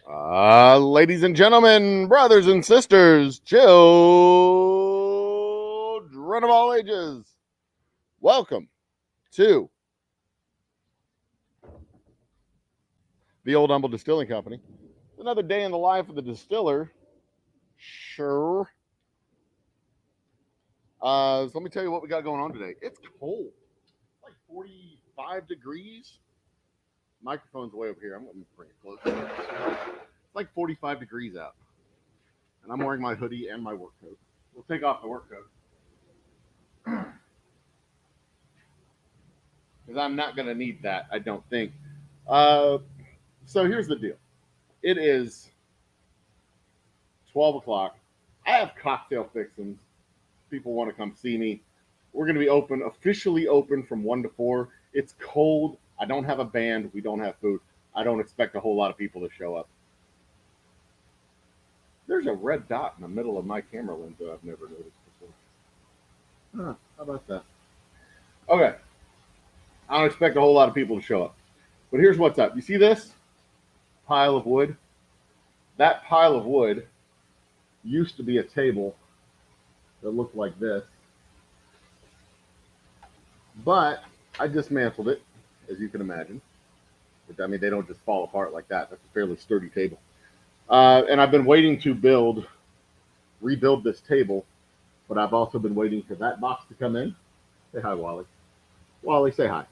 Ladies and gentlemen, brothers and sisters, children of all ages, welcome to the Old Humble Distilling Company. Another day in the life of the distiller. Sure. So let me tell you what we got going on today. It's cold. It's like 45 degrees. Microphone's way over here. I'm going to bring it closer. It's like 45 degrees out. And I'm wearing my hoodie and my work coat. We'll take off the work coat. Because I'm not going to need that, I don't think. So here's the deal. It is 12 o'clock. I have cocktail fixings. People want to come see me. We're going to be open, officially open from 1 to 4. It's cold. I don't have a band. We don't have food. I don't expect a whole lot of people to show up. There's a red dot in the middle of my camera lens that I've never noticed before. Huh, how about that? Okay. I don't expect a whole lot of people to show up. But here's what's up. You see this pile of wood? That pile of wood used to be a table that looked like this. But I dismantled it, as you can imagine. But, I mean, they don't just fall apart like that. That's a fairly sturdy table. And I've been waiting to rebuild this table, but I've also been waiting for that box to come in. Say hi, Wally. Wally, say hi.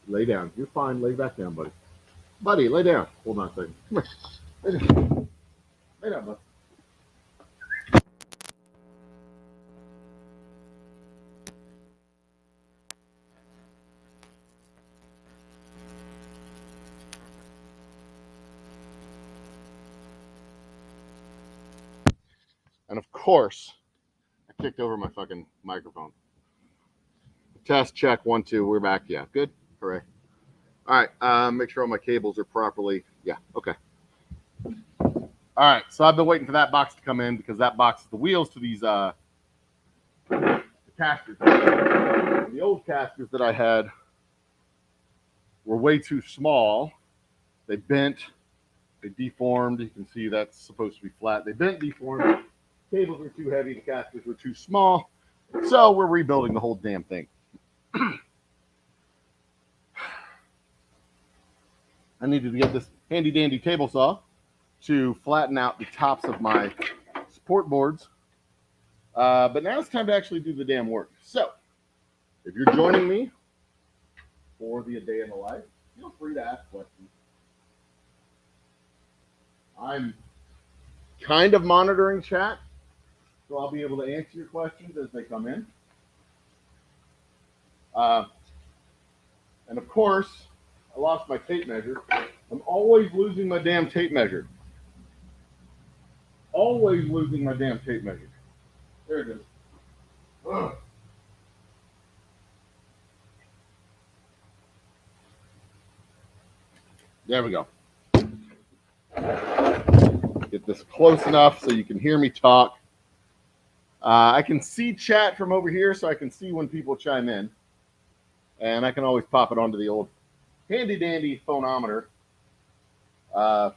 Lay down. You're fine. Lay back down, buddy. Buddy, lay down. Hold on a second. Come here. Lay down. Lay down, bud. And of course, I kicked over my fucking microphone. Test, check, 1, 2. We're back. Yeah, good. Hooray. All right. Make sure all my cables are properly. Yeah, okay. All right. So I've been waiting for that box to come in because that box is the wheels to these the casters. The old casters that I had were way too small. They bent. They deformed. You can see that's supposed to be flat. They bent, deformed. Cables were too heavy. The casters were too small. So we're rebuilding the whole damn thing. I needed to get this handy dandy table saw to flatten out the tops of my support boards. But now it's time to actually do the damn work. So if you're joining me for the A Day in the Life, feel free to ask questions. I'm kind of monitoring chat, so I'll be able to answer your questions as they come in. And of course, I lost my tape measure. I'm always losing my damn tape measure. Always losing my damn tape measure. There it is. Ugh. There we go. Get this close enough so you can hear me talk. I can see chat from over here, so I can see when people chime in. And I can always pop it onto the old handy dandy phonometer to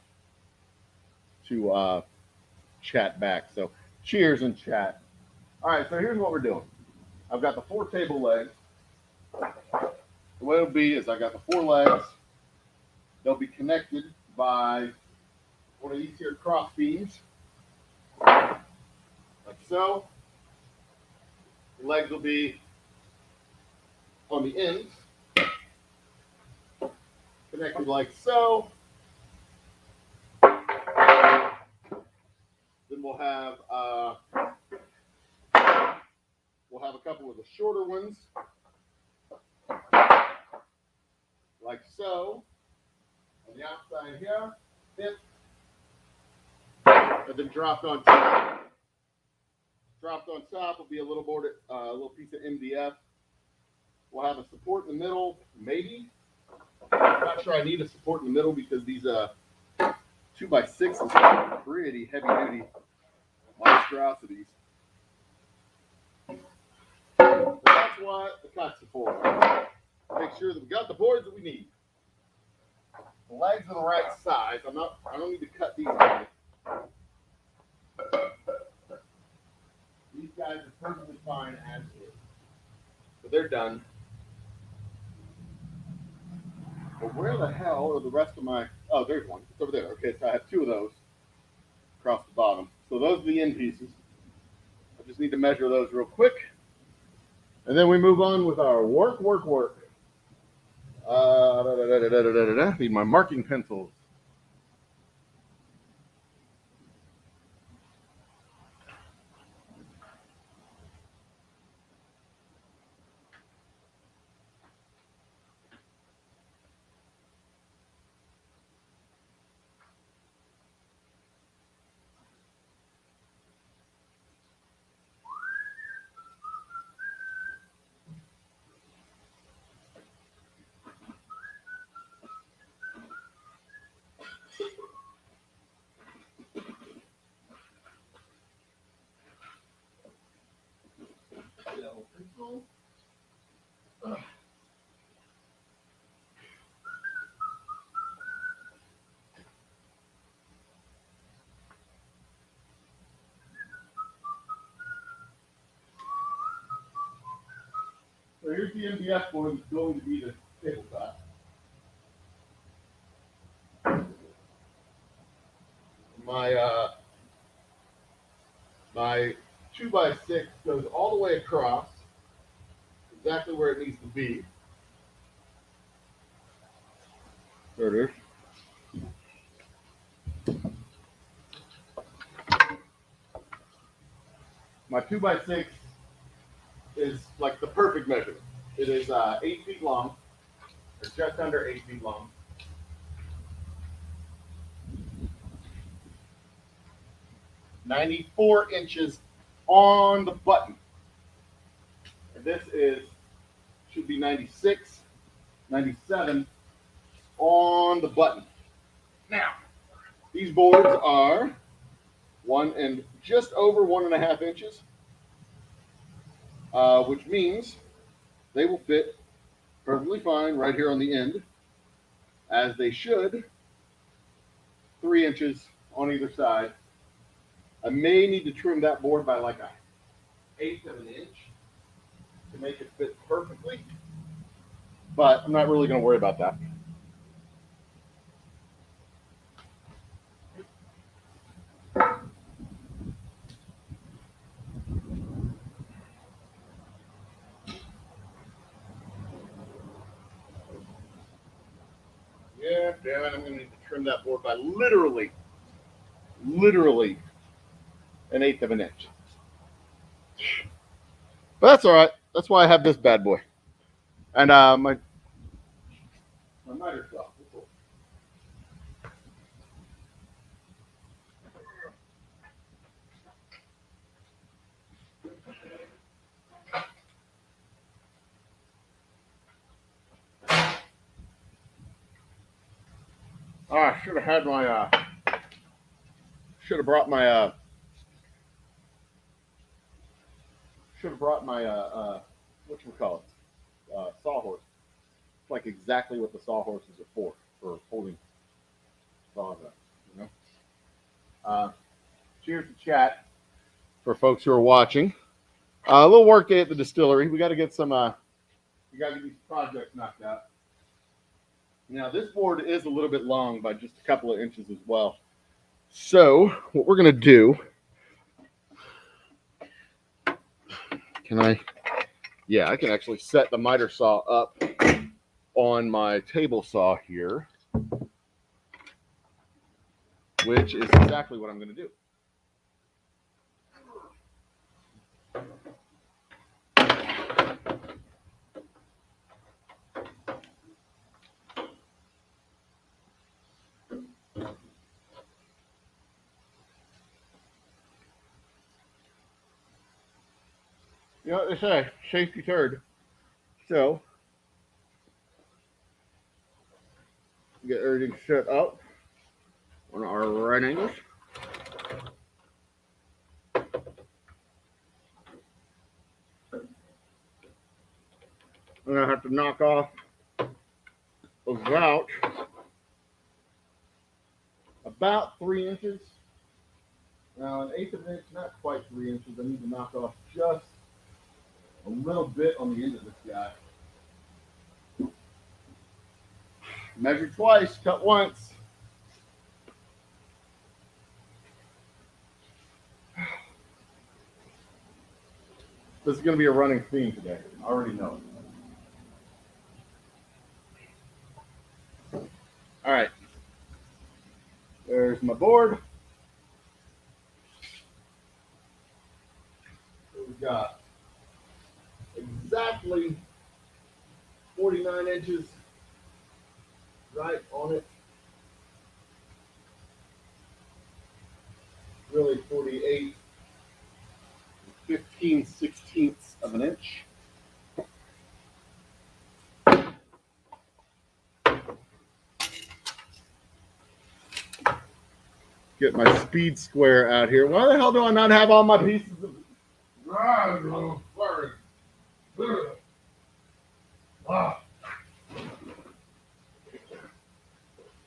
chat back. So cheers and chat. All right, so here's what we're doing. I've got the 4 table legs. The way it'll be is I got the 4 legs. They'll be connected by one of these here cross beams, like so. The legs will be on the ends, connected like so. Then we'll have a couple of the shorter ones, like so, on the outside here, and then dropped on top. Dropped on top will be a little piece of MDF. We'll have a support in the middle, maybe. I'm not sure I need a support in the middle because these 2x6s are pretty heavy duty monstrosities. So that's what the cuts are for. Make sure that we got the boards that we need. But legs are the right size. I don't need to cut these guys. These guys are perfectly fine as is. So they're done. But where the hell are the rest of my, oh, there's one. It's over there. Okay, so I have two of those across the bottom. So those are the end pieces. I just need to measure those real quick. And then we move on with our work. Need my marking pencils. So here's the MDF board that's going to be the tabletop. My 2x6 goes all the way across, exactly where it needs to be. There it is. My 2x6 is like the perfect measurement. It is 8 feet long, or just under 8 feet long. 94 inches on the button. And this should be 96, 97 on the button. Now, these boards are just over 1.5 inches, which means they will fit perfectly fine right here on the end, as they should. 3 inches on either side. I may need to trim that board by like 1/8 of an inch to make it fit perfectly, but I'm not really going to worry about that. Yeah, damn it, I'm going to need to trim that board by literally 1/8 of an inch. But that's all right. That's why I have this bad boy. And my miter saw. Oh, I should have had my brought my whatchamacallit, sawhorse. It's like exactly what the sawhorses are for holding saws up, you know. Cheers to chat for folks who are watching. A little work day at the distillery. We got to get these projects knocked out. Now this board is a little bit long by just a couple of inches as well. So what we're gonna do? I can actually set the miter saw up on my table saw here, which is exactly what I'm going to do. You know what they say, safety third. So, get everything set up on our right angles. I'm going to have to knock off about about 3 inches. Now, an eighth of an inch, not quite 3 inches. I need to knock off just a little bit on the end of this guy. Measure twice, cut once. This is going to be a running theme today. I already know it. All right. There's my board. We've got exactly 49 inches right on it. Really 48, 15/16 of an inch. Get my speed square out here. Why the hell do I not have all my pieces of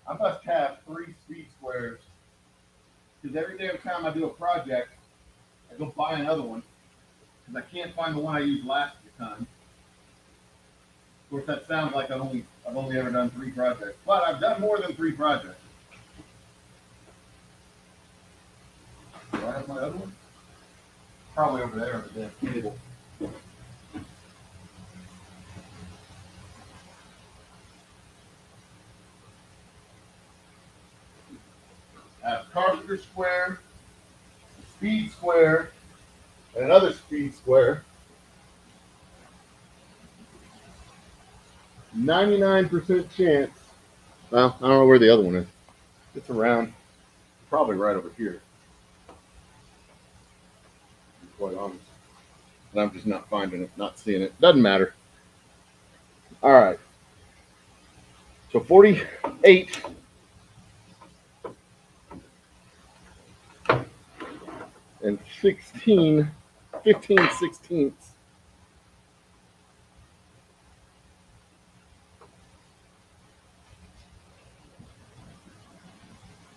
I must have 3 speed squares because every damn time I do a project, I go buy another one because I can't find the one I used last time. Of course, that sounds like I've only ever done 3 projects, but I've done more than 3 projects. Do I have my other one? Probably over there on the damn table. I have carpenter square, speed square, and another speed square. 99% chance. Well, I don't know where the other one is. It's around, probably right over here. To be quite honest. But I'm just not finding it, not seeing it. Doesn't matter. All right. So 48 and 15/16.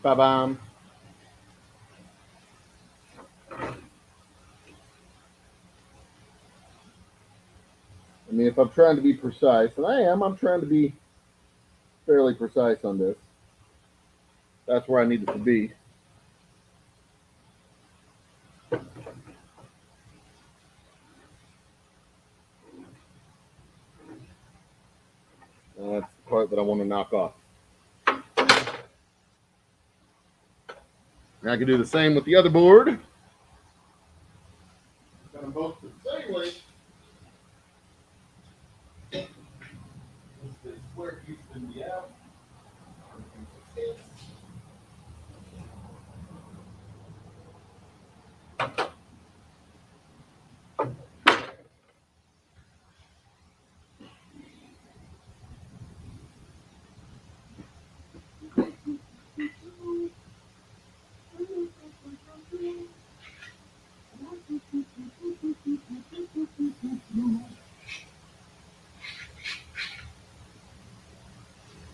Ba-bam. I mean, if I'm trying to be precise, and I am, I'm trying to be fairly precise on this. That's where I need it to be. And that's the part that I want to knock off. And I can do the same with the other board. Got them both the same length. The square piece in the out.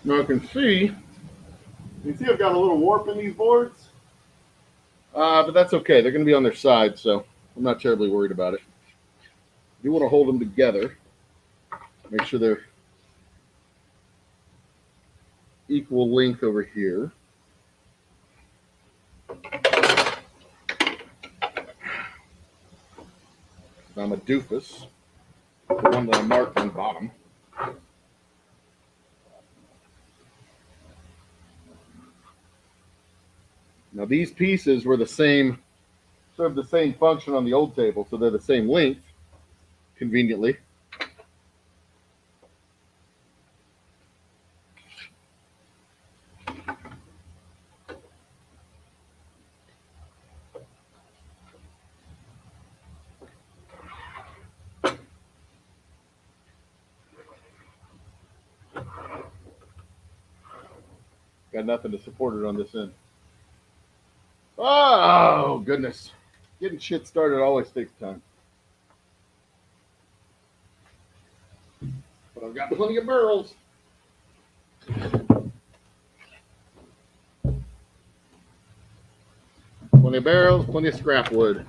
Now I can see, I've got a little warp in these boards, but that's okay. They're going to be on their side, so I'm not terribly worried about it. You want to hold them together, make sure they're equal length over here. I'm a doofus, the one that I marked on the bottom. Now these pieces were served the same function on the old table, so they're the same length, conveniently. Got nothing to support it on this end. Oh, goodness. Getting shit started always takes time. But I've got plenty of barrels. Plenty of barrels, plenty of scrap wood.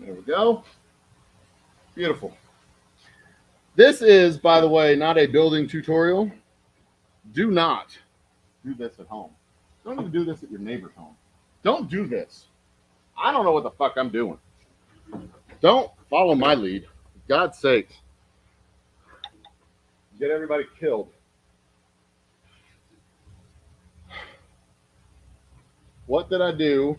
There we go. Beautiful. This is, by the way, not a building tutorial. Do not do this at home. Don't even do this at your neighbor's home. Don't do this. I don't know what the fuck I'm doing. Don't follow my lead. For God's sake. Get everybody killed. What did I do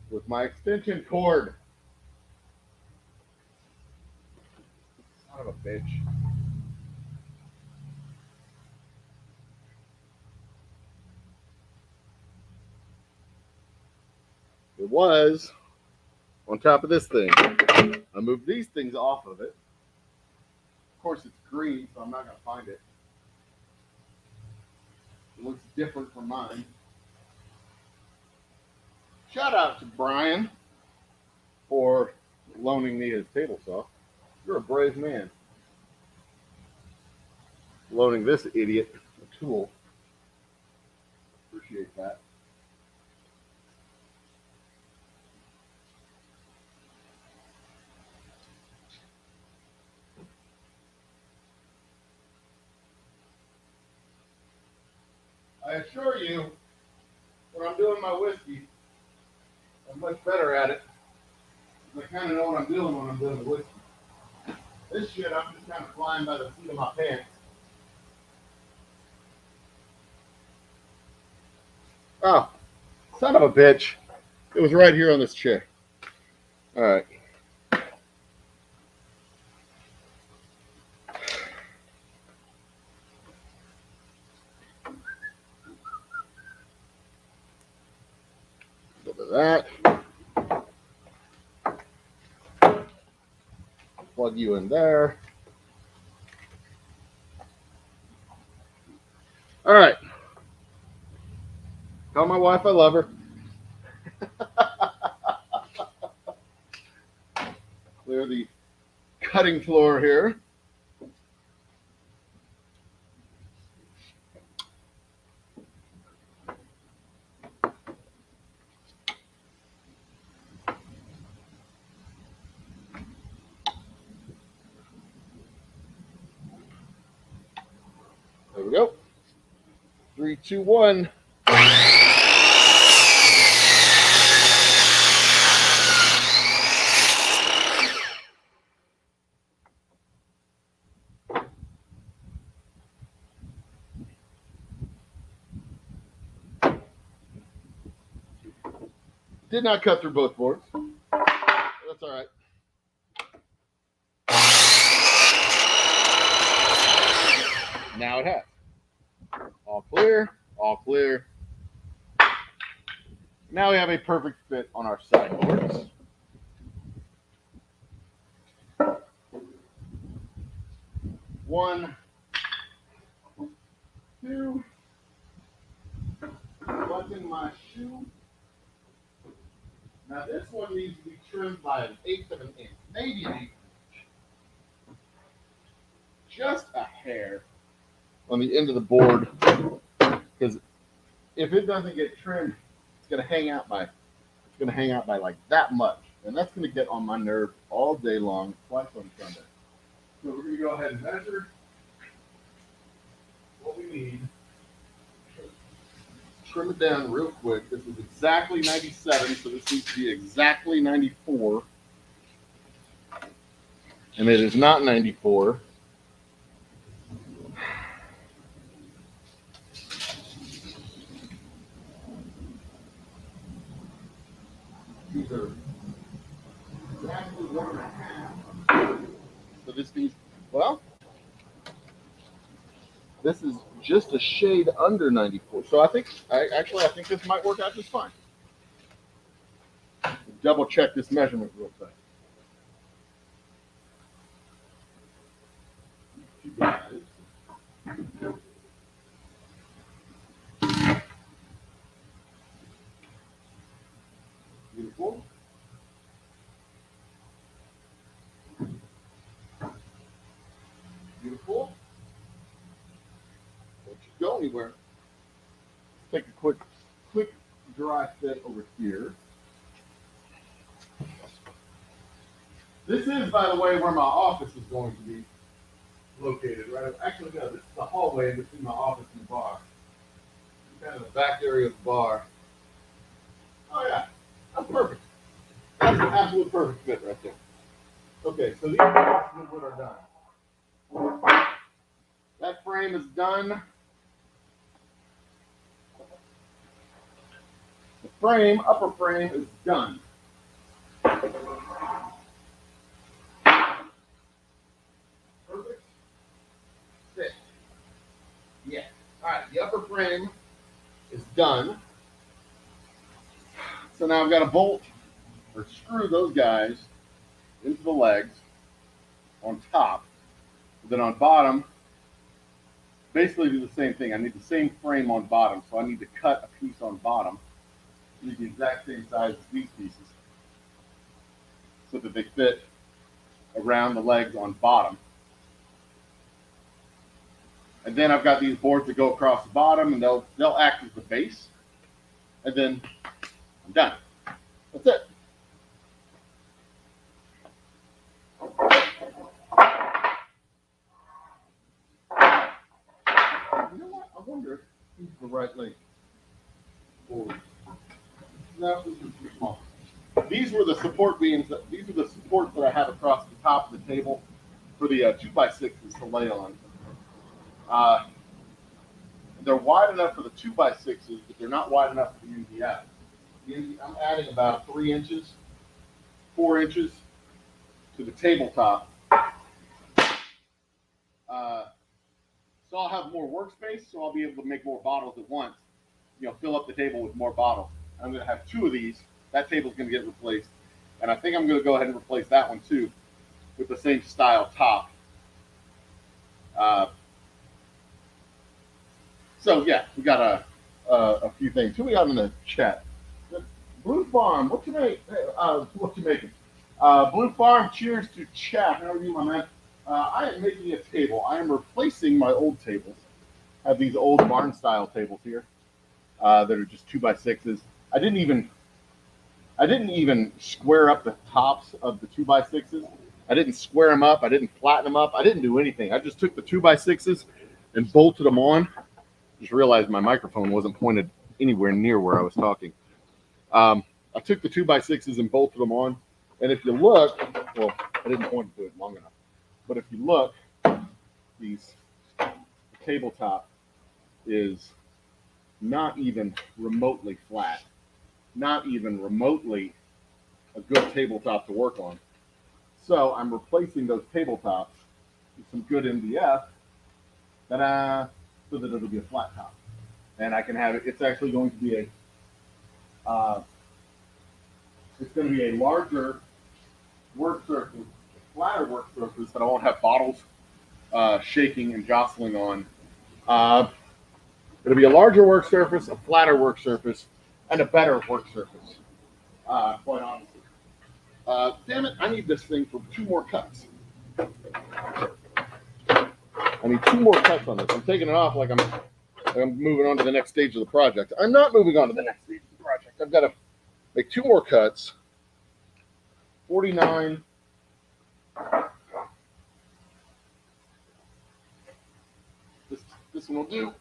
with my extension cord? Son of a bitch. It was on top of this thing. I moved these things off of it. Of course, it's green, so I'm not going to find it. It looks different from mine. Shout out to Brian for loaning me his table saw. You're a brave man. Loaning this idiot a tool. Appreciate that. I assure you, when I'm doing my whiskey, I'm much better at it. I kind of know what I'm doing when I'm doing the whiskey. This shit, I'm just kind of flying by the seat of my pants. Oh, son of a bitch. It was right here on this chair. All right. Look at that. Plug you in there. All right. Tell my wife I love her. Clear the cutting floor here. There we go. 3, 2, 1. Did not cut through both boards. That's all right. Now it has. All clear, all clear. Now we have a perfect fit on our sideboards. One, two, button my shoe. Now this one needs to be trimmed by 1/8 of an inch, maybe an 1/8 inch. Just a hair on the end of the board, because if it doesn't get trimmed, it's gonna hang out by like that much, and that's gonna get on my nerve all day long, twice on Sunday. So we're gonna go ahead and measure what we need. Trim it down real quick. This is exactly 97, so this needs to be exactly 94. And it is not 94. These are exactly 1.5. So this needs, well, this is just a shade under 94. So I think this might work out just fine. double check this measurement real quick. Beautiful. Beautiful. Don't you go anywhere. Take a quick dry fit over here. This is, by the way, where my office is going to be located, right? Actually, no, this is the hallway between my office and the bar. Kind of the back area of the bar. Oh, yeah. That's perfect. That's an absolute perfect fit right there. Okay, so these wood are done. That frame is done. The frame, upper frame, is done. Perfect fit. Yeah. All right, the upper frame is done. So now I've got to bolt or screw those guys into the legs on top. Then on bottom, basically do the same thing. I need the same frame on bottom, so I need to cut a piece on bottom to the exact same size as these pieces so that they fit around the legs on bottom. And then I've got these boards that go across the bottom, and they'll act as the base. And then I'm done. That's it. You know what? I wonder if these are the right length. No, this is too small. These were the support beams. These are the supports that I have across the top of the table for the 2x6s to lay on. They're wide enough for the 2x6s, but they're not wide enough for the MDF. I'm adding about 3 inches, 4 inches to the tabletop. So I'll have more workspace, so I'll be able to make more bottles at once. You know, fill up the table with more bottles. I'm going to have 2 of these. That table's going to get replaced. And I think I'm going to go ahead and replace that one too with the same style top. So yeah, we got a few things. Who we got in the chat? Blue Farm, what you make? What you making? Blue Farm, cheers to chat. How are you, my man? I am making a table. I am replacing my old tables. I have these old barn style tables here that are just 2x6s. I didn't even square up the tops of the 2x6s. I didn't square them up. I didn't flatten them up. I didn't do anything. I just took the 2x6s and bolted them on. Just realized my microphone wasn't pointed anywhere near where I was talking. I took the 2x6s and bolted them on. And if you look, well, I didn't point to it long enough. But if you look, the tabletop is not even remotely flat. Not even remotely a good tabletop to work on. So I'm replacing those tabletops with some good MDF so that it'll be a flat top. And I can have it, it's actually going to be a larger work surface, flatter work surface that I won't have bottles shaking and jostling on. It'll be a larger work surface, a flatter work surface, and a better work surface, quite honestly. Damn it, I need this thing for 2 more cuts. I need 2 more cuts on this. I'm taking it off like I'm moving on to the next stage of the project. I'm not moving on to the next stage of the project. I've got to make 2 more cuts. 49. This one will do.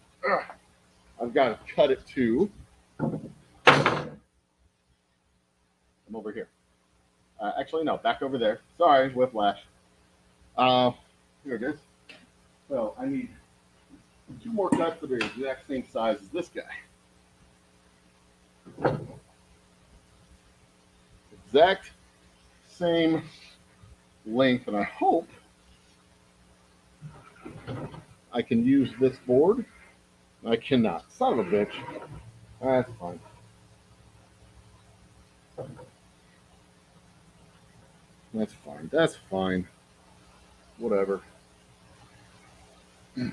I've got to cut it to. I'm over here. Actually, no, back over there. Sorry, whiplash. Here it is. So I need 2 more cuts that are the exact same size as this guy. Exact same length, and I hope I can use this board. I cannot. Son of a bitch. That's fine. That's fine. That's fine. Whatever. Where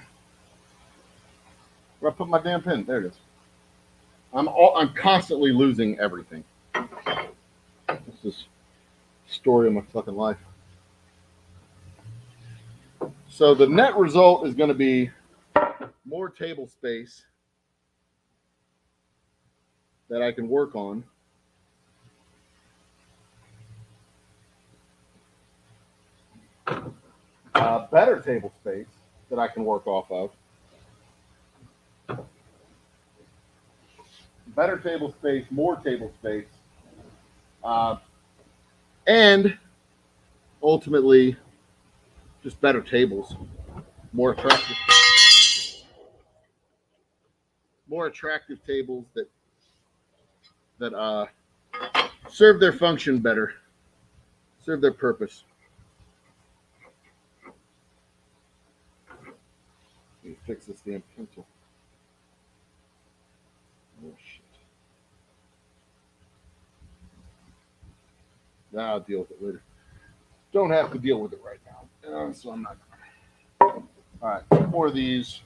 I put my damn pen? There it is. I'm constantly losing everything. This is the story of my fucking life. So the net result is going to be more table space that I can work on. Better table space that I can work off of. Better table space, more table space, and ultimately just better tables, more attractive tables that serve their function better, serve their purpose. Let me fix this damn pencil. Oh shit. Now I'll deal with it later. Don't have to deal with it right now, so I'm not gonna. All right, 4 of these.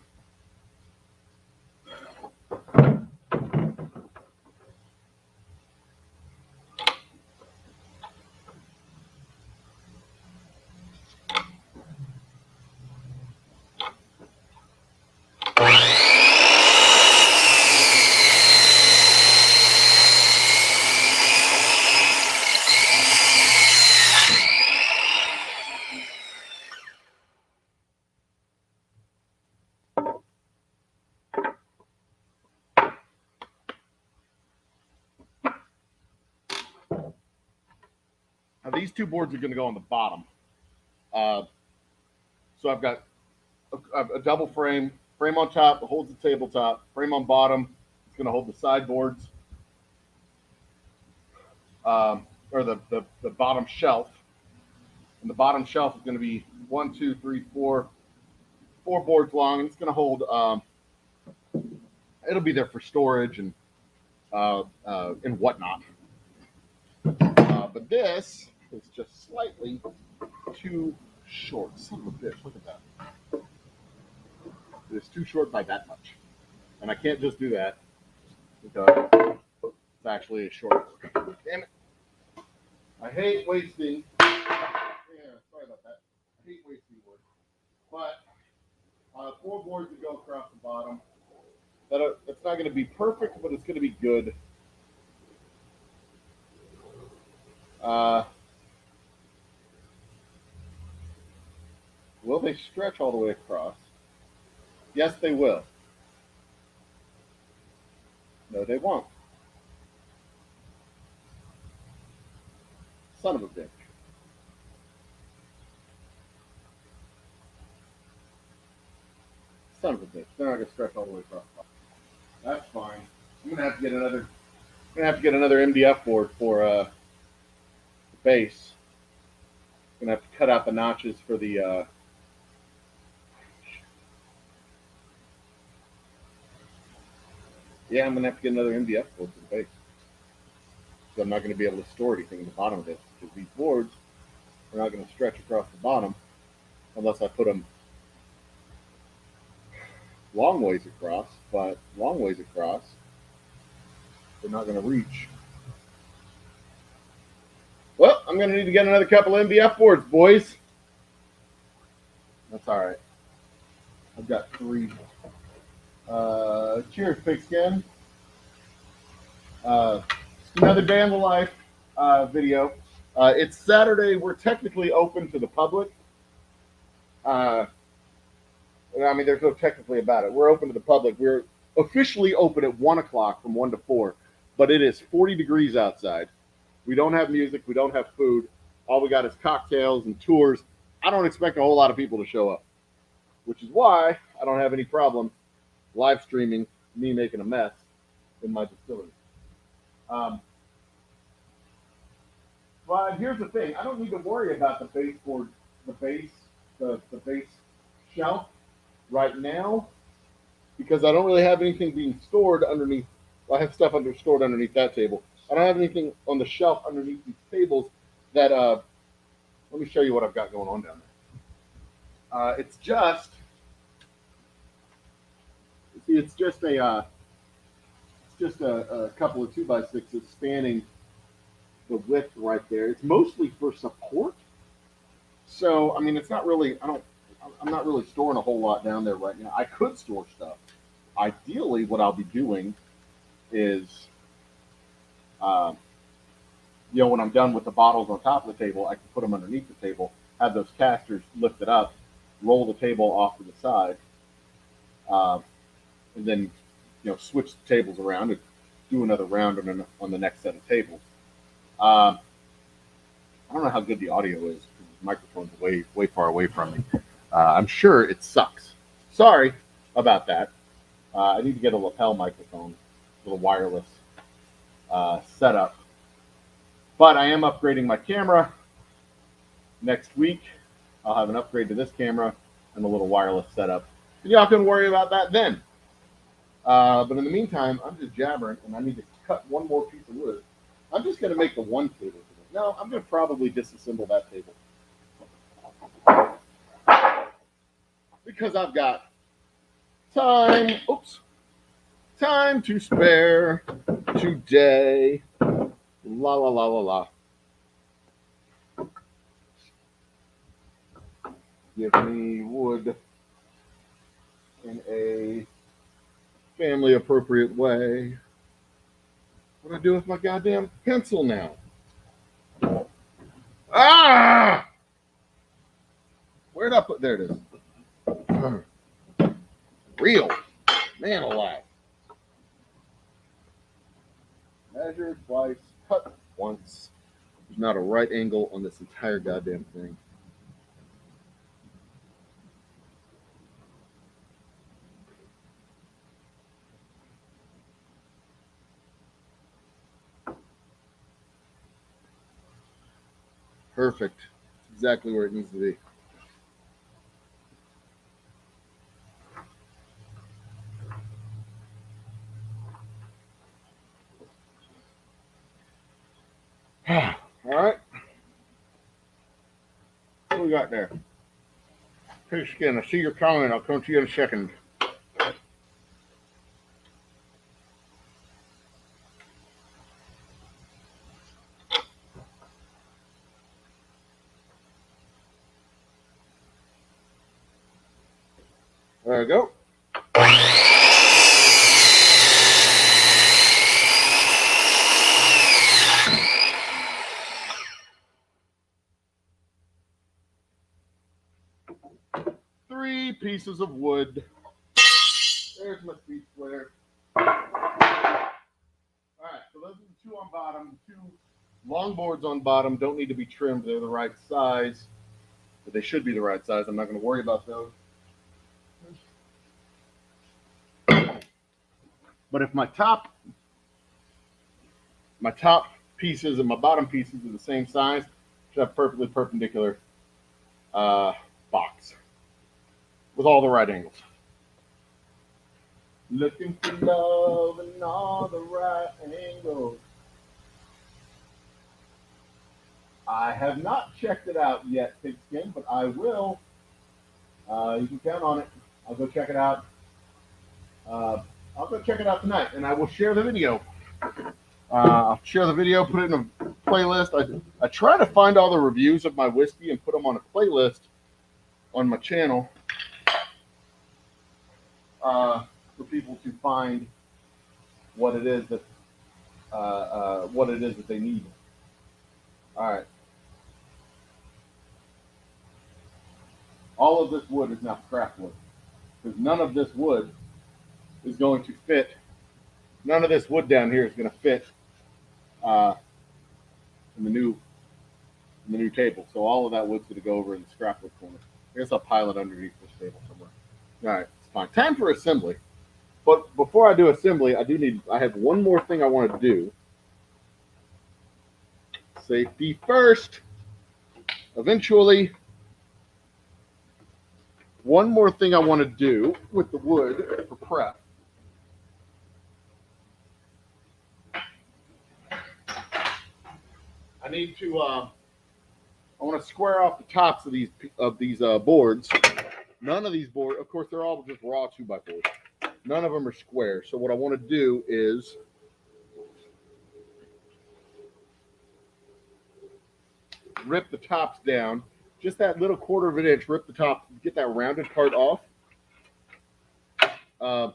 Now these 2 boards are going to go on the bottom. So I've got a double frame on top that holds the tabletop, frame on bottom. It's going to hold the sideboards, or the bottom shelf. And the bottom shelf is going to be 1, 2, 3, 4 boards long, and it's going to hold. It'll be there for storage and whatnot. But this is just slightly too short. Son of a bitch! Look at that. It's too short by that much, and I can't just do that because it's actually a short board. Damn it! I hate wasting. Yeah, sorry about that. I hate wasting wood, but 4 boards to go across the bottom. It's not going to be perfect, but it's going to be good. Will they stretch all the way across? Yes, they will. No, they won't. Son of a bitch. Son of a bitch. They're not going to stretch all the way across. That's fine. I'm going to have to get another MDF board for the base. I'm going to have to cut out the notches for the yeah, I'm going to have to get another MDF board for the base. So I'm not going to be able to store anything in the bottom of this because these boards are not going to stretch across the bottom unless I put them long ways across, but long ways across, they're not going to reach. Well, I'm going to need to get another couple MDF boards, boys. That's all right. I've got 3. Cheers, Pigskin. Another day in the life video. It's Saturday. We're technically open to the public. I mean, there's no technically about it. We're open to the public. We're officially open at 1 o'clock from 1 to 4, but it is 40 degrees outside. We don't have music. We don't have food. All we got is cocktails and tours. I don't expect a whole lot of people to show up, which is why I don't have any problem live streaming me making a mess in my distillery. But here's the thing: I don't need to worry about the baseboard, the base shelf right now because I don't really have anything being stored underneath. I have stuff stored underneath that table. I don't have anything on the shelf underneath these tables that let me show you what I've got going on down there. It's just a couple of 2x6s spanning the width right there. It's mostly for support. So I mean, it's not really. I'm not really storing a whole lot down there right now. I could store stuff. Ideally, what I'll be doing is, when I'm done with the bottles on top of the table, I can put them underneath the table, have those casters lifted up, roll the table off to the side, and then, switch the tables around and do another round on the next set of tables. I don't know how good the audio is because the microphone's way far away from me. I'm sure it sucks. Sorry about that. I need to get a lapel microphone, a little wireless setup. But I am upgrading my camera next week. I'll have an upgrade to this camera and a little wireless setup. And y'all can worry about that then. But in the meantime, I'm just jabbering, and I need to cut one more piece of wood. I'm just going to make the one table today. No, I'm going to probably disassemble that table. Because I've got time to spare today. La la la la la. Give me wood in a family appropriate way. What do I do with my goddamn pencil now? Ah! Where'd I put? There it is. Real. Man alive. Measure twice, cut once. There's not a right angle on this entire goddamn thing. Perfect. Exactly where it needs to be. All right. What we got there? Fish skin. I see your comment. I'll come to you in a second. There we go. Three pieces of wood. There's my speed splitter. All right, so those are the two on bottom. Two long boards on bottom don't need to be trimmed. They're the right size, but they should be the right size. I'm not going to worry about those. But if my top pieces and my bottom pieces are the same size, I should have perfectly perpendicular box with all the right angles. Looking for love and all the right angles. I have not checked it out yet, Pigskin, but I will. You can count on it. I'll go check it out. I'll go check it out tonight, and I will share the video. I'll share the video, put it in a playlist. I try to find all the reviews of my whiskey and put them on a playlist on my channel for people to find what it is that they need. All right. All of this wood is now scrap wood because none of this wood is going to fit. None of this wood down here is going to fit in the new table. So all of that wood's going to go over in the scrap wood corner. I guess I'll pile it underneath this table somewhere. All right, it's fine. Time for assembly. But before I do assembly, I have one more thing I want to do. Safety first. Eventually, one more thing I want to do with the wood for prep. I need to I want to square off the tops of these boards. None of these boards, of course, they're all just raw 2x4s. None of them are square. So what I want to do is rip the tops down, just that little 1/4 of an inch. Rip the top, get that rounded part off, so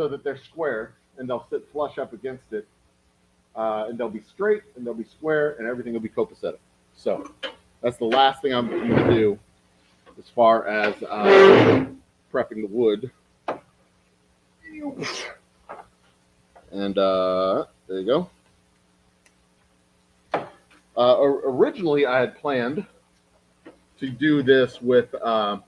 that they're square and they'll sit flush up against it, and they'll be straight and they'll be square and everything will be copacetic. So that's the last thing I'm going to do as far as prepping the wood. And there you go. Originally, I had planned to do this with to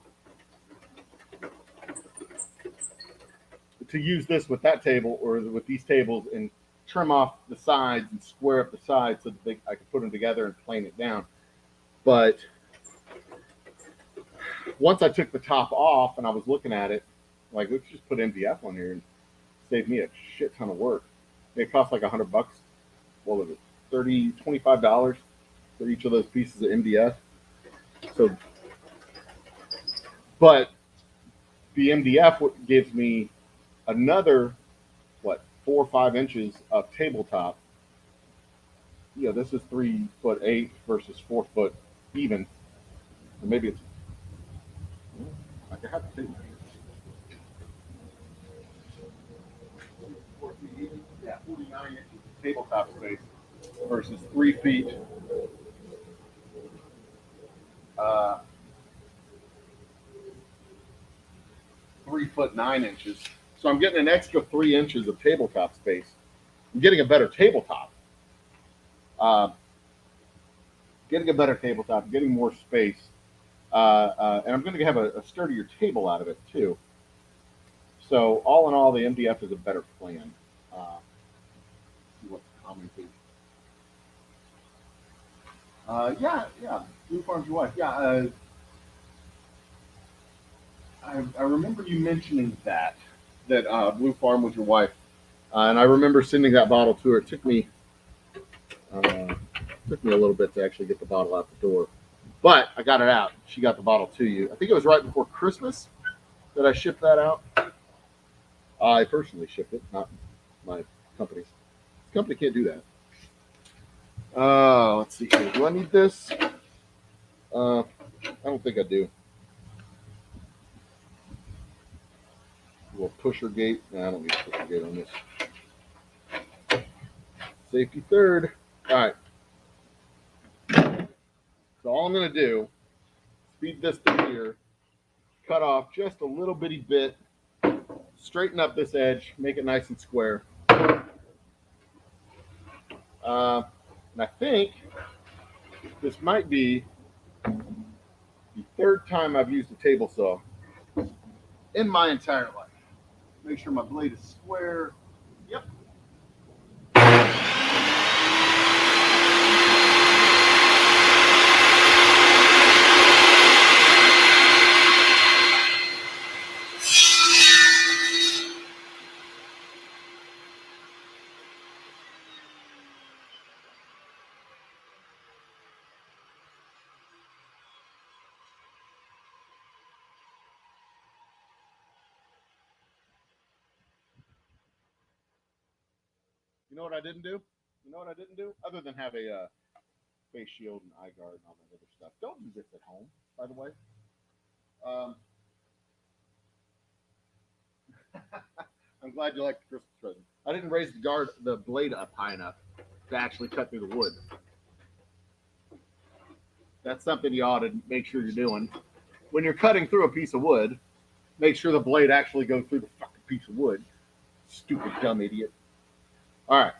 use this with that table or with these tables and trim off the sides and square up the sides so that I could put them together and plane it down. But once I took the top off and I was looking at it, like, let's just put MDF on here and save me a shit ton of work. It cost like $100. What was it? $25 for each of those pieces of MDF. So, but the MDF gives me another 4 or 5 inches of tabletop. You know, this is 3'8" versus 4 foot even. Or maybe it's, I can have the table. Yeah, 49 inches of tabletop space versus 3 feet. 3'9". So I'm getting an extra 3 inches of tabletop space. I'm getting a better tabletop. Getting more space. And I'm going to have a sturdier table out of it too. So all in all, the MDF is a better plan. See what's commenting. Yeah. Blue Farm's your wife. Yeah. I remember you mentioning that Blue Farm was your wife, and I remember sending that bottle to her. It took me a little bit to actually get the bottle out the door, but I got it out. She got the bottle to you. I think it was right before Christmas that I shipped that out. I personally shipped it, not my company's. The company can't do that. Let's see here. Do I need this? I don't think I do. A little pusher gate. Nah, I don't need a pusher gate on this. Safety third. All right. So all I'm going to do, speed this to here, cut off just a little bitty bit, straighten up this edge, make it nice and square. And I think this might be the 3rd time I've used a table saw in my entire life. Make sure my blade is square. Yep. You know what I didn't do? Other than have a face shield and eye guard and all that other stuff. Don't do this at home, by the way. I'm glad you like the Christmas present. I didn't raise the blade up high enough to actually cut through the wood. That's something you ought to make sure you're doing. When you're cutting through a piece of wood, make sure the blade actually goes through the fucking piece of wood. Stupid, dumb idiot. All right.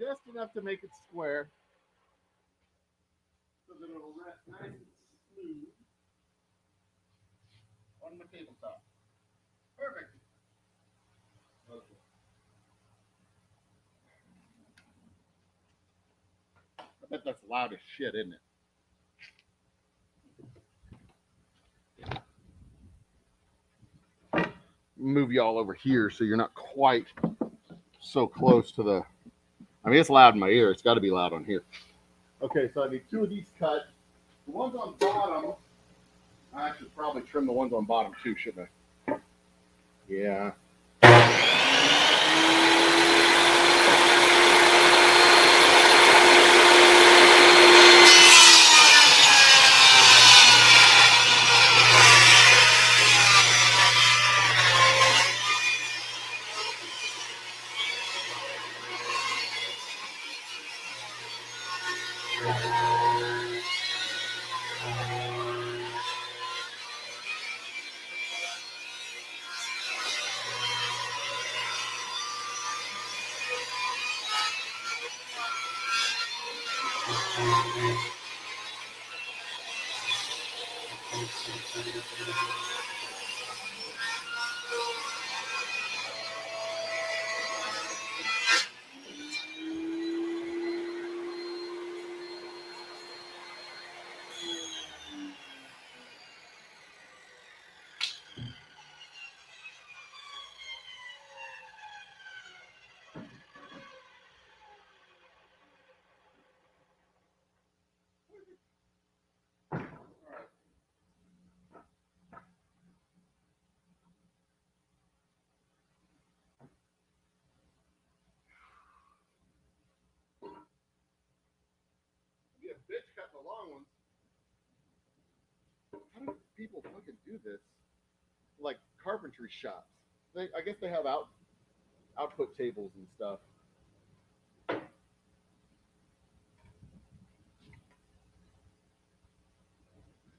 just enough to make it square so that it'll rest nice and smooth on the tabletop. Perfect. Okay. I bet that's loud as shit, isn't it? Move you all over here so you're not quite so close to the. I mean, it's loud in my ear. It's got to be loud on here. Okay, so I need 2 of these cut. The ones on bottom, I should probably trim the ones on bottom too, shouldn't I? Yeah. Be a bitch cutting the long ones. How do people fucking do this? Like carpentry shops. I guess they have output tables and stuff.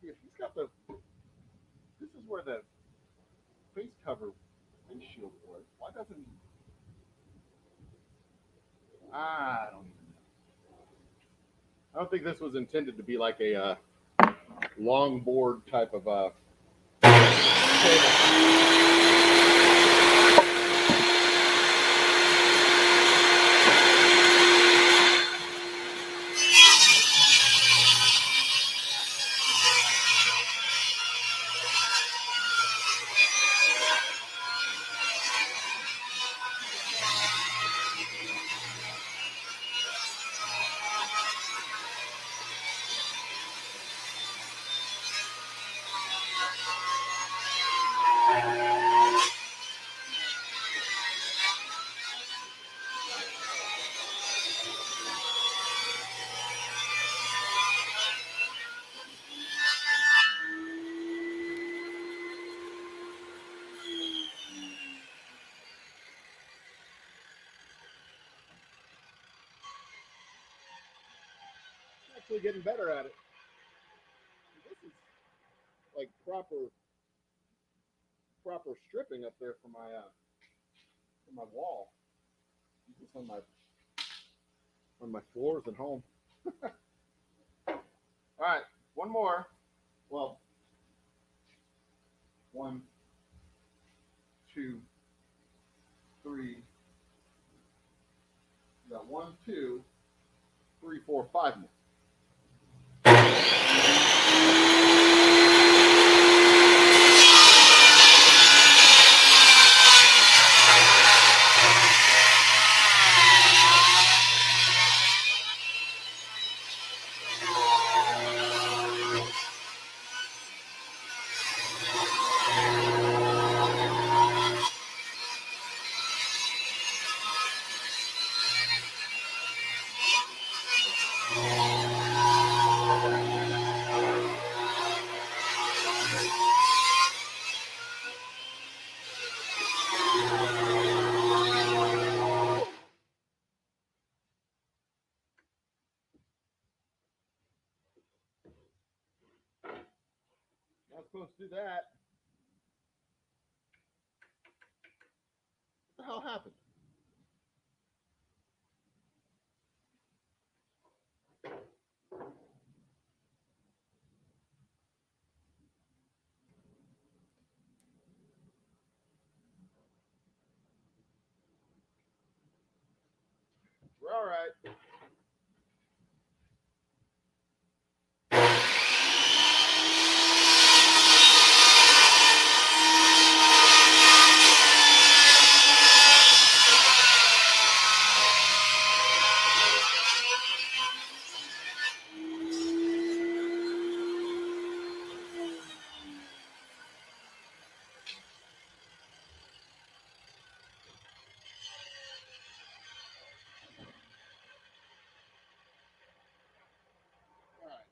He's got the. This is where the face cover windshield was. Why doesn't he? I don't even know. I don't think this was intended to be like a long board type of table. Actually getting better at it. This is like proper stripping up there for my wall. Just on my floors at home. All right, one more. Well, 1, 2, 3. We got 1, 2, 3, 4, 5 more. Not supposed to do that. What the hell happened? right.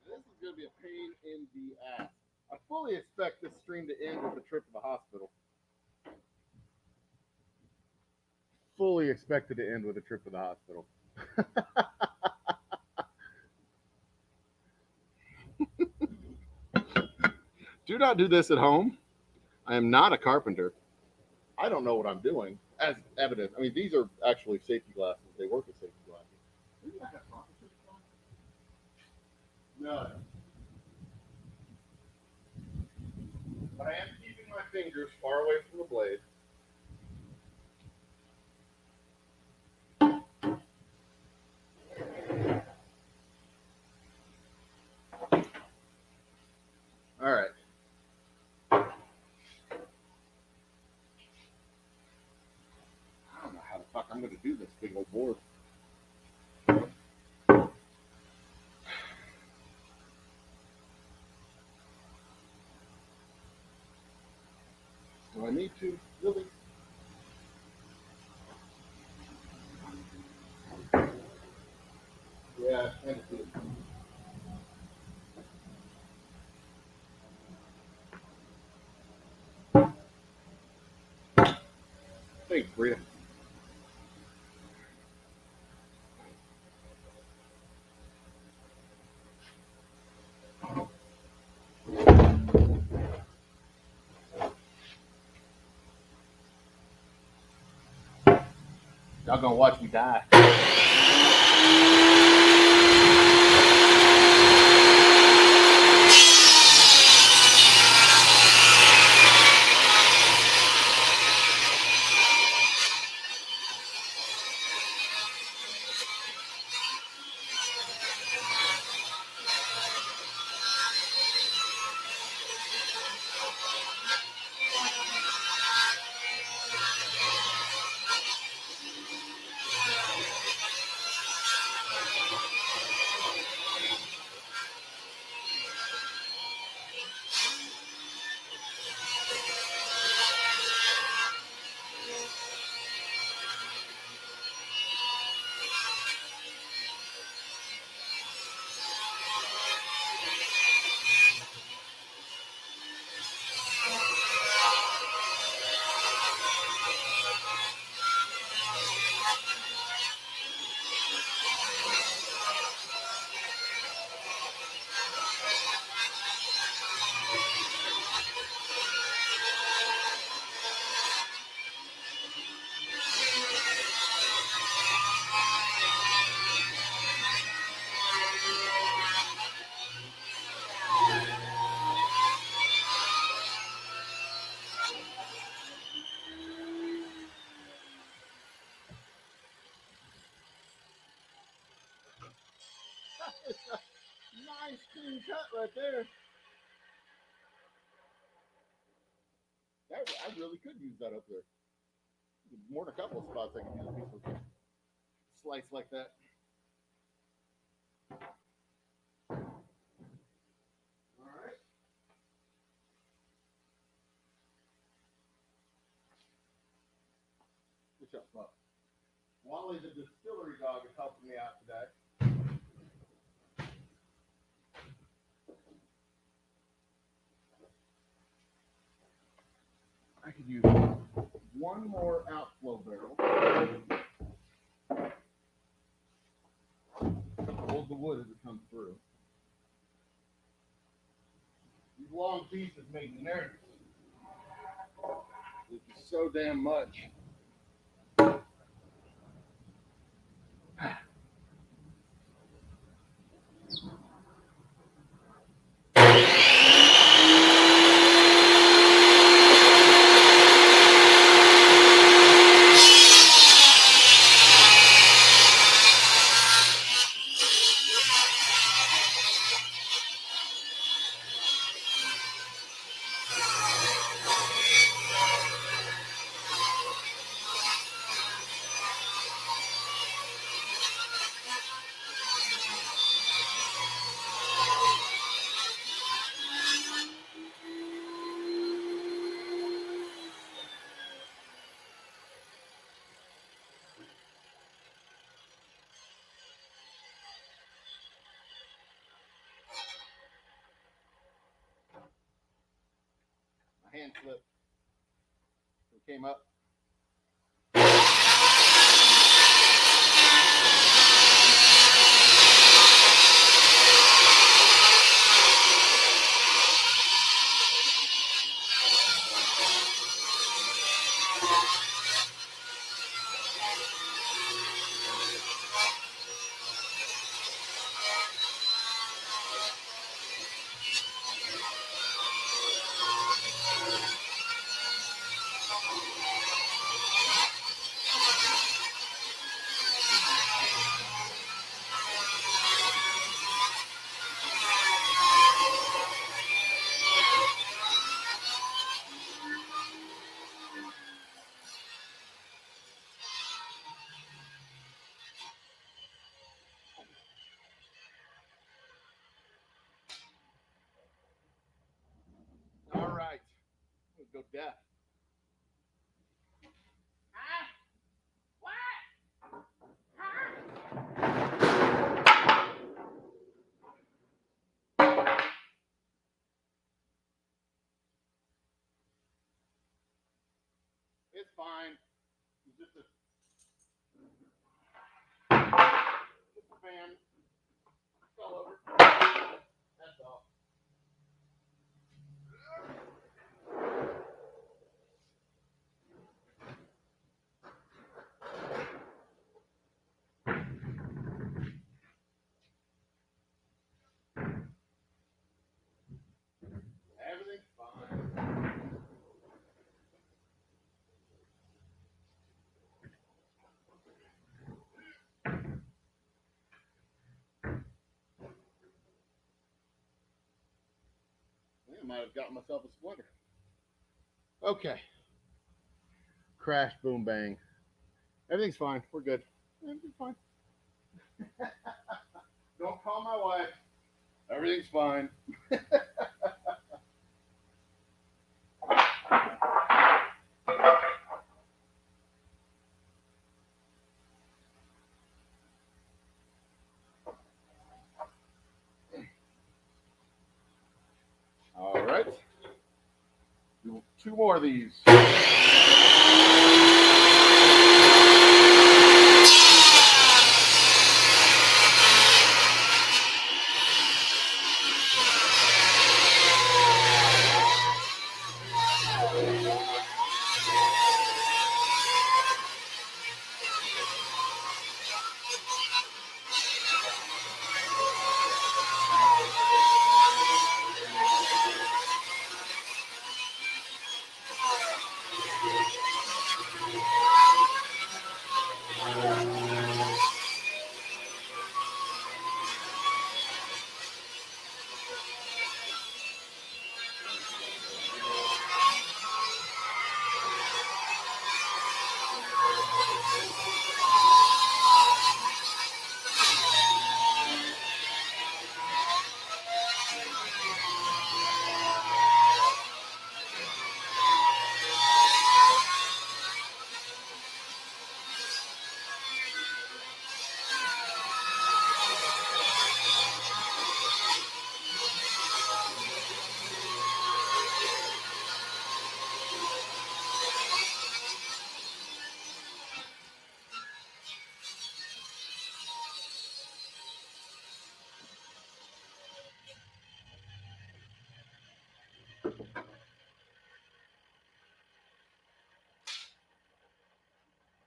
This is going to be a pain in the ass. I fully expect this stream to end with a trip to the hospital. Fully expected to end with a trip to the hospital. Do not do this at home. I am not a carpenter. I don't know what I'm doing, as evident. I mean, these are actually safety glasses. They work as safety glasses. No. But I am keeping my fingers far away from the blade. All right. I don't know how the fuck I'm going to do this big old board. Do I need to? Really? Yeah, I kind of do. Thanks, Bria. Y'all gonna watch me die. Nice clean cut right there. I really could use that up there. More than a couple of spots I can use a piece of slice like that. All right. What's up, Bob? Wally the distillery dog is helping me out today. I could use one more outflow barrel. Hold the wood as it comes through. These long pieces make me nervous. This is so damn much. hand slipped. It came up. All right. Let's go deaf. It's fine. It's just a fan. It's all over. That's all. Everything's fine. I might have gotten myself a splinter. Okay. Crash, boom, bang. Everything's fine. We're good. Everything's fine. Don't call my wife. Everything's fine. All right. Do 2 more of these.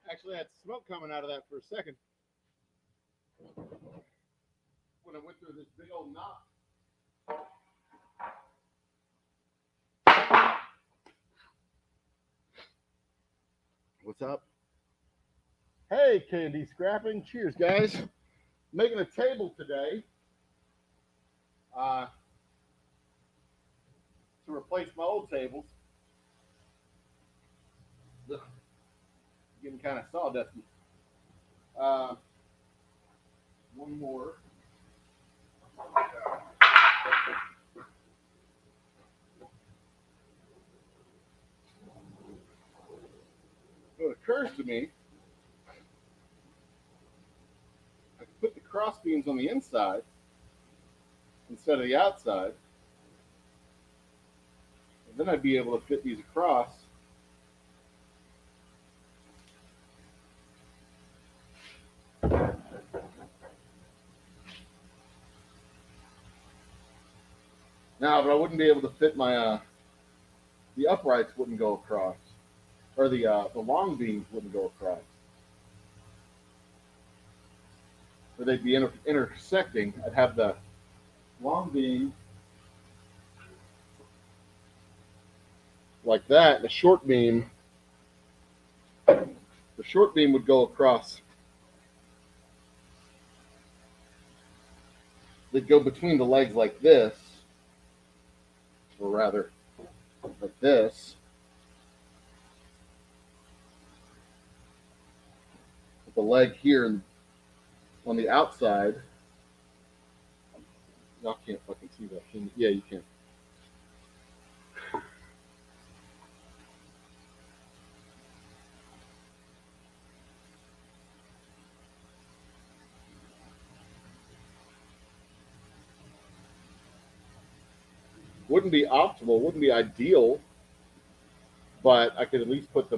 Actually, I had smoke coming out of that for a second when I went through this big old knot. What's up? Hey, candy scrapping. Cheers, guys. Making a table today to replace my old tables. Ugh, getting kind of sawdusty. One more. So it occurs to me, I could put the cross beams on the inside instead of the outside. And Then I'd be able to fit these across. Now, but I wouldn't be able to fit my the uprights wouldn't go across, or the long beams wouldn't go across, or they'd be intersecting. I'd have the long beam like that. The short beam would go across. They'd go between the legs like this, or rather, like this. With the leg here on the outside. Y'all can't fucking see that. Yeah, you can. Wouldn't be optimal, wouldn't be ideal, but I could at least put the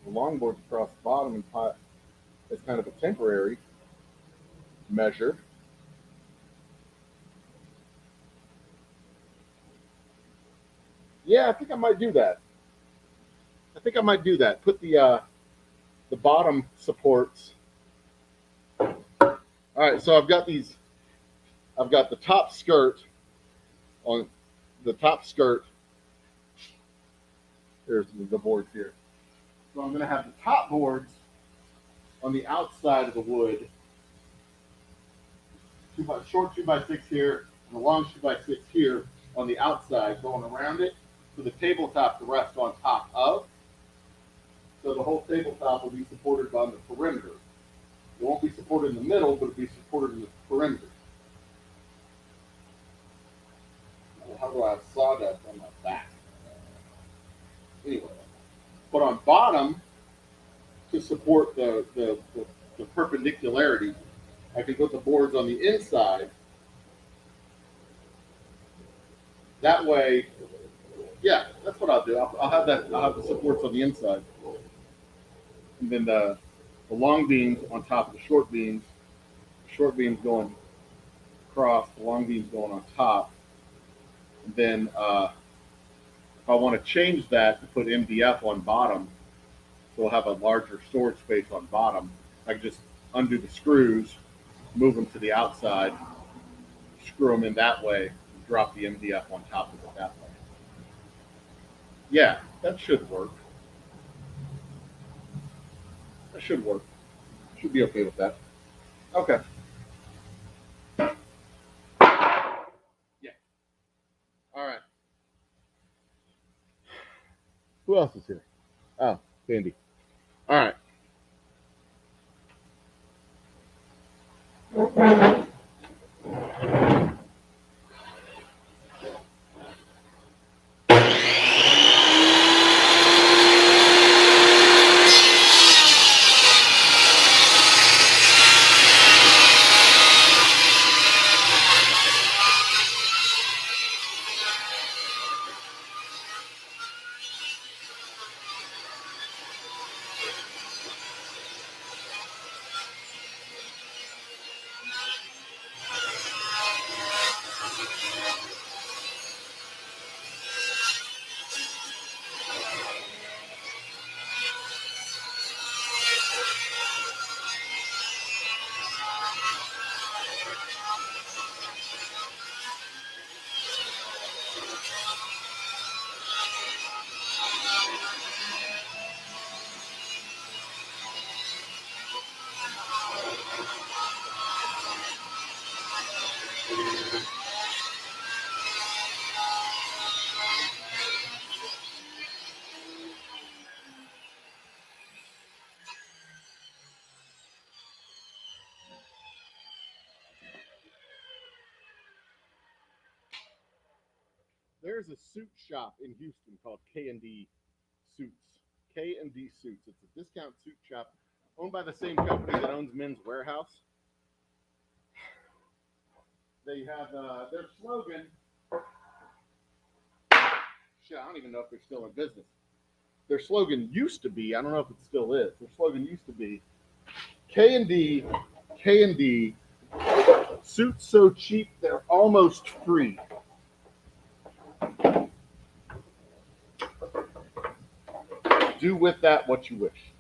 long boards across the bottom and pot as kind of a temporary measure. Yeah, I think I might do that. Put the bottom supports. All right, so I've got the top skirt on the top skirt. There's the boards here. So I'm going to have the top boards on the outside of the wood. Short 2x6 here, and the long 2x6 here on the outside, going around it, for the tabletop to rest on top of. So the whole tabletop will be supported on the perimeter. It won't be supported in the middle, but it'll be supported in the perimeter. How do I have sawdust on my back? Anyway, but on bottom, to support the perpendicularity, I can put the boards on the inside. That way, yeah, that's what I'll do. I'll have the supports on the inside, and then the long beams on top of the short beams. The short beams going across, the long beams going on top. And then if I want to change that to put MDF on bottom, so we'll have a larger storage space on bottom, I can just undo the screws, move them to the outside, screw them in that way, drop the MDF on top of it that way. Yeah, that should work. Should be okay with that. Okay. Yeah. All right. Who else is here? Oh, Sandy. All right. There's a suit shop in Houston called K&D Suits. K&D Suits. It's a discount suit shop owned by the same company that owns Men's Warehouse. They have their slogan, shit, I don't even know if they're still in business. Their slogan used to be, I don't know if it still is, their slogan used to be K&D, K&D, suits so cheap they're almost free. Do with that what you wish.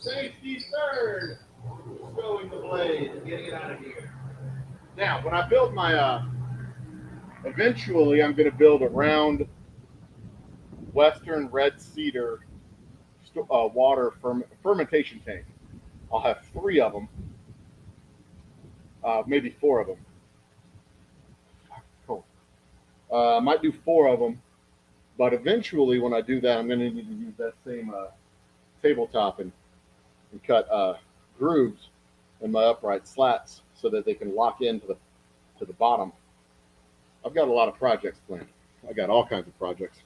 Safety third. Stowing the blade and getting it out of here. Now, when I build my, eventually I'm going to build a round Western red cedar water fermentation tank. I'll have 3 of them, maybe 4 of them. Cool. Might do 4 of them, but eventually when I do that, I'm going to need to use that same tabletop and cut grooves in my upright slats so that they can lock into the bottom. I've got a lot of projects planned. I got all kinds of projects.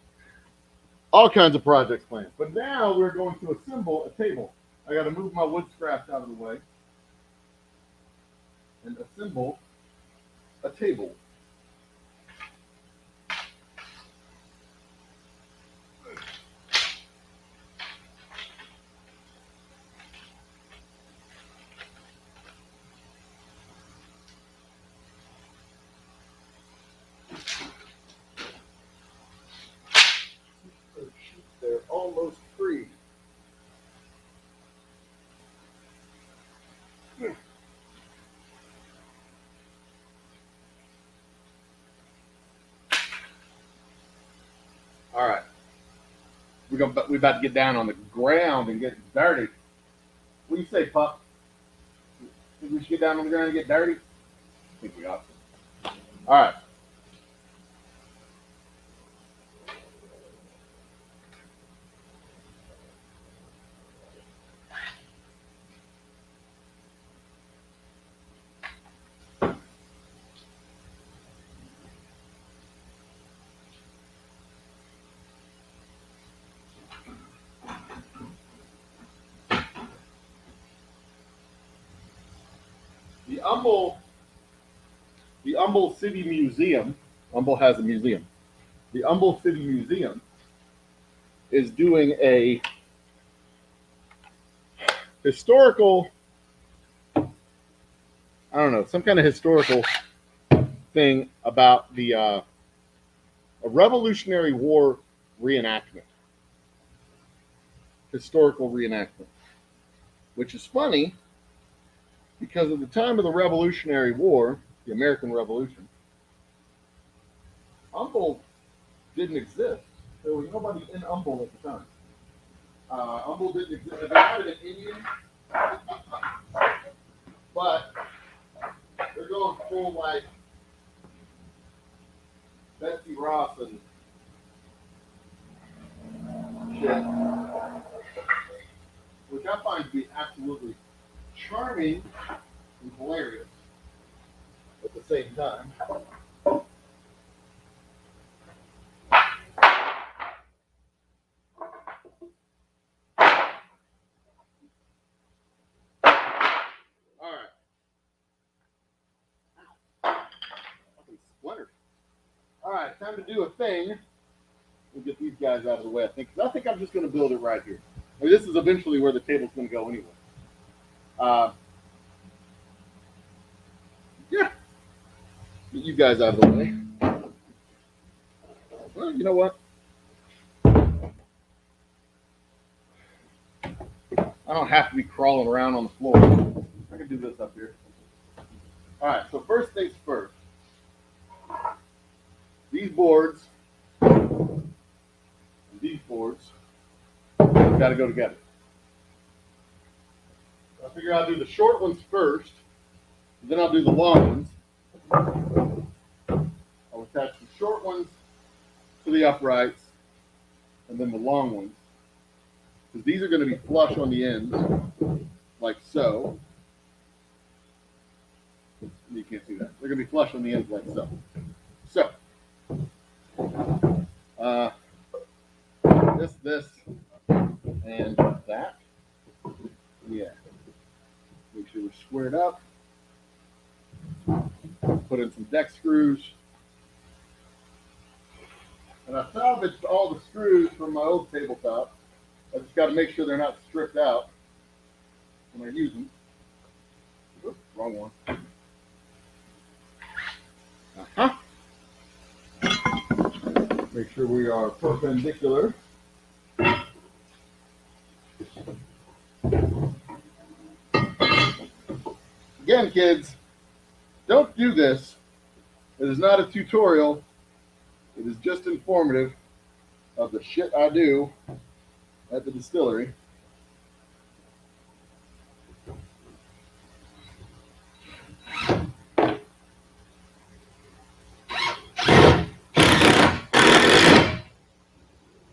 All kinds of projects planned. But now we're going to assemble a table. I got to move my wood scraps out of the way and assemble a table. They're almost free. All right. We about to get down on the ground and get dirty. What do you say, Pup? Think we should get down on the ground and get dirty? I think we ought to. All right. The Humble City Museum, Humble has a museum. The Humble City Museum is doing a historical, I don't know, some kind of historical thing about the a Revolutionary War reenactment. Historical reenactment. Which is funny because at the time of the Revolutionary War, the American Revolution, Humble didn't exist. There was nobody in Humble at the time. Humble didn't exist. There might have been Indians, but they're going full like Betsy Ross and shit, which I find to be absolutely charming and hilarious at the same time. All right. Fucking splintered. All right, time to do a thing. We'll get these guys out of the way, I think. 'Cause I think I'm just going to build it right here. I mean, this is eventually where the table's going to go anyway. Yeah. Get you guys out of the way. Well, you know what? I don't have to be crawling around on the floor. I can do this up here. All right, so first things first. These boards and these boards got to go together. I figure I'll do the short ones first, then I'll do the long ones. I'll attach the short ones to the uprights, and then the long ones. Because these are going to be flush on the ends, like so. You can't see that. They're going to be flush on the ends like so. So, this, and that. deck screws. And I salvaged all the screws from my old tabletop. I just got to make sure they're not stripped out when I use them. Oops, wrong one. Uh-huh. Make sure we are perpendicular. Again, kids, don't do this. It is not a tutorial. It is just informative of the shit I do at the distillery.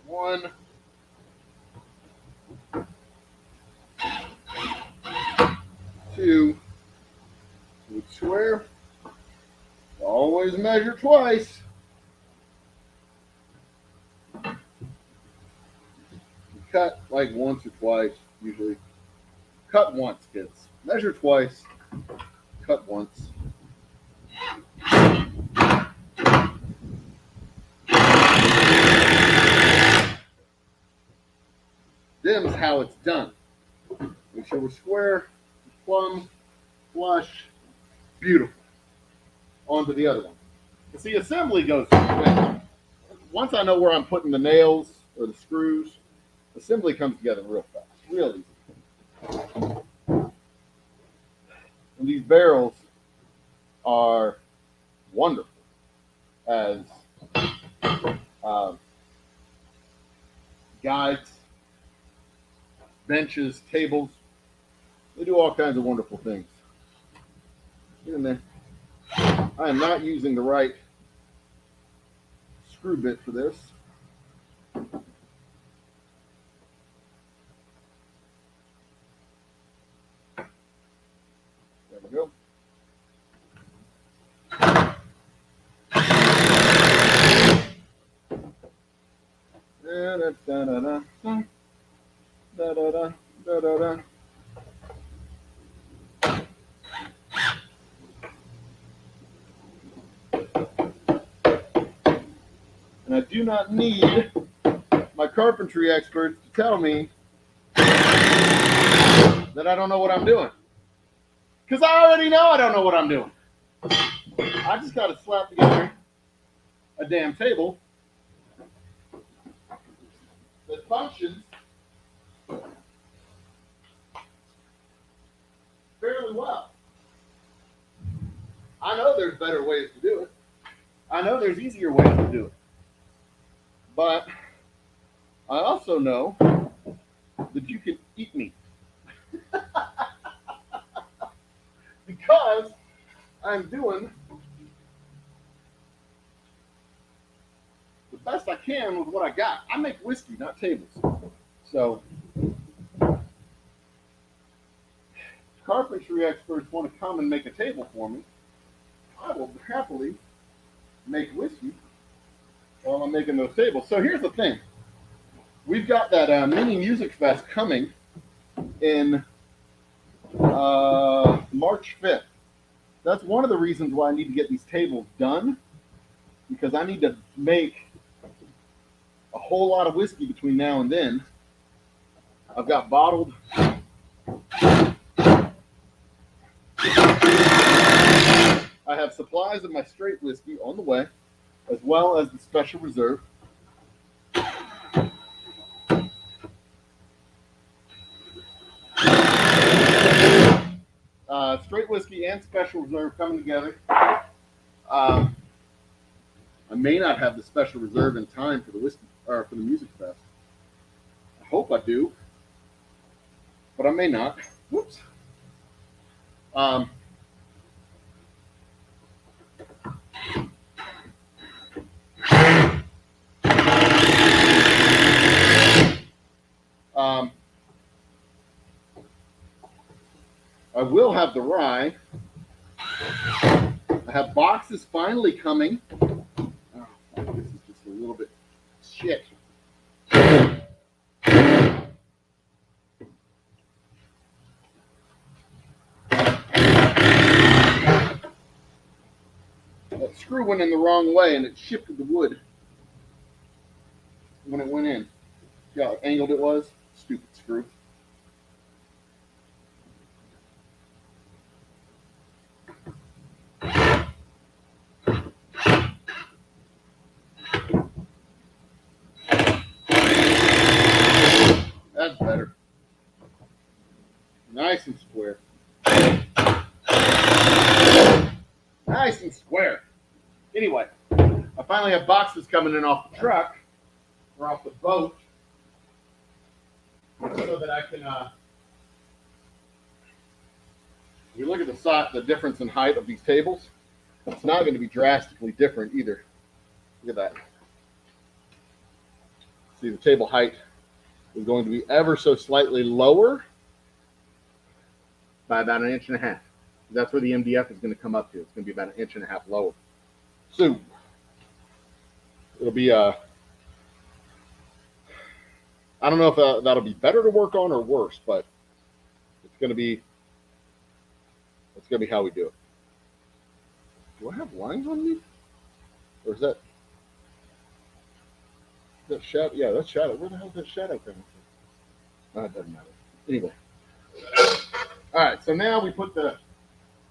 One. Two. Would swear. Always measure twice. Cut like once or twice, usually. Cut once, kids. Measure twice. Cut once. Them's how it's done. Make sure we're square, plumb, flush, beautiful. On to the other one. See, assembly goes quick. Once I know where I'm putting the nails or the screws, assembly comes together real fast, real easy. And these barrels are wonderful as guides, benches, tables. They do all kinds of wonderful things. Get in there. I am not using the right screw bit for this. There we go. And I do not need my carpentry experts to tell me that I don't know what I'm doing. Because I already know I don't know what I'm doing. I just got to slap together a damn table that functions fairly well. I know there's better ways to do it. I know there's easier ways to do it. But I also know that you can eat me. Because I'm doing the best I can with what I got. I make whiskey, not tables. So, carpentry experts want to come and make a table for me. I will happily make whiskey while I'm making those tables. So here's the thing. We've got that mini music fest coming in March 5th. That's one of the reasons why I need to get these tables done, because I need to make a whole lot of whiskey between now and then. I've got bottled I have supplies of my straight whiskey on the way, as well as the special reserve. Straight whiskey and special reserve coming together. I may not have the special reserve in time for the whiskey or for the music fest. I hope I do, but I may not. Whoops. I will have the rye. I have boxes finally coming. Oh, this is just a little bit shit. screw went in the wrong way and it shifted the wood when it went in. See how angled it was? Stupid screw. That's better. Nice and square. Nice and square. Anyway, I finally have boxes coming in off the truck or off the boat so that I can, you look at the difference in height of these tables. It's not going to be drastically different either. Look at that. See, the table height is going to be ever so slightly lower by about 1.5 inches. That's where the MDF is going to come up to. It's going to be about 1.5 inches lower. So it'll be I don't know if that'll be better to work on or worse, but it's going to be how we do it. Do I have lines on me? Or is that shadow? Yeah, that's shadow. Where the hell is that shadow coming from? It doesn't matter. Anyway. All right, so now we put the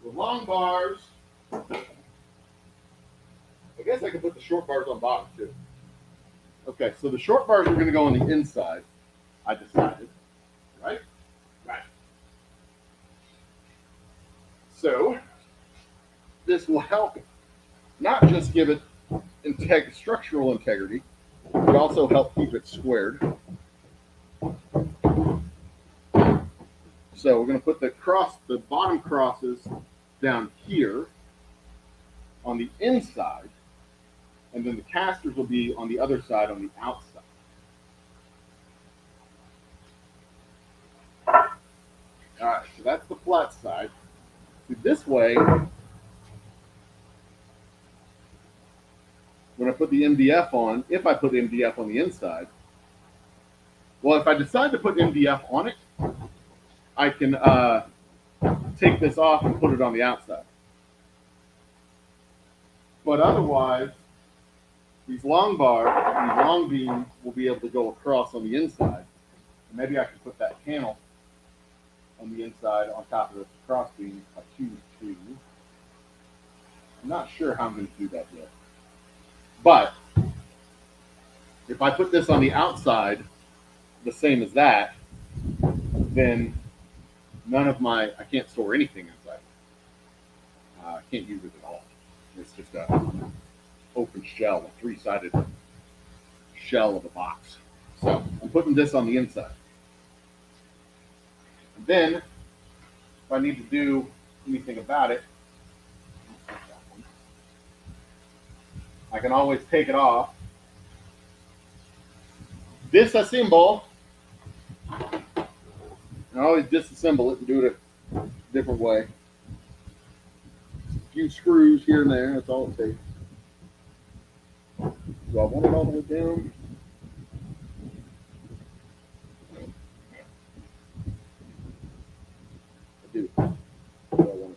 long bars. I guess I can put the short bars on bottom too. Okay, so the short bars are going to go on the inside, I decided, right? Right. So this will help not just give it structural integrity, but also help keep it squared. So we're going to put the bottom crosses down here on the inside, and then the casters will be on the other side, on the outside. All right, so that's the flat side. So this way, when I put the MDF on, if I put MDF on the inside, well, if I decide to put MDF on it, I can take this off and put it on the outside. But otherwise, these long beams will be able to go across on the inside. And maybe I can put that panel on the inside on top of this cross beam if I choose to. I'm not sure how I'm going to do that yet. But if I put this on the outside, the same as that, then I can't store anything inside. I can't use it at all. It's just a open shell, a three-sided shell of a box. So I'm putting this on the inside. And then, if I need to do anything about it, I can always take it off, disassemble, and always disassemble it and do it a different way. A few screws here and there, that's all it takes. Do I want it all the way down? I do. Do I want it?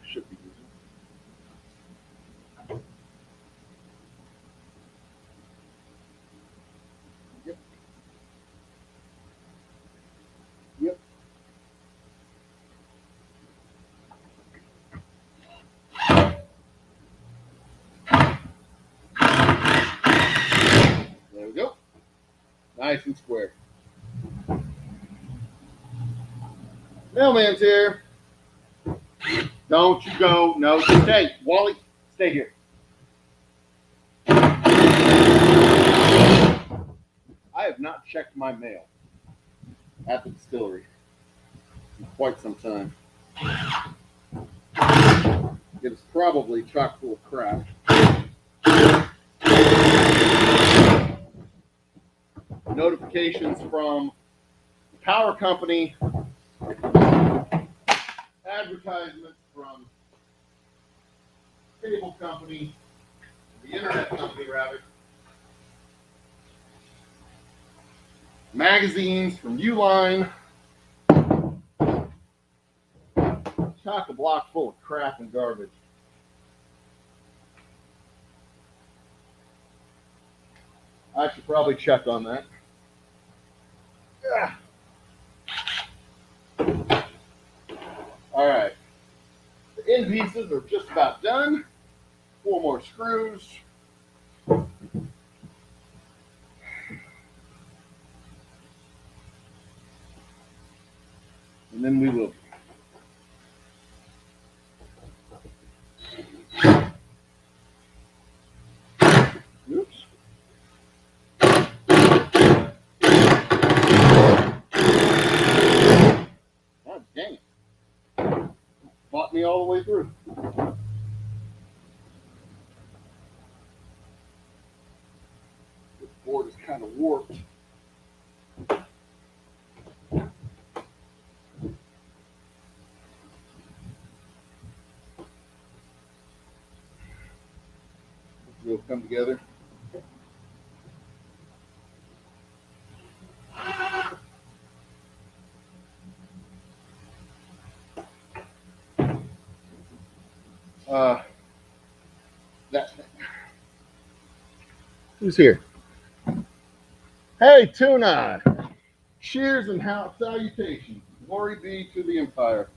Should be using. Yep. Yep. There we go. Nice and square. Mailman's here. Don't you go. No, stay. Wally, stay here. I have not checked my mail at the distillery in quite some time. It is probably chock full of crap. Notifications from the power company advertisements from cable company, the internet company rather, magazines from Uline, chock-a-block full of crap and garbage. I should probably check on that. Yeah. All right. The end pieces are just about done. 4 more screws. And then we will. Oops. God dang it. Fought me all the way through. This board is kind of warped. We'll come together. That thing. Who's here? Hey, Tuna. Cheers and salutations. Glory be to the Empire.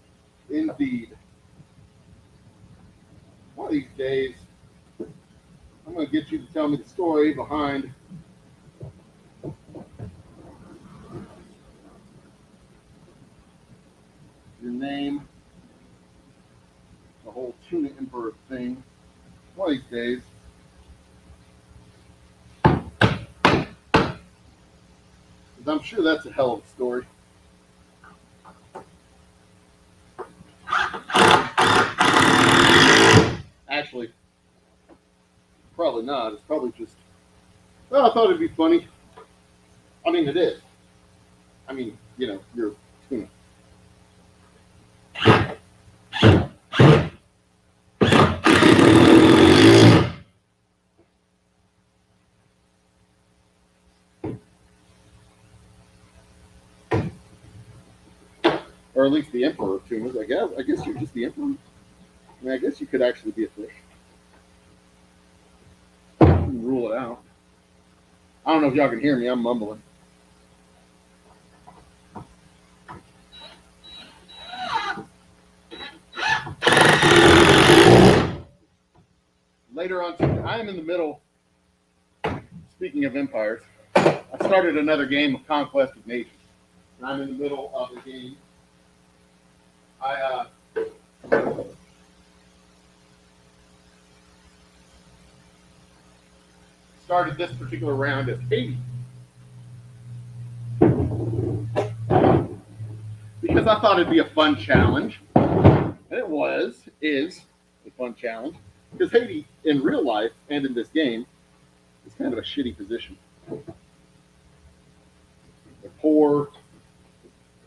Indeed. One of these days, I'm going to get you to tell me the story behind your name, the whole Tuna Emperor thing. One of these days. Because I'm sure that's a hell of a story. Actually, probably not. It's probably just, well, I thought it'd be funny. I mean, it is. I mean, you know, you're Tuna. Or at least the Emperor of Tunas. I guess you're just the Emperor. I mean, I guess you could actually be a fish. Rule it out. I don't know if y'all can hear me. I'm mumbling. Later on, I am in the middle. Speaking of empires, I started another game of Conquest of Nations. And I'm in the middle of the game. I started this particular round as Haiti. Because I thought it'd be a fun challenge. And it is a fun challenge. Because Haiti, in real life and in this game, is kind of a shitty position. They're poor,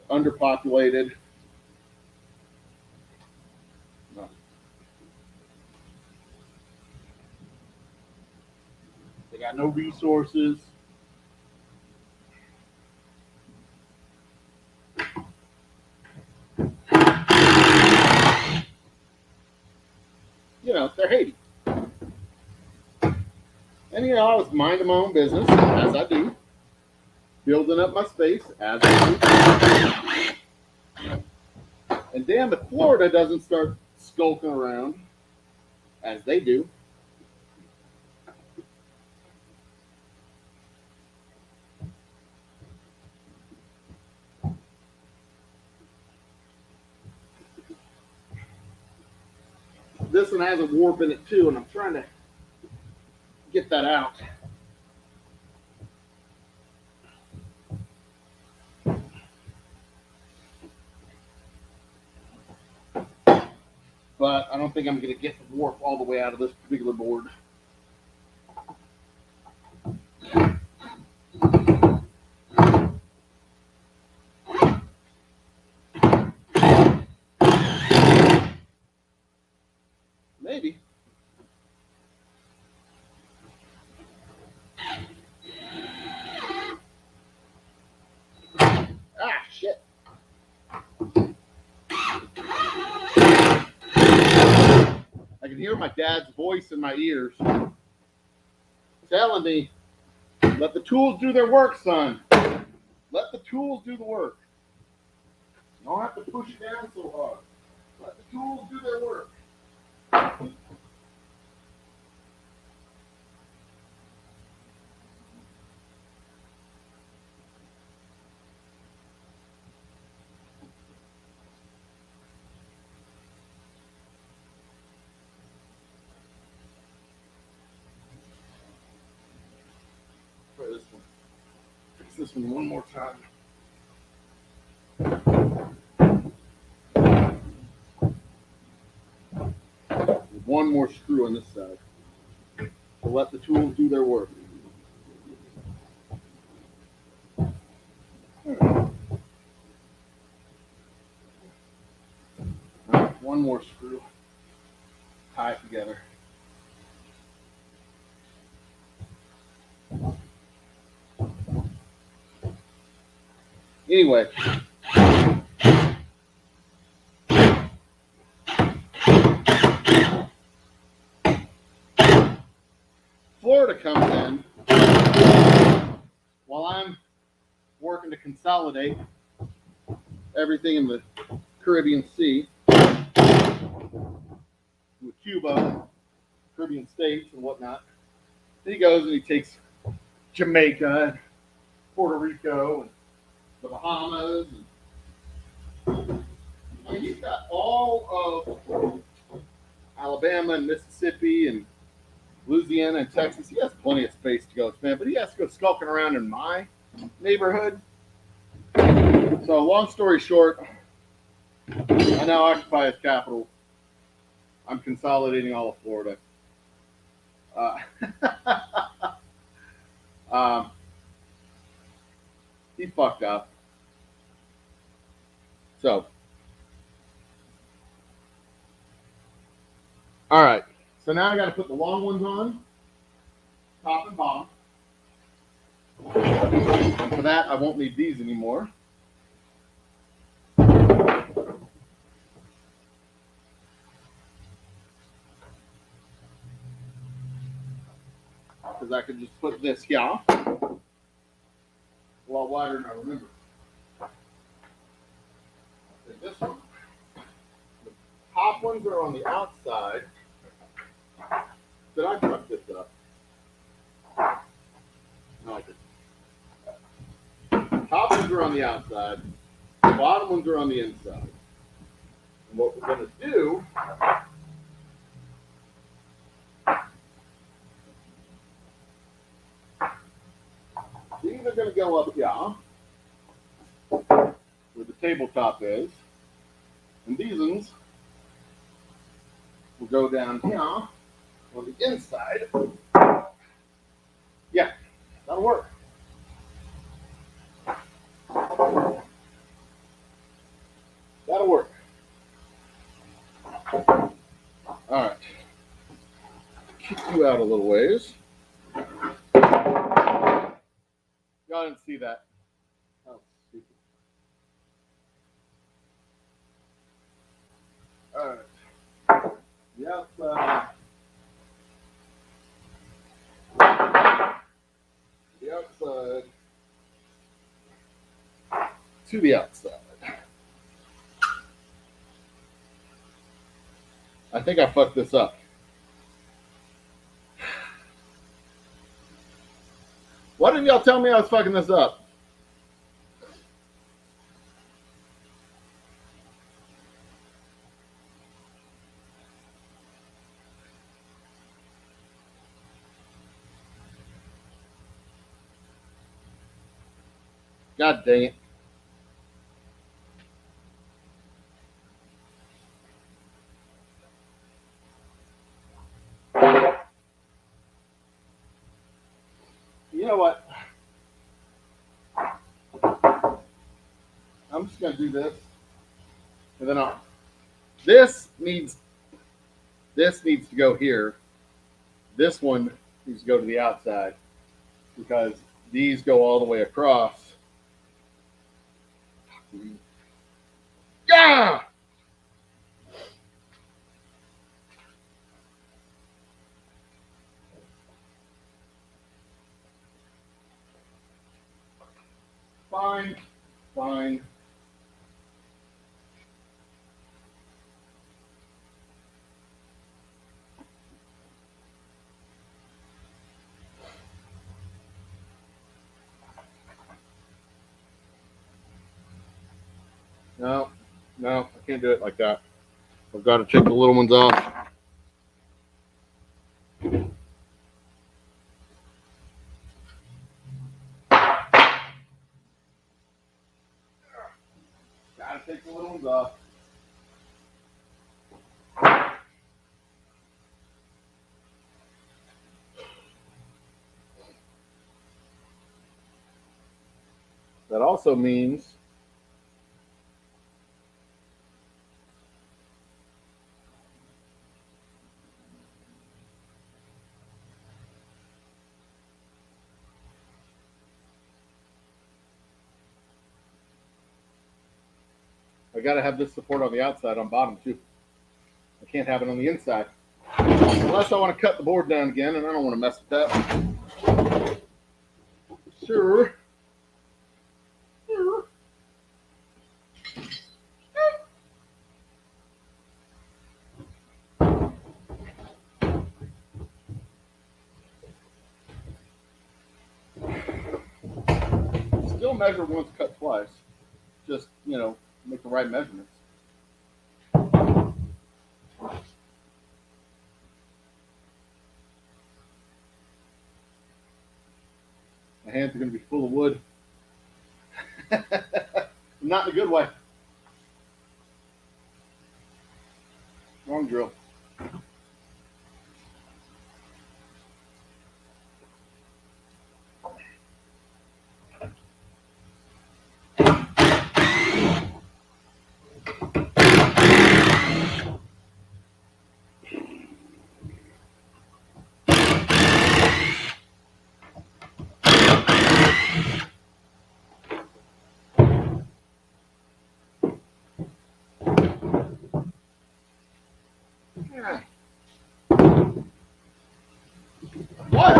underpopulated. They got no resources. You know, they're Haiti. And, you know, I was minding my own business, as I do. Building up my space, as I do. And damn, if Florida doesn't start skulking around, as they do. This one has a warp in it too, and I'm trying to get that out. But I don't think I'm going to get the warp all the way out of this particular board. Maybe. Ah, shit. I can hear my dad's voice in my ears telling me, let the tools do their work, son. Let the tools do the work. You don't have to push it down so hard. Let the tools do their work. Try this one. Fix this one more time. One more screw on this side. So let the tools do their work. Right, one more screw. Tie it together. Anyway. Florida comes in while I'm working to consolidate everything in the Caribbean Sea with Cuba, Caribbean states, and whatnot. Then he goes and he takes Jamaica, and Puerto Rico, and the Bahamas. And, I mean, he's got all of Alabama and Mississippi and Louisiana and Texas. He has plenty of space to go expand, but he has to go skulking around in my neighborhood. So, long story short, I now occupy his capital. I'm consolidating all of Florida. He fucked up. So, all right. So now I got to put the long ones on, top and bottom. And for that, I won't need these anymore. Because I could just put this here. A lot wider than I remember. And this one. The top ones are on the outside. Did I fuck this up? No, I didn't. Top ones are on the outside. The bottom ones are on the inside. And what we're going to do these are going to go up here where the tabletop is. And these ones will go down here on the inside. Yeah, that'll work. That'll work. All right. Kick you out a little ways. Y'all didn't see that. Oh, stupid. All right. The outside. The outside. To the outside. I think I fucked this up. Why didn't y'all tell me I was fucking this up? God dang it. You know what? I'm just going to do this. And then this This needs to go here. This one needs to go to the outside because these go all the way across. Yeah! Fine, fine. No, no, I can't do it like that. I've got to take the little ones off. Got to take the little ones off. That also means I got to have this support on the outside on bottom too. I can't have it on the inside. Unless I want to cut the board down again, and I don't want to mess with that. Sure. Still measure once, cut twice. Just, make the right measurements. My hands are going to be full of wood. Not in a good way. Wrong drill. What?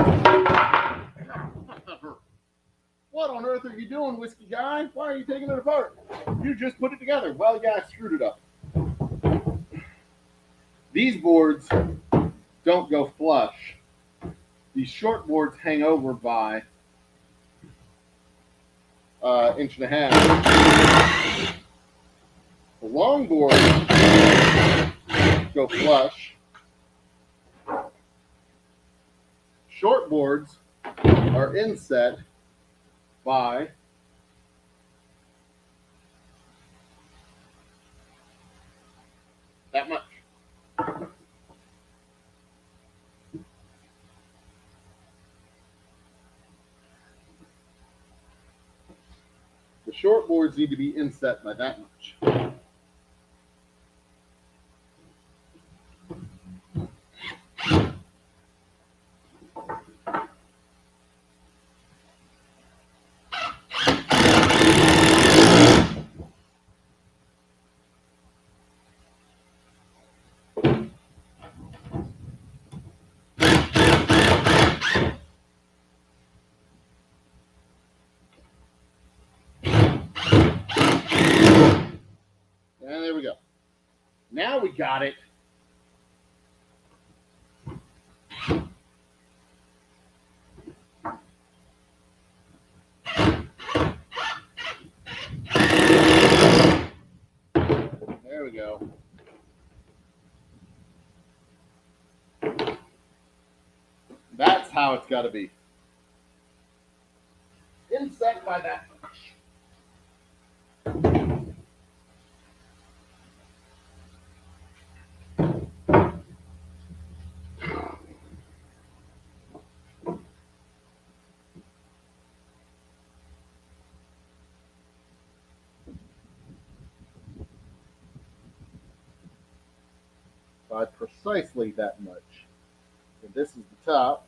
What on earth are you doing, whiskey guy? Why are you taking it apart? You just put it together. Well, yeah, I screwed it up. These boards don't go flush. These short boards hang over by inch and a half. The long boards go flush. Short boards are inset by that much. The short boards need to be inset by that much. And there we go. Now we got it. There we go. That's how it's got to be. Inset by that much. by precisely that much. And this is the top.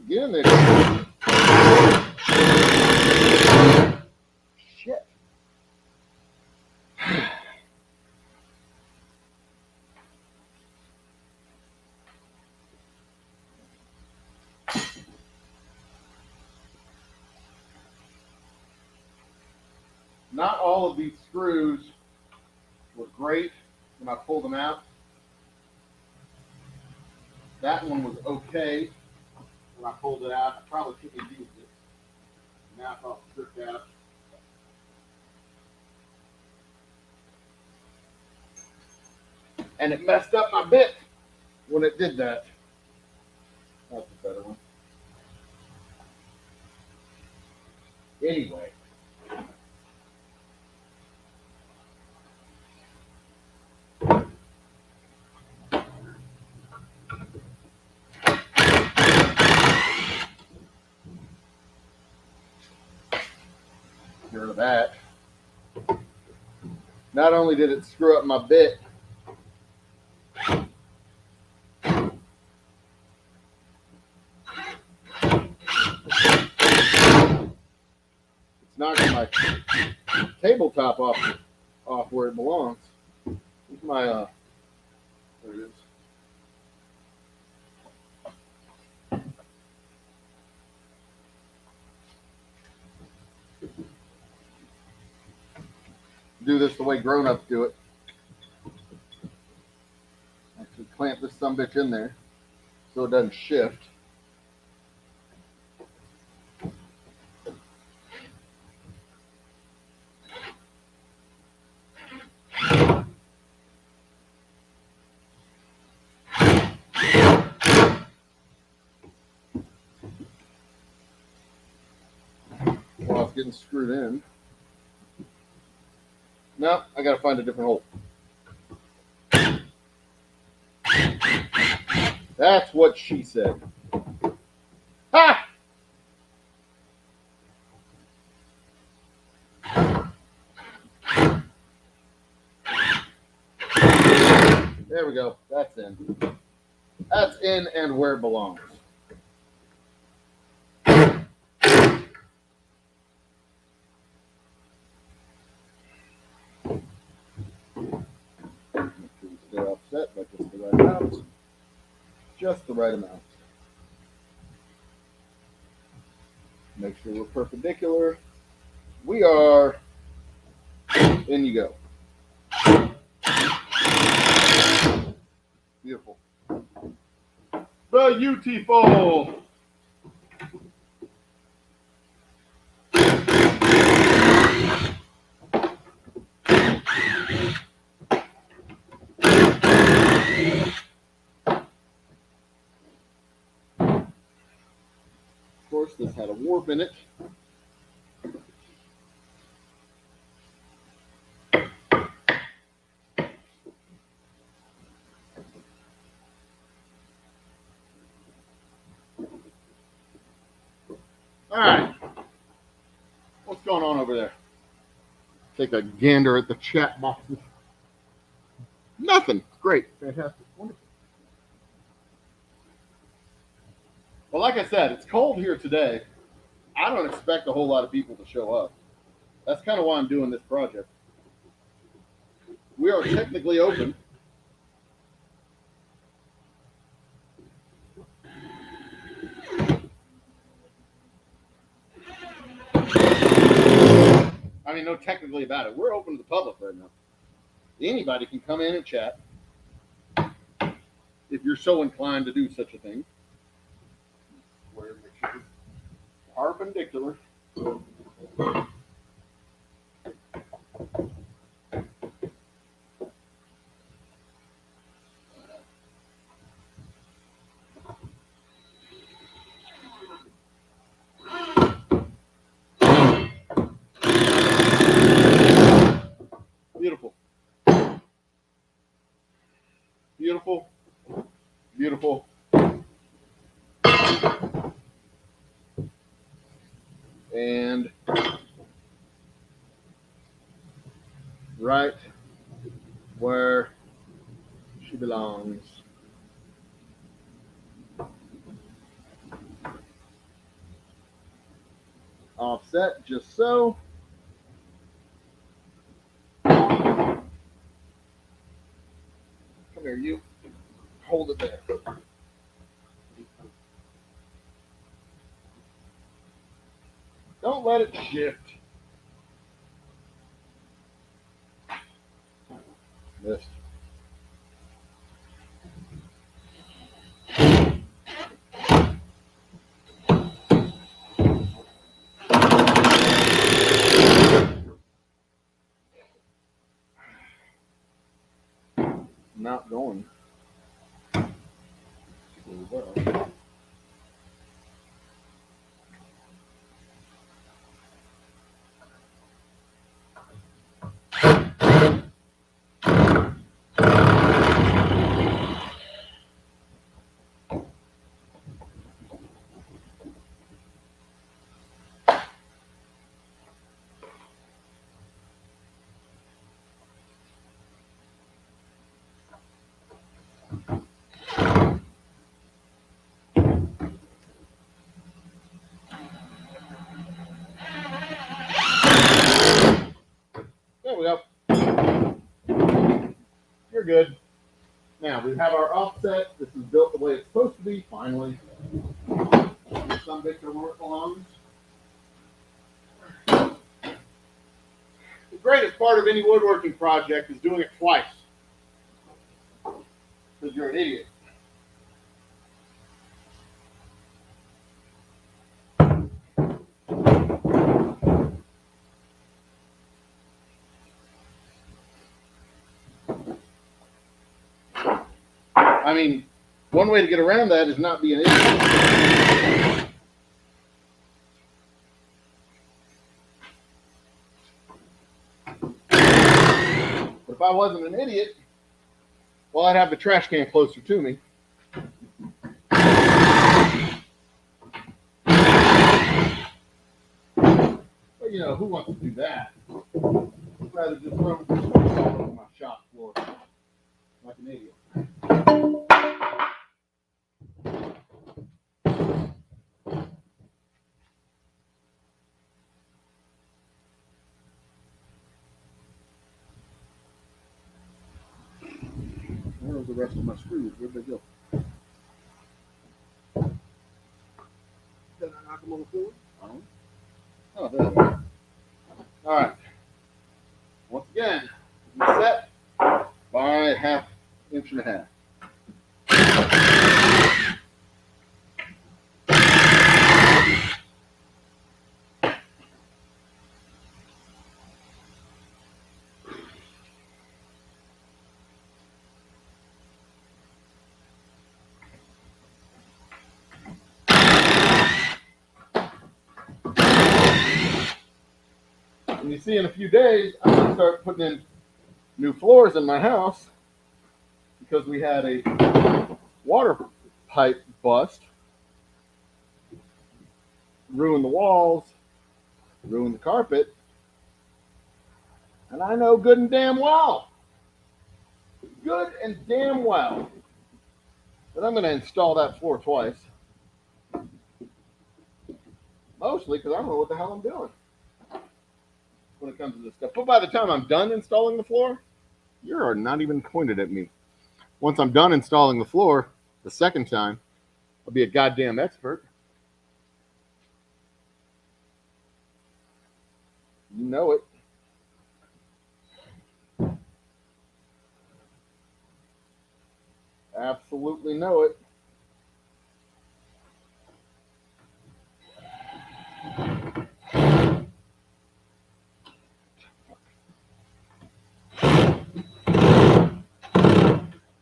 Again, there. Shit. Not all of these screws were great when I pulled them out. That one was okay when I pulled it out. I probably shouldn't have used it. Now it's all stripped out. And it messed up my bit when it did that. That's a better one. Anyway. Get rid of that. Not only did it screw up my bit, it's knocking my tabletop off where it belongs. Here's my there it is. Do this the way grown-ups do it. Actually clamp this sumbitch in there so it doesn't shift. While it's getting screwed in. No, I gotta find a different hole. That's what she said. Ha! There we go. That's in. That's in and where it belongs. Stay offset by just the right amount. Just the right amount. Make sure we're perpendicular. We are. In you go. Beautiful. Beautiful. Of course, this had a warp in it. All right. What's going on over there? Take a gander at the chat boxes. Nothing. Great. Fantastic. Wonderful. Well, like I said, it's cold here today. I don't expect a whole lot of people to show up. That's kind of why I'm doing this project. We are technically open. I mean, no technically about it. We're open to the public right now. Anybody can come in and chat if you're so inclined to do such a thing. Where make sure it's perpendicular. Beautiful. Beautiful, beautiful. And right where she belongs. Offset just so. Come here, you. Hold it there. Don't let it shift. Missed. Not going really well. There we go. You're good. Now we have our offset. This is built the way it's supposed to be, finally. Some Victor work belongs. The greatest part of any woodworking project is doing it twice. Because you're an idiot. I mean, one way to get around that is not be an idiot. But if I wasn't an idiot, well, I'd have the trash can closer to me. But, you know, who wants to do that? I'd rather just throw all over my shop floor like an idiot. Where's the rest of my screws? Where'd they go? Did I knock them on the floor? Oh, there they are. All right. Once again, set by 1/2 inch and a half. And you see, in a few days, I'm going to start putting in new floors in my house because we had a water pipe bust, ruined the walls, ruined the carpet, and I know good and damn well that I'm going to install that floor twice. Mostly because I don't know what the hell I'm doing when it comes to this stuff. But by the time I'm done installing the floor, you are not even pointed at me. Once I'm done installing the floor the second time, I'll be a goddamn expert. You know it. Absolutely know it.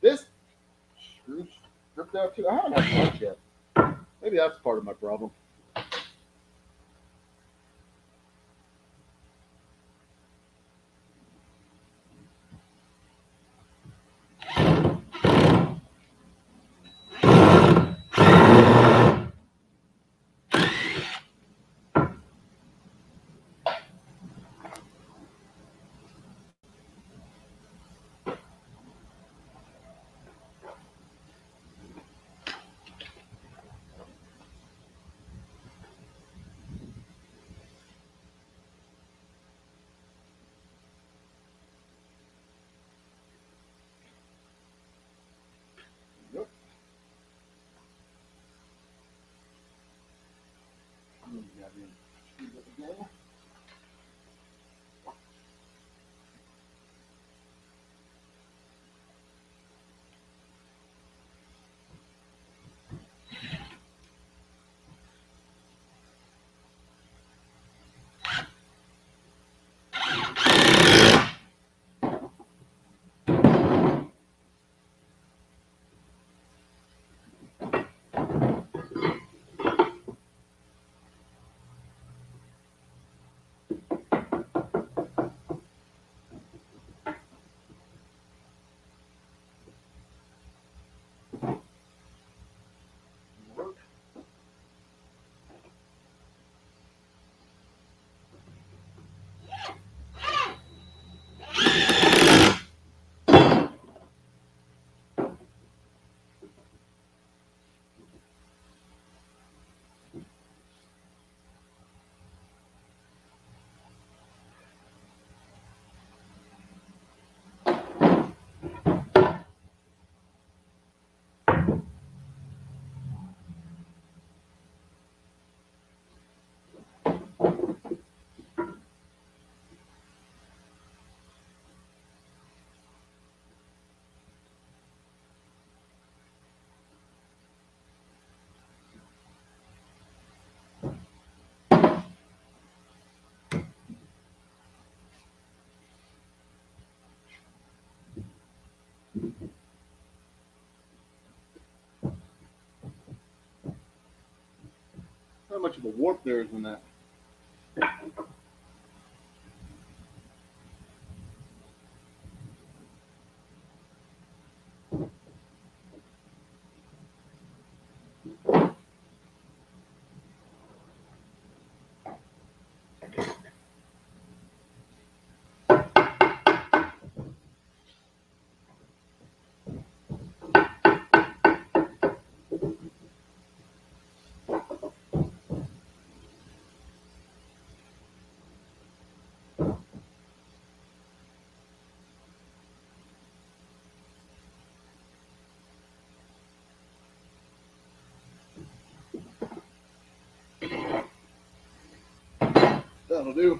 This screw stripped out too. I haven't had lunch yet. Maybe that's part of my problem. much of a warp there is in that. That'll do.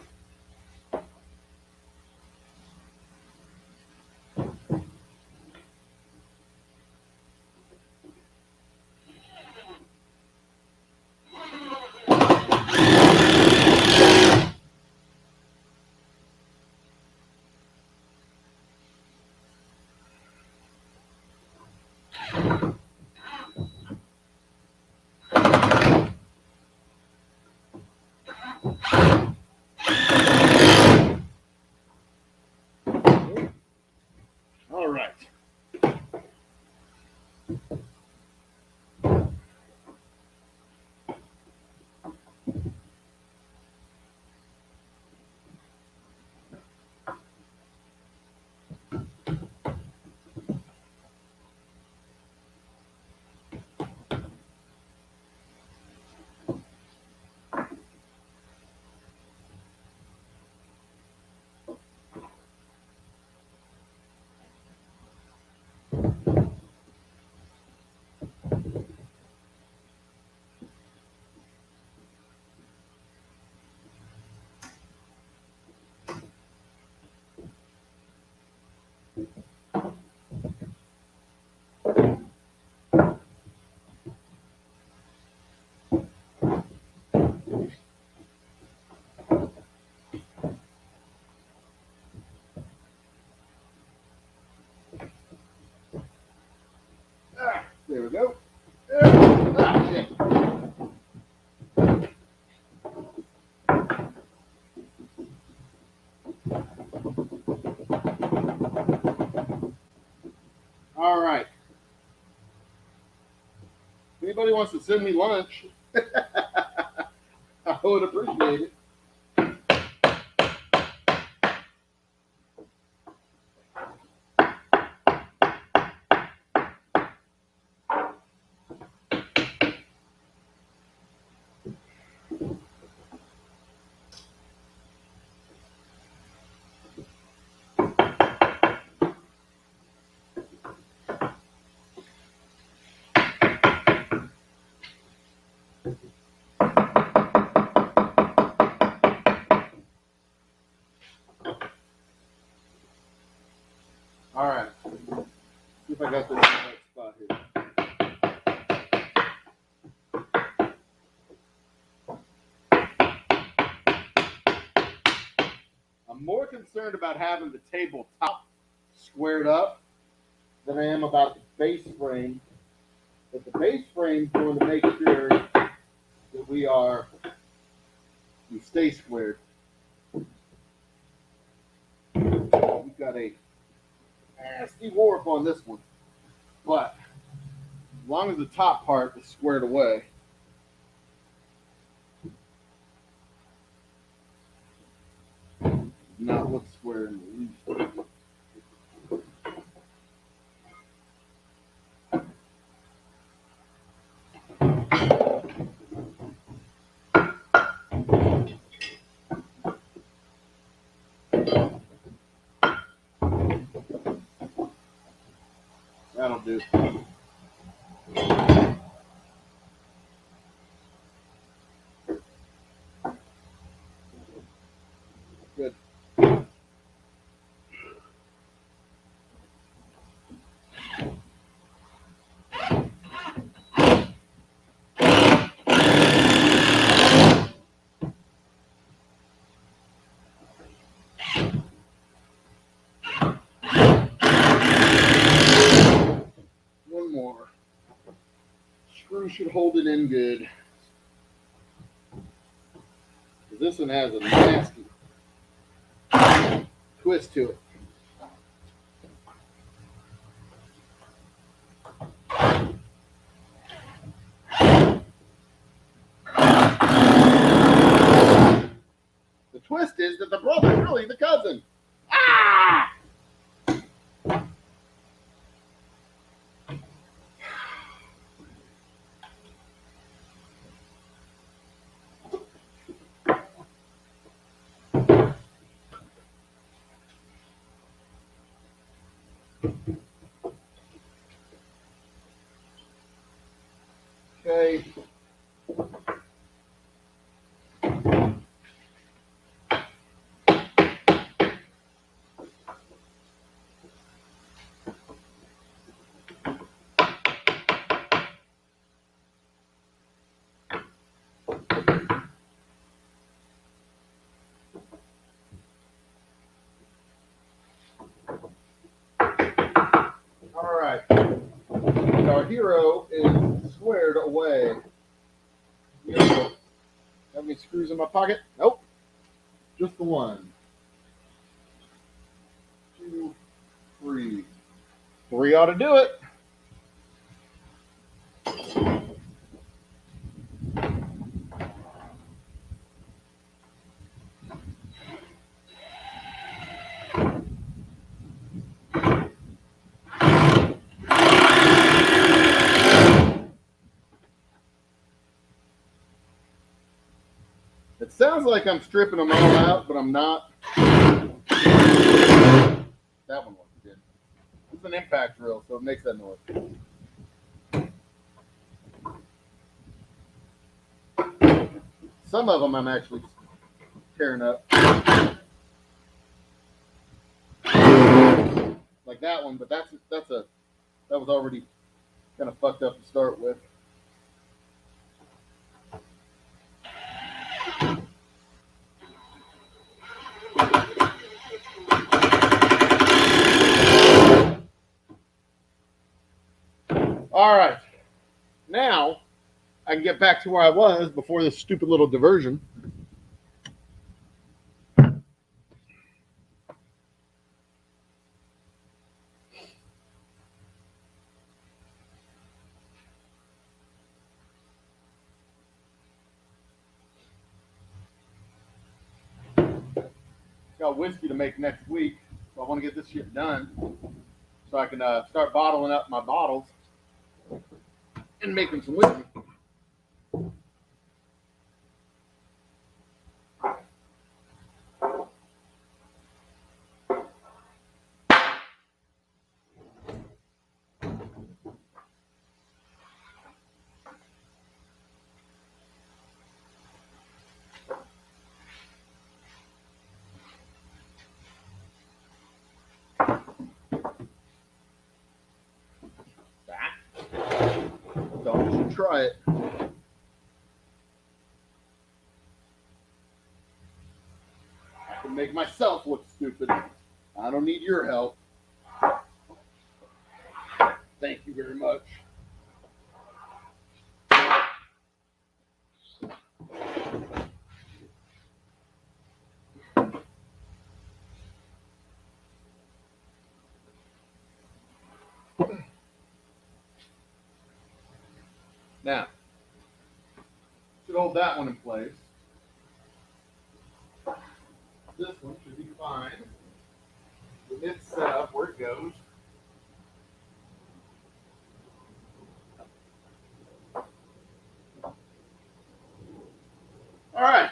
All right. There we go. Shit. All right. If anybody wants to send me lunch, I would appreciate it. All right. See if I got this in the right spot here. I'm more concerned about having the tabletop squared up than I am about the base frame. But the base frame is going to make sure that we stay squared. We've got a nasty warp on this one, but as long as the top part is squared away, not look square in the least. That'll do. Good. One more. Screw should hold it in good. this one has a nasty twist to it. The twist is that the brother's really the cousin. Ah! Okay. All right. Our hero is squared away. Beautiful. Have any screws in my pocket? Nope. Just the one. 2, 3. 3 ought to do it. It sounds like I'm stripping them all out, but I'm not. That one wasn't good. It's an impact drill, so it makes that noise. Some of them I'm actually tearing up. Like that one, but that was already kind of fucked up to start with. All right. Now I can get back to where I was before this stupid little diversion. Got whiskey to make next week, so I want to get this shit done so I can start bottling up my bottles and making some whiskey. So I should try it. I can make myself look stupid. I don't need your help. Thank you very much. Now, should hold that one in place. This one should be fine. It's set up where it goes. All right.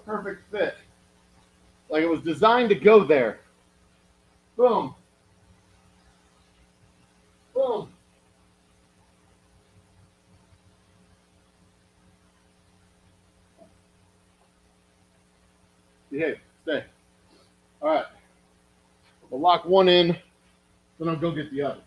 Perfect fit. Like it was designed to go there. Boom. Boom. Behave. Stay. All right. We'll lock one in, then I'll go get the other.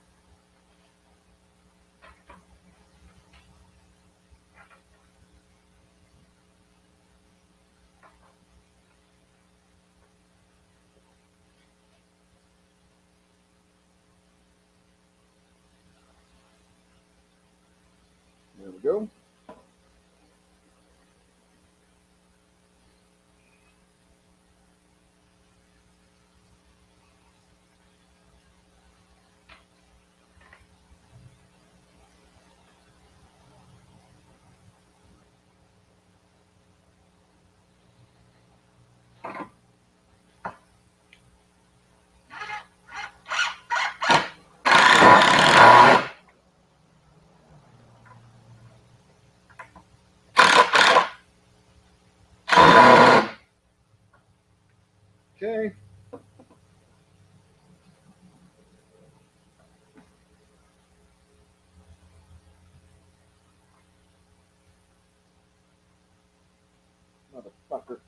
go. Okay. Motherfucker.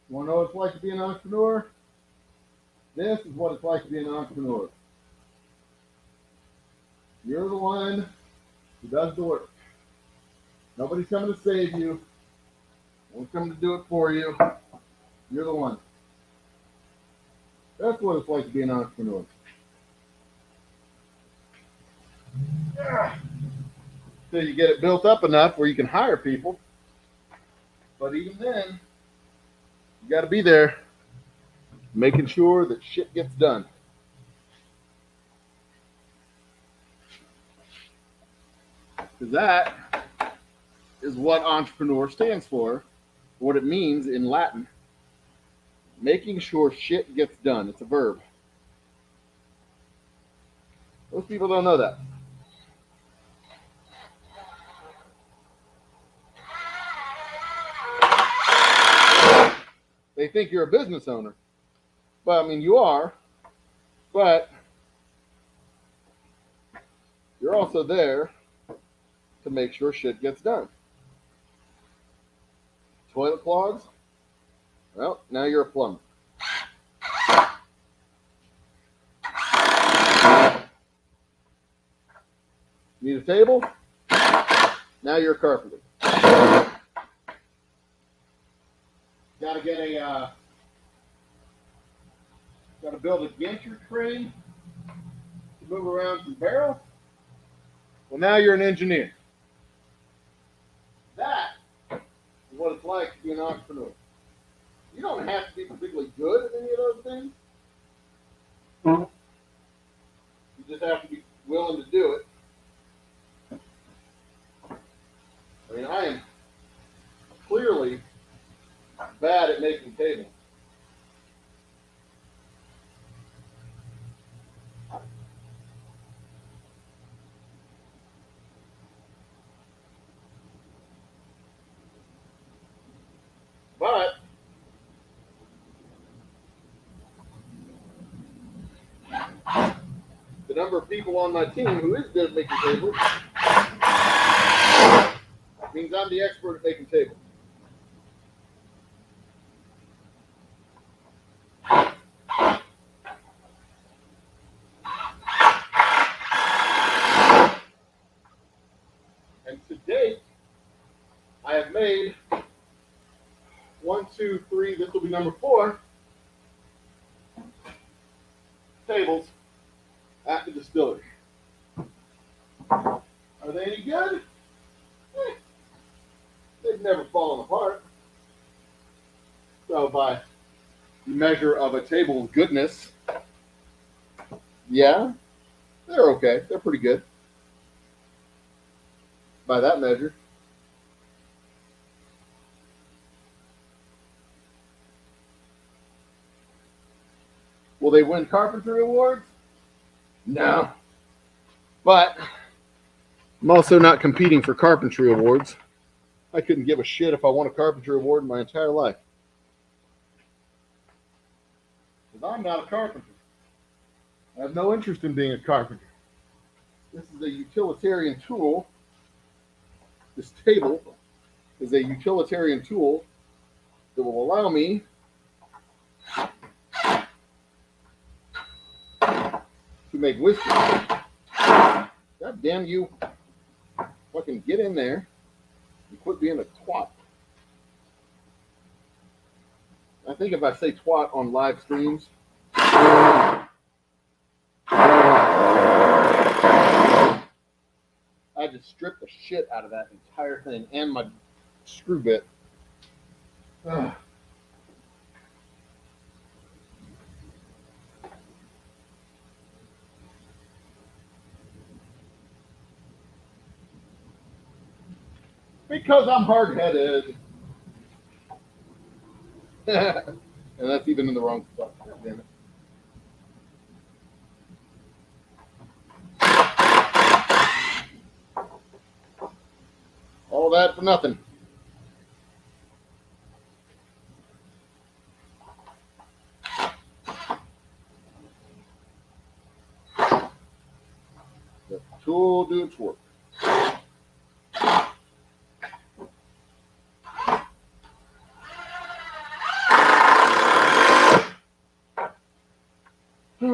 Want to know what it's like to be an entrepreneur? This is what it's like to be an entrepreneur. You're the one who does the work. Nobody's coming to save you. No one's coming to do it for you. You're the one. That's what it's like to be an entrepreneur. So you get it built up enough where you can hire people. But even then, you got to be there making sure that shit gets done. Because that is what entrepreneur stands for, what it means in Latin. Making sure shit gets done. It's a verb. Most people don't know that. They think you're a business owner. But I mean, you are. But you're also there to make sure shit gets done. Toilet clogs? Well, now you're a plumber. Need a table? Now you're a carpenter. Got to get a, got to build a gantry crane to move around some barrels. Well, now you're an engineer. That is what it's like to be an entrepreneur. You don't have to be particularly good at any of those things. You just have to be willing to do it. I mean, I am clearly bad at making tables. But the number of people on my team who is good at making tables means I'm the expert at making tables. And to date, I have made 1, 2, 3, this will be number 4 tables at the distillery. Are they any good? They've never fallen apart. So by the measure of a table's goodness, yeah, they're okay. They're pretty good. By that measure. Will they win carpentry awards? No. But I'm also not competing for carpentry awards. I couldn't give a shit if I won a carpentry award in my entire life. Because I'm not a carpenter. I have no interest in being a carpenter. This is a utilitarian tool. This table is a utilitarian tool that will allow me to make whiskey. God damn you. Fucking get in there and quit being a twat. I think if I say twat on live streams, I just stripped the shit out of that entire thing and my screw bit. Because I'm hard-headed. And that's even in the wrong spot. God damn it. All that for nothing. The tool do its work. There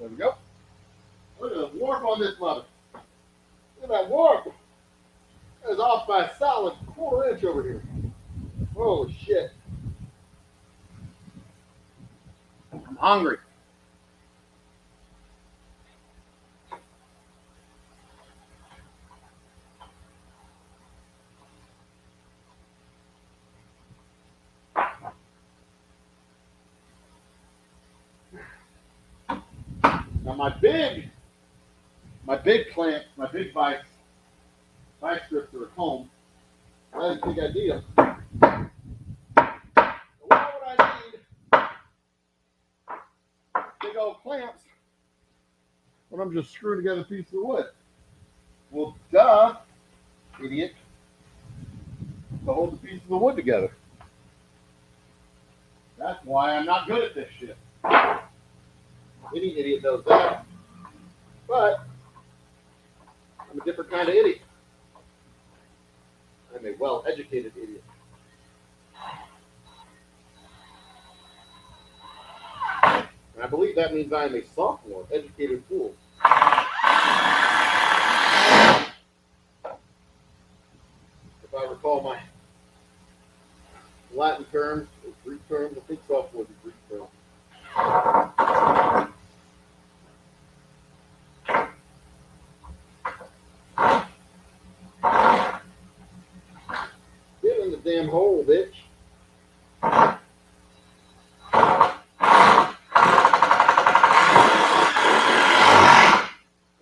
we go. Look at the warp on this mother. Look at that warp. That is off by a solid 1/4 inch over here. Holy shit. I'm hungry. Now my big clamp, my big vice strips are at home. That's a big idea. So why would I need big old clamps when I'm just screwing together pieces of wood? Well, duh, idiot. To hold the pieces of wood together. That's why I'm not good at this shit. Any idiot knows that. But I'm a different kind of idiot. I'm a well-educated idiot. And I believe that means I am a sophomore, educated fool. If I recall my Latin terms, or Greek terms, I think sophomore is a Greek term. Get in the damn hole, bitch.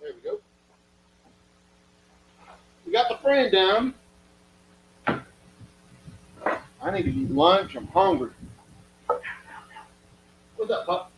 There we go. We got the frame down. I need to eat lunch. I'm hungry. What's up, pup?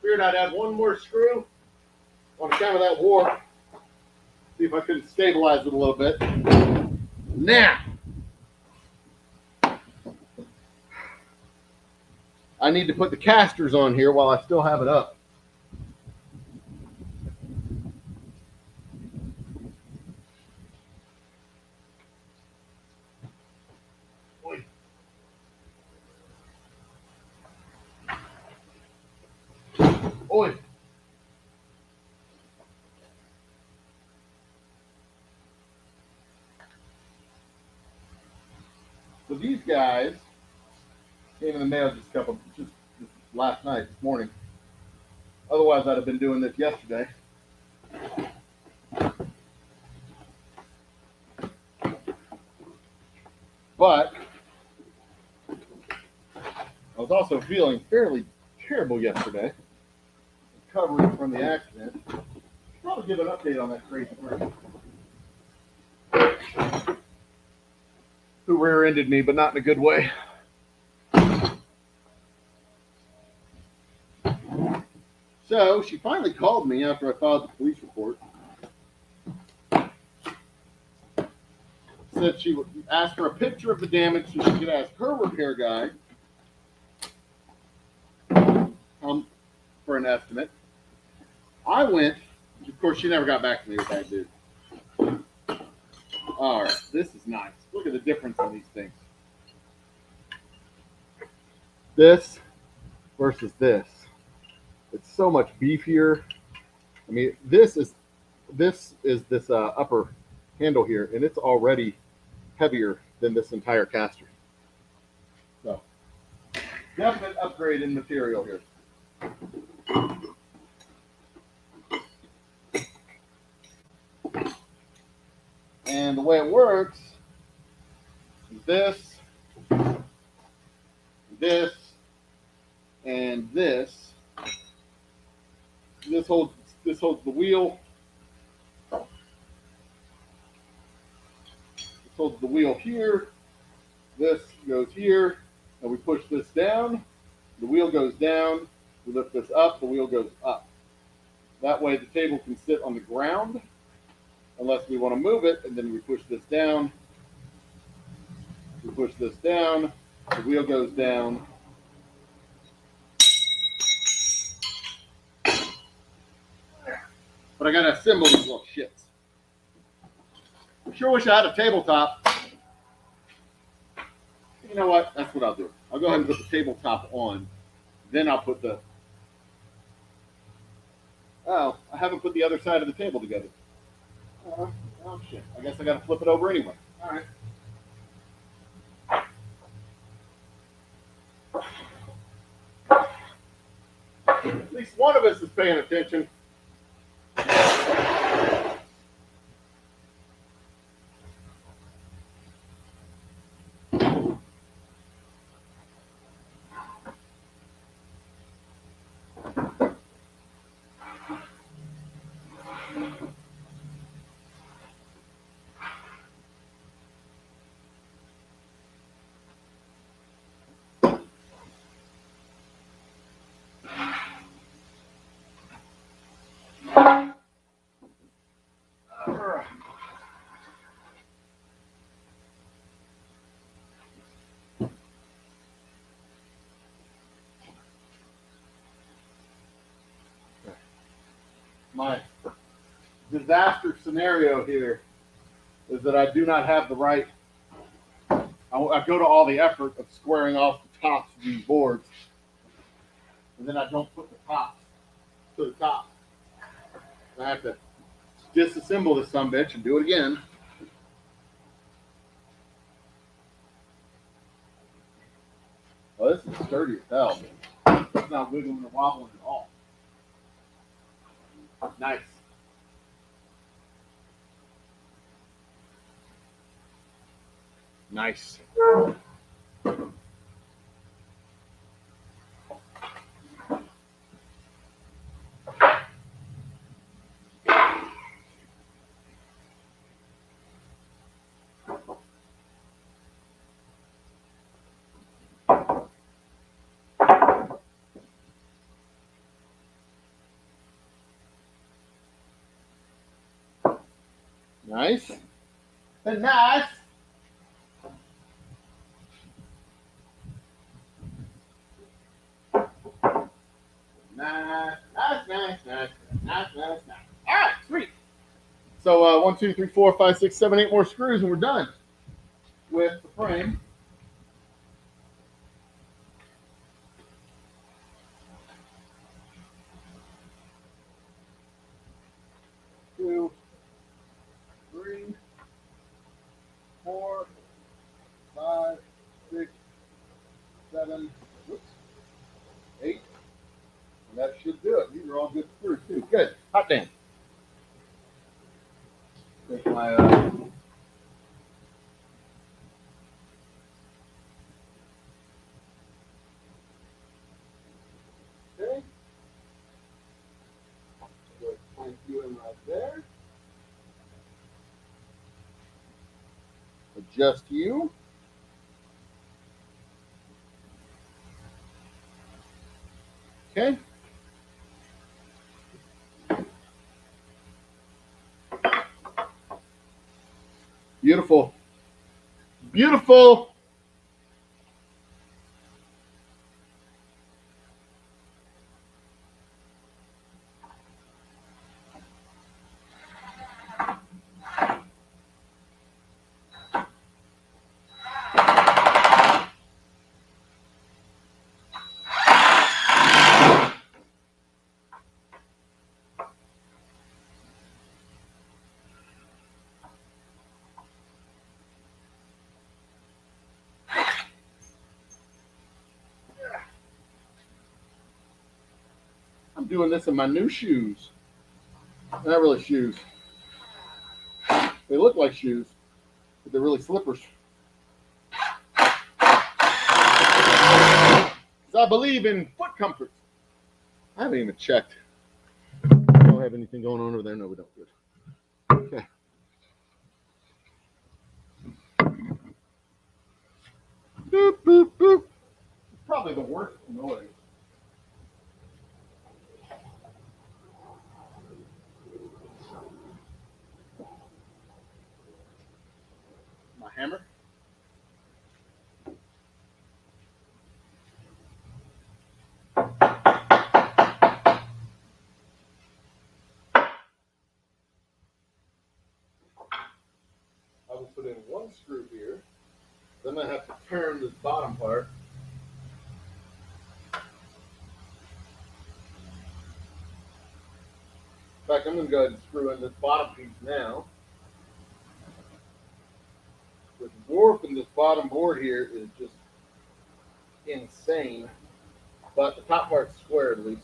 Figured I'd add one more screw on account of that warp. See if I could stabilize it a little bit. Now, I need to put the casters on here while I still have it up. Oi. Oi. So these guys came in the mail just last night, this morning. Otherwise, I'd have been doing this yesterday. But I was also feeling fairly terrible yesterday, recovering from the accident. Probably give an update on that crazy person who rear-ended me, but not in a good way. So she finally called me after I filed the police report. Said she would ask for a picture of the damage so she could ask her repair guy for an estimate. I went. Of course, she never got back to me with that dude. All right, this is nice. Look at the difference in these things. This versus this. It's so much beefier. I mean, this is this upper handle here, and it's already heavier than this entire caster. So, definite upgrade in material here. And the way it works is this, and this. This holds the wheel. This holds the wheel here. This goes here, and we push this down. The wheel goes down. We lift this up. The wheel goes up. That way, the table can sit on the ground, unless we want to move it, and then we push this down. We push this down. The wheel goes down. But I gotta assemble these little shits. I sure wish I had a tabletop. You know what? That's what I'll do. I'll go ahead and put the tabletop on. Then I'll put the... Oh, I haven't put the other side of the table together. Oh, shit. I guess I gotta flip it over anyway. All right. At least one of us is paying attention. My disaster scenario here is that I do not have the right. I go to all the effort of squaring off the tops of these boards, and then I don't put the tops to the top. I have to disassemble this sumbitch and do it again. Well, this is sturdy as hell. It's not wiggling or wobbling at all. Nice. Nice. Nice. And nice. Nice. All right, sweet. So 1, 2, 3, 4, 5, 6, 7, 8 more screws, and we're done with the frame. Two, 3, 4, 5, 6, 7, 8. And that should do it. These are all good screws too. Good. Hot damn. Take my okay. Just plank you in right there. Adjust you. Okay. Beautiful. Beautiful. I'm doing this in my new shoes. Not really shoes. They look like shoes, but they're really slippers. Because I believe in foot comfort. I haven't even checked. We don't have anything going on over there. No, we don't. Good. Okay. Boop, boop, boop. It's probably the worst noise. My hammer. I will put in one screw here. Then I have to turn this bottom part. In fact, I'm going to go ahead and screw in this bottom piece now. This warp in this bottom board here is just insane. But the top part's square at least.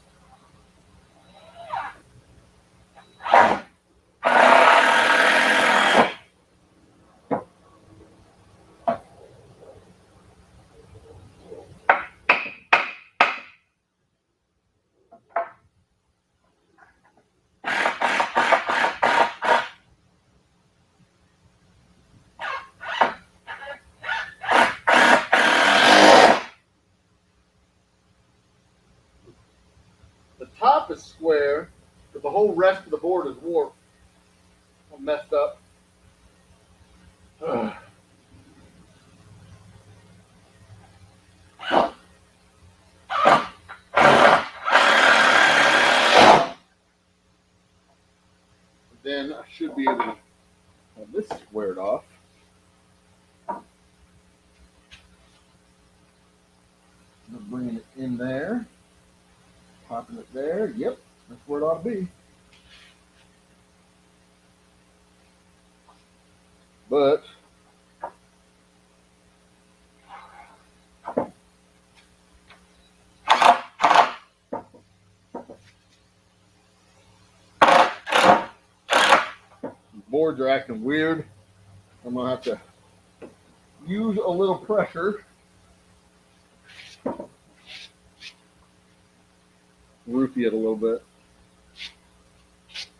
The top is square, but the whole rest of the board is warped. I'm messed up. Ugh. Then I should be able to have this squared off. Just bringing it in there, popping it there. Yep, that's where it ought to be. But boards are acting weird. I'm gonna have to use a little pressure. Roofie it a little bit.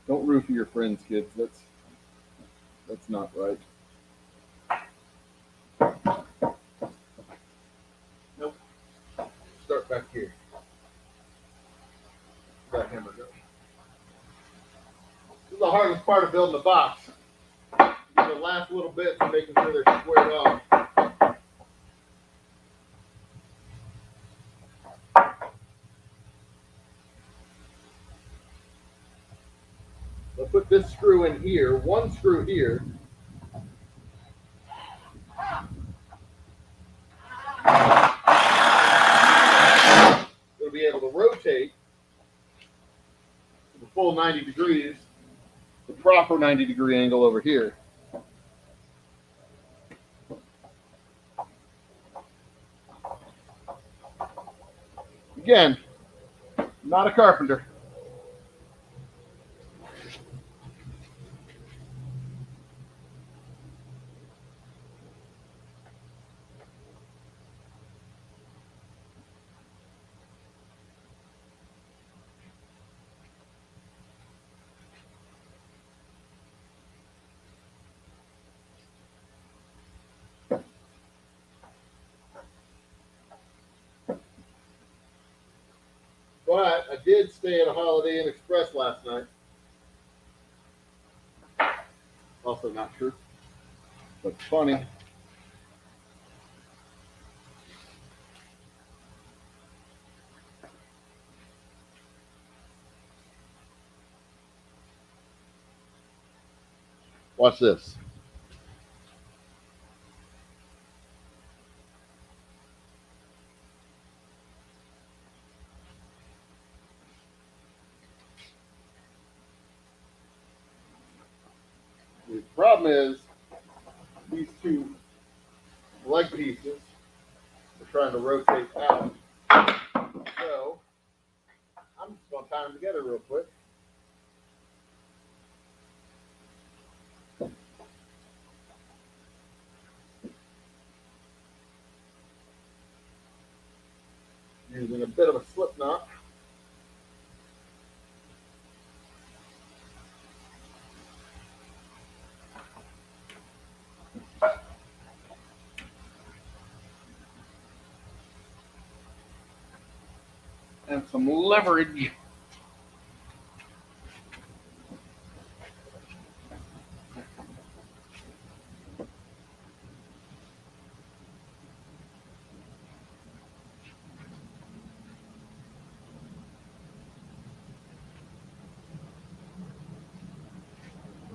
Don't roofie your friends, kids. That's not right. Nope. Start back here. That hammer go. This is the hardest part of building a box. The last little bits and making sure they're squared off. I'll put this screw in here, one screw here. It'll be able to rotate to the full 90 degrees, the proper 90-degree angle over here. Again, not a carpenter. Well, I did stay at a Holiday Inn Express last night. Also not true, but funny. Watch this. The problem is these two leg pieces are trying to rotate out. So I'm just going to tie them together real quick. Using a bit of a slip knot. And some leverage.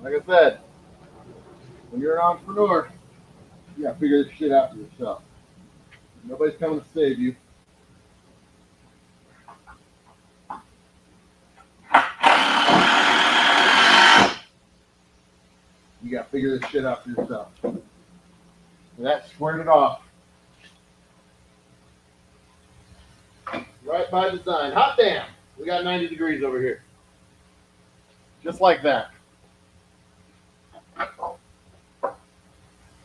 Like I said, when you're an entrepreneur, you gotta figure this shit out for yourself. Nobody's coming to save you. You gotta figure this shit out for yourself. And that squared it off. Right by design. Hot damn! We got 90 degrees over here. Just like that.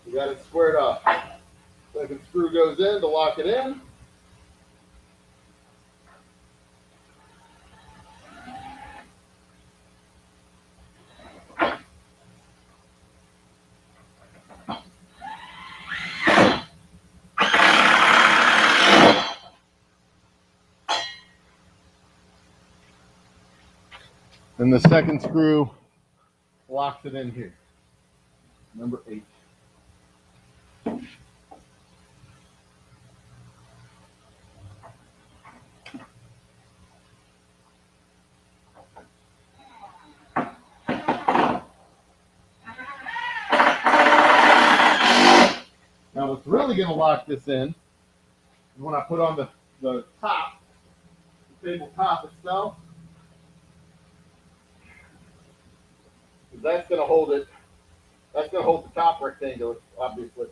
We got it squared off. Second screw goes in to lock it in. And the second screw locks it in here. Number 8. Now what's really going to lock this in is when I put on the top, the table top itself. That's going to hold it. That's going to hold the top rectangle, obviously.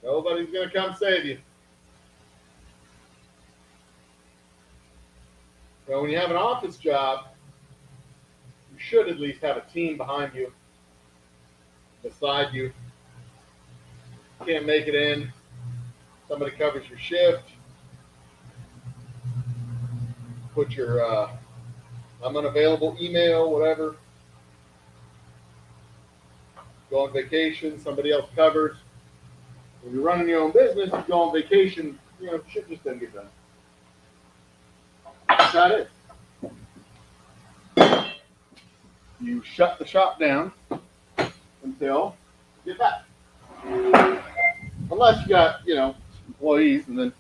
Nobody's going to come save you. So when you have an office job, you should at least have a team behind you, beside you. You can't make it in. Somebody covers your shift. Put your I'm unavailable email, whatever. Go on vacation, somebody else covers. When you're running your own business, you go on vacation, shit just doesn't get done. That's how it is. You shut the shop down until you get back. Unless you got, employees, and then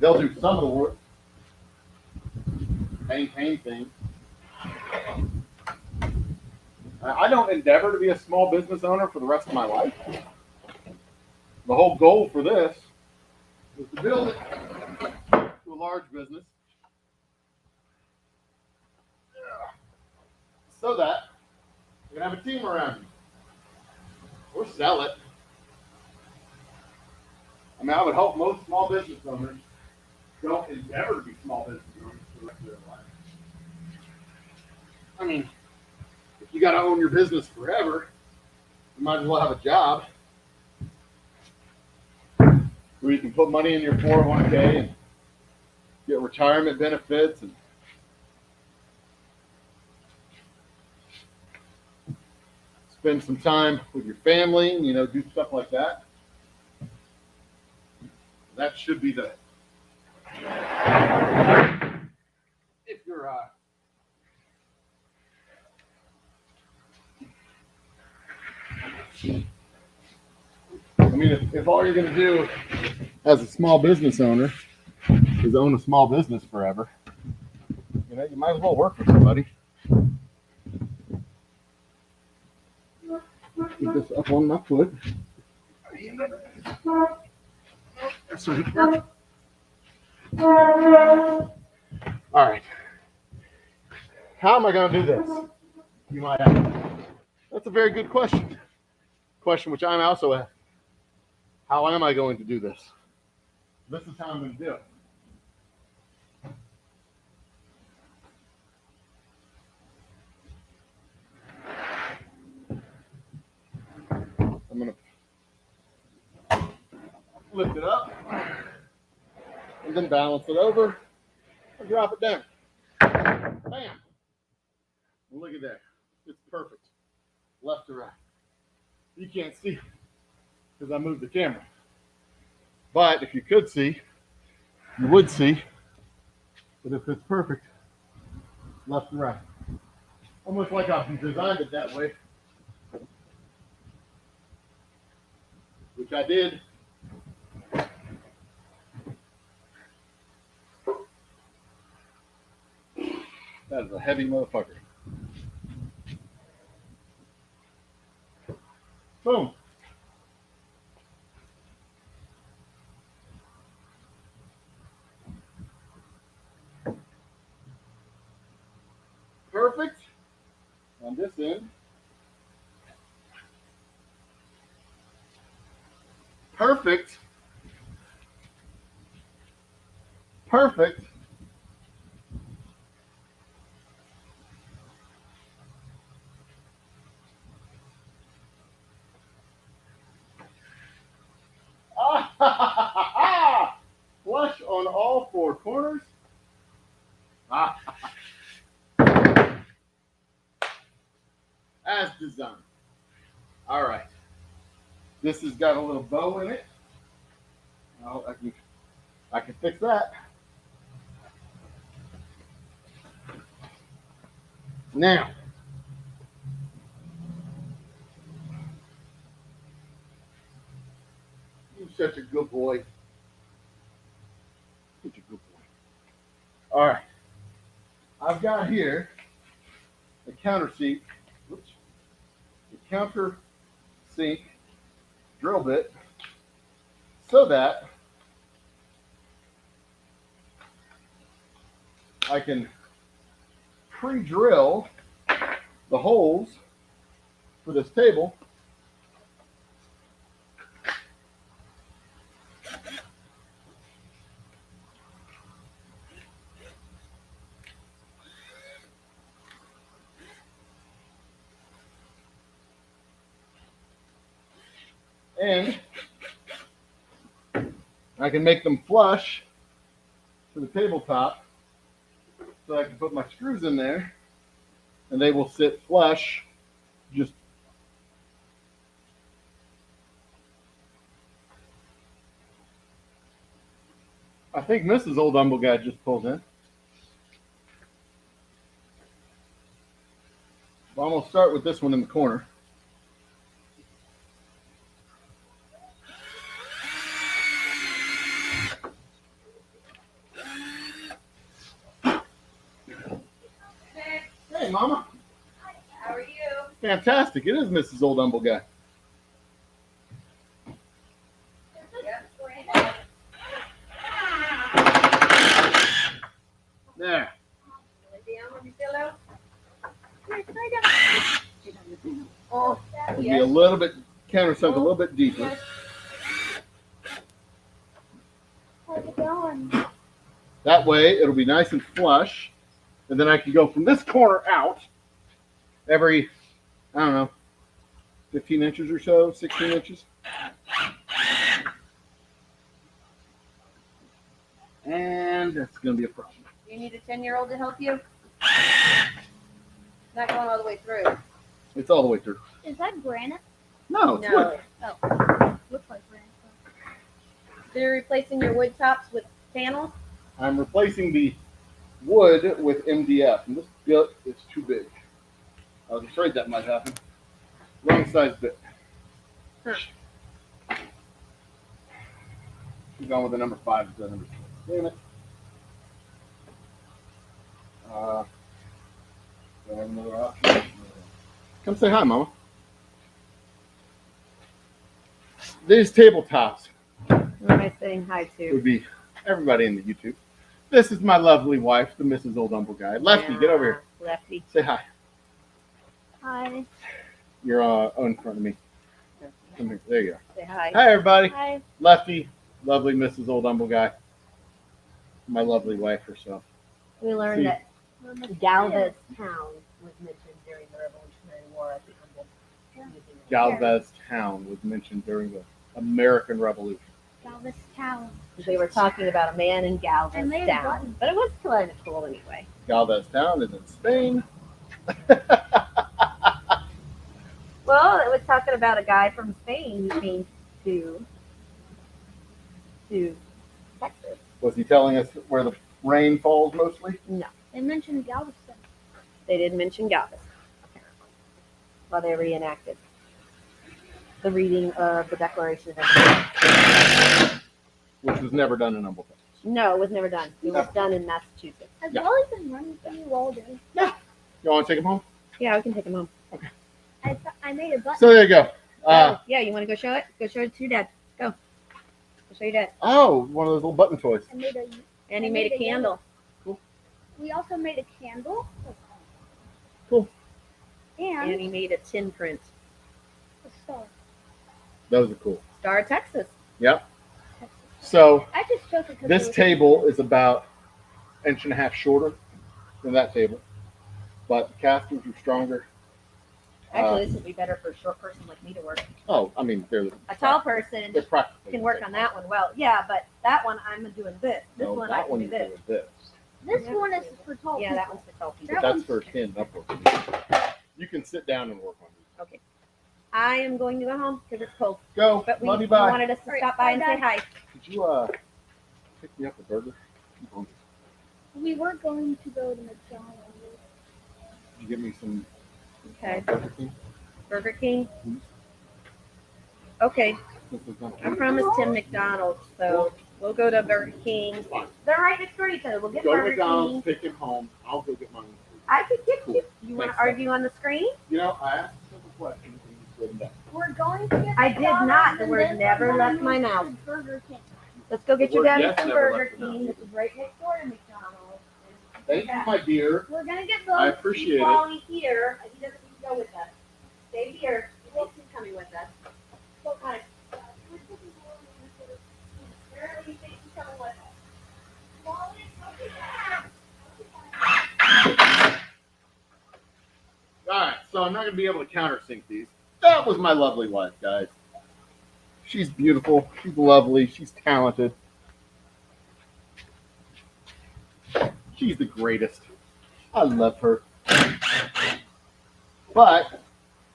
they'll do some of the work. Maintain things. I don't endeavor to be a small business owner for the rest of my life. The whole goal for this is to build it to a large business so that you can have a team around you or sell it. I mean, I would hope most small business owners don't endeavor to be small business owners for the rest of their life. I mean, if you got to own your business forever, You might as well have a job where you can put money in your 401k and get retirement benefits and spend some time with your family and, do stuff like that. That should be the, if you're, if all you're going to do as a small business owner is own a small business forever, you might as well work for somebody. Get this up on my foot. All right. How am I going to do this? You might ask. That's a very good question. Question which I'm also asking. How am I going to do this? This is how I'm going to do it. I'm going to lift it up and then balance it over and drop it down. Bam! Look at that. It's perfect. Left to right. You can't see because I moved the camera. But if you could see, you would see that if it's perfect, left to right. Almost like I've designed it that way, which I did. That is a heavy motherfucker. Boom. Perfect on this end. Perfect. Perfect. Flush on all four corners. As designed. All right. This has got a little bow in it. Oh, I can fix that. Now, you're such a good boy. Such a good boy. All right. I've got here the counter sink drill bit so that I can pre-drill the holes for this table and I can make them flush to the tabletop so I can put my screws in there and they will sit flush. Just I think Mrs. Old Humble Guy just pulled in. Well, I'm going to start with this one in the corner. Hey, Mama. Hi, how are you? Fantastic. It is Mrs. Old Humble Guy. There. It'll be a little bit countersunk, a little bit deeper. How's it going? That way, it'll be nice and flush, and then I can go from this corner out every, I don't know, 15 inches or so, 16 inches. And that's going to be a problem. Do you need a 10-year-old to help you? Not going all the way through. It's all the way through. Is that granite? No, it's wood. Looks like granite. So you're replacing your wood tops with panels? I'm replacing the wood with MDF, and this bit is too big. I was afraid that might happen. Wrong size bit. Huh. She's going with the number 5 instead of number 6. Damn it. Do I have another option? Come say hi, Mama. These tabletops Who am I saying hi to? would be everybody in the YouTube. This is my lovely wife, the Mrs. Old Humble Guy. Lefty, get over here. Lefty. Say hi. Hi. You're in front of me. Come here. There you go. Say hi. Hi, everybody. Hi. Lefty, lovely Mrs. Old Humble Guy. My lovely wife herself. We learned See. that Galvez Town was mentioned during the Revolutionary War at the Humboldt Museum. Galvez Town was mentioned during the American Revolution. Galvez Town. They were talking about a man in And Galvez they had Town. buttons. But it was kind of cool anyway. Galvez Town is in Spain. Well, it was talking about a guy from Spain who came to Texas. Was he telling us where the rain falls mostly? No, They mentioned Galveston. they didn't mention Galvez, apparently. While they reenacted the reading of the Declaration of Independence. Which was never done in Humble. No, it was never done. It was done in Massachusetts. Has Yeah. Wally been running for you all day? You want to take him home? Yeah, we can take him home. I made a button. So there you go. Yeah, you want to go show it? Go show it to your dad. Go. Go show your dad. Oh, one of those little button toys. I made a. And he I made made a a candle. We also made a candle. Cool. And And he made a tin print. a star. Those are cool. Star of Texas. Yep. So I just chose it because this table is about an inch and a half shorter than that table, but the casters are stronger. Actually, this would be better for a short person like me to work. Oh, I mean they're A tall person they're practical. can work on that one well. Yeah, but that one I'm doing this. This No, one I that can one do you this. do this. This one is for tall Yeah, people. that one's for tall people. But That that's for 10 upward. You can sit down and work on these. Okay. I am going to go home because it's cold. Go. But we Love you. Bye. wanted us to All right, stop by and bye, say hi. Could you pick me up a burger? We were going to go to McDonald's. Could you get me some Okay. Burger King? Burger King. Mhm. Okay. This is not- I promised him McDonald's, so we'll go to Burger King. Fine. They're right next door to each other. We'll get Go to Burger McDonald's, King. pick him home. I'll go get mine. I could get you. You want Thanks, to argue on the screen? You know, I asked a simple question and you said that. We're going to get I did McDonald's not. The and word then never we're left gonna my go mouth. to Burger King. Let's go get The your word daddy yes some never Burger left your King. mouth. This is right next door to McDonald's. Thank you, my dear. We're gonna get I those. appreciate it. Wally here. He doesn't need to go with us. Stay here. He thinks he's coming with us. What kind of? Where do you think he's coming with us? All right, so I'm not going to be able to countersink these. That was my lovely wife, guys. She's beautiful. She's lovely. She's talented. She's the greatest. I love her. But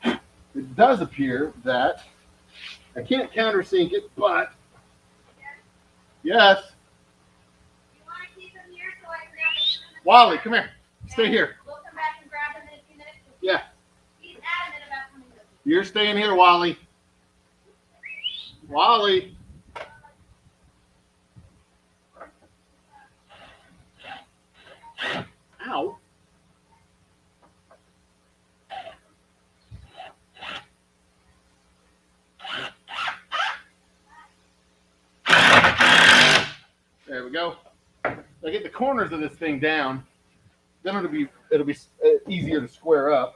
it does appear that I can't countersink it, but yes. You want to keep him here so I can grab him? Wally, come here. Stay here. We'll come back and grab him in a few minutes. Yeah. He's adamant about coming with us. You're staying here, Wally. Wally. Ow. There we go. If I get the corners of this thing down, then it'll be easier to square up.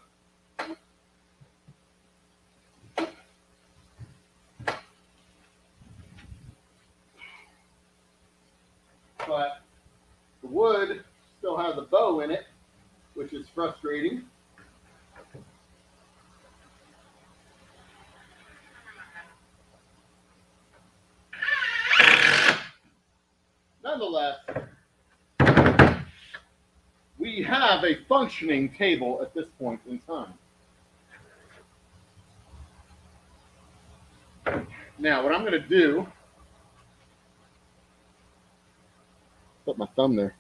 But the wood still has a bow in it, which is frustrating. nonetheless, we have a functioning table at this point in time. Now, what I'm going to do, put my thumb there,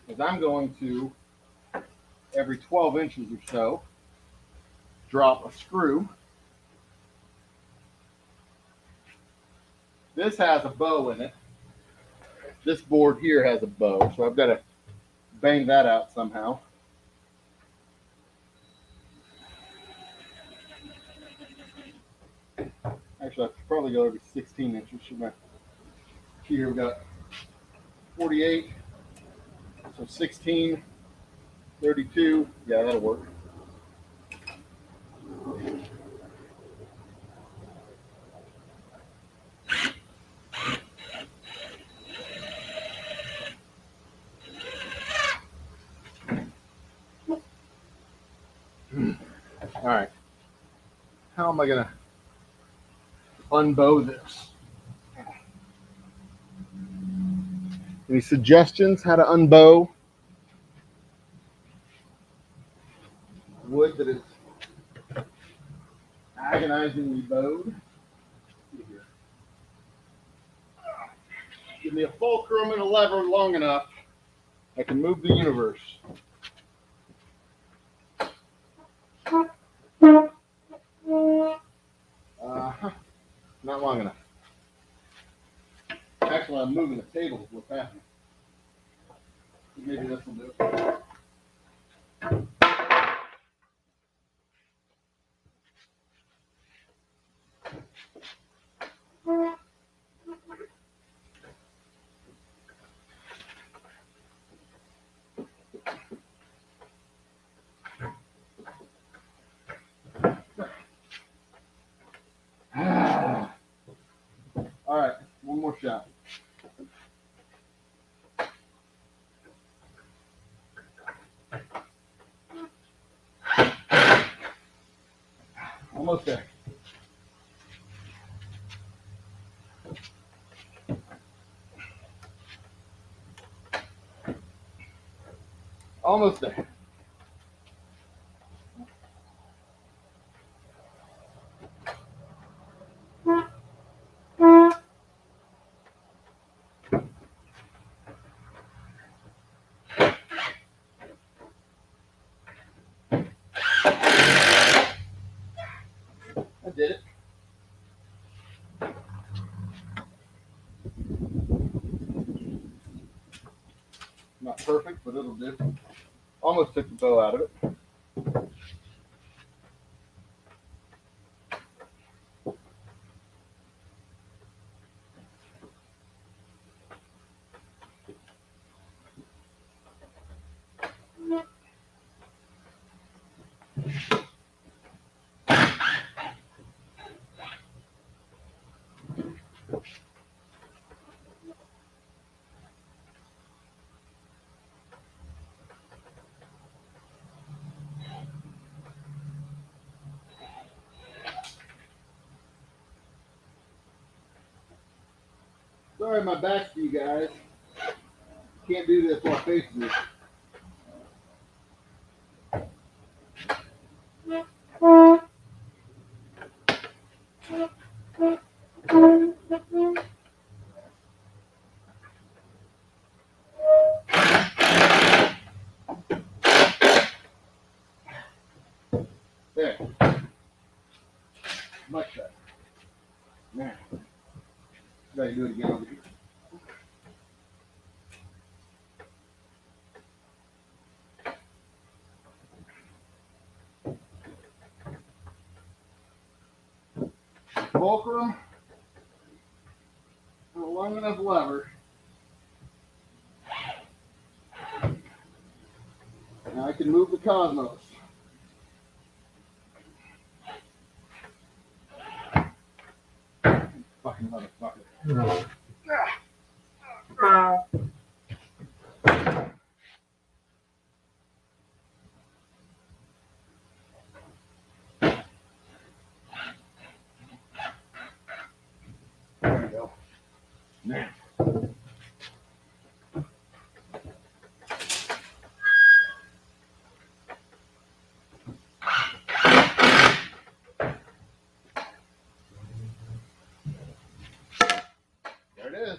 is I'm going to, every 12 inches or so, drop a screw. This has a bow in it. This board here has a bow, so I've got to bang that out somehow. Actually, I should probably go every 16 inches. Here we've got 48, so 16, 32. Yeah, that'll work. All right. How am I going to unbow this? Any suggestions how to unbow wood that is agonizingly bowed? Give me a fulcrum and a lever long enough, I can move the universe. Not long enough. Actually, I'm moving the table is what's happening. Maybe this will do it. All right, one more shot. Almost there. Almost there. I did it. Not perfect, but it'll do. Almost took the bow out of it. Sorry, my back's to you guys. Can't do this while facing it. There. Much better. Now, gotta do it again over here. Fulcrum and a long enough lever. Now I can move the cosmos. Fucking motherfucker. Now. There it is.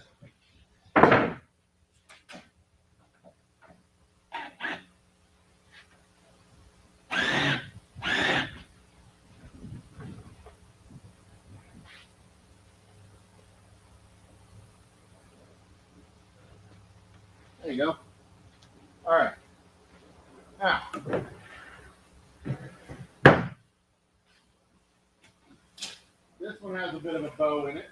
There you go. All right. Now, this one has a bit of a bow in it.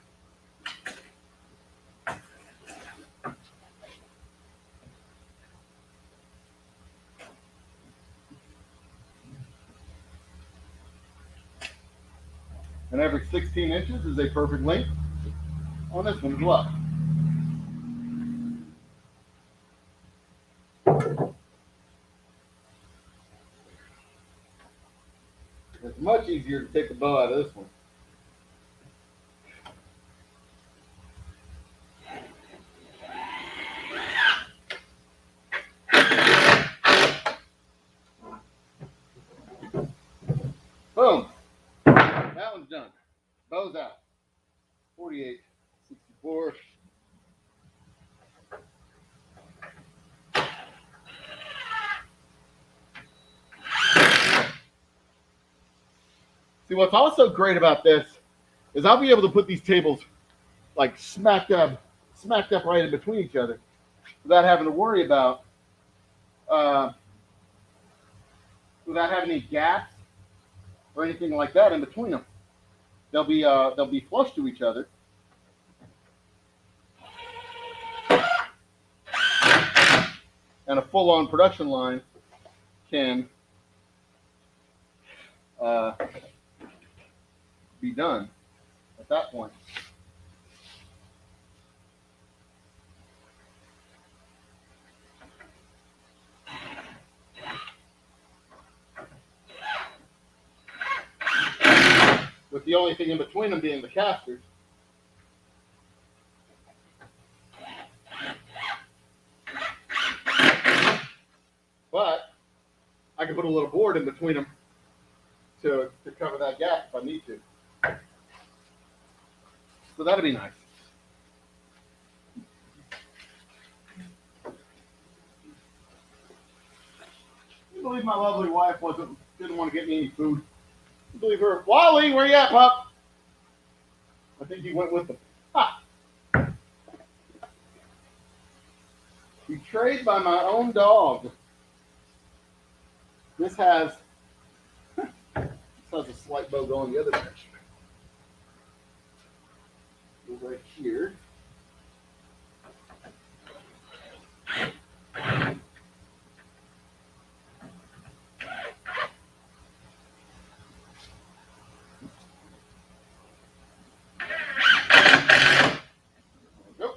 And every 16 inches is a perfect length on this one as well. It's much easier to take the bow out of this one. Boom. That one's done. Bow's out. 48, 64. See, what's also great about this is I'll be able to put these tables like smacked up right in between each other without having to worry about without having any gaps or anything like that in between them. They'll be flush to each other. And a full-on production line can be done at that point. With the only thing in between them being the casters. But I can put a little board in between them to cover that gap if I need to. So that'd be nice. I believe my lovely wife didn't want to get me any food. I believe her. Wally, where you at, pup? I think he went with them. Ha! Betrayed by my own dog. This has a slight bow going the other direction. Go right here. Go.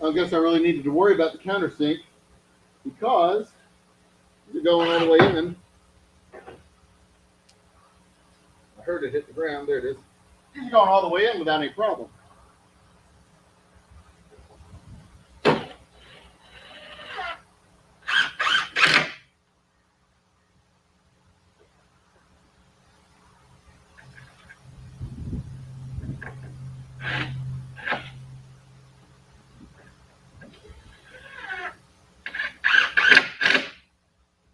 I guess I really needed to worry about the countersink because you're going all the way in. I heard it hit the ground. There it is. You're going all the way in without any problem.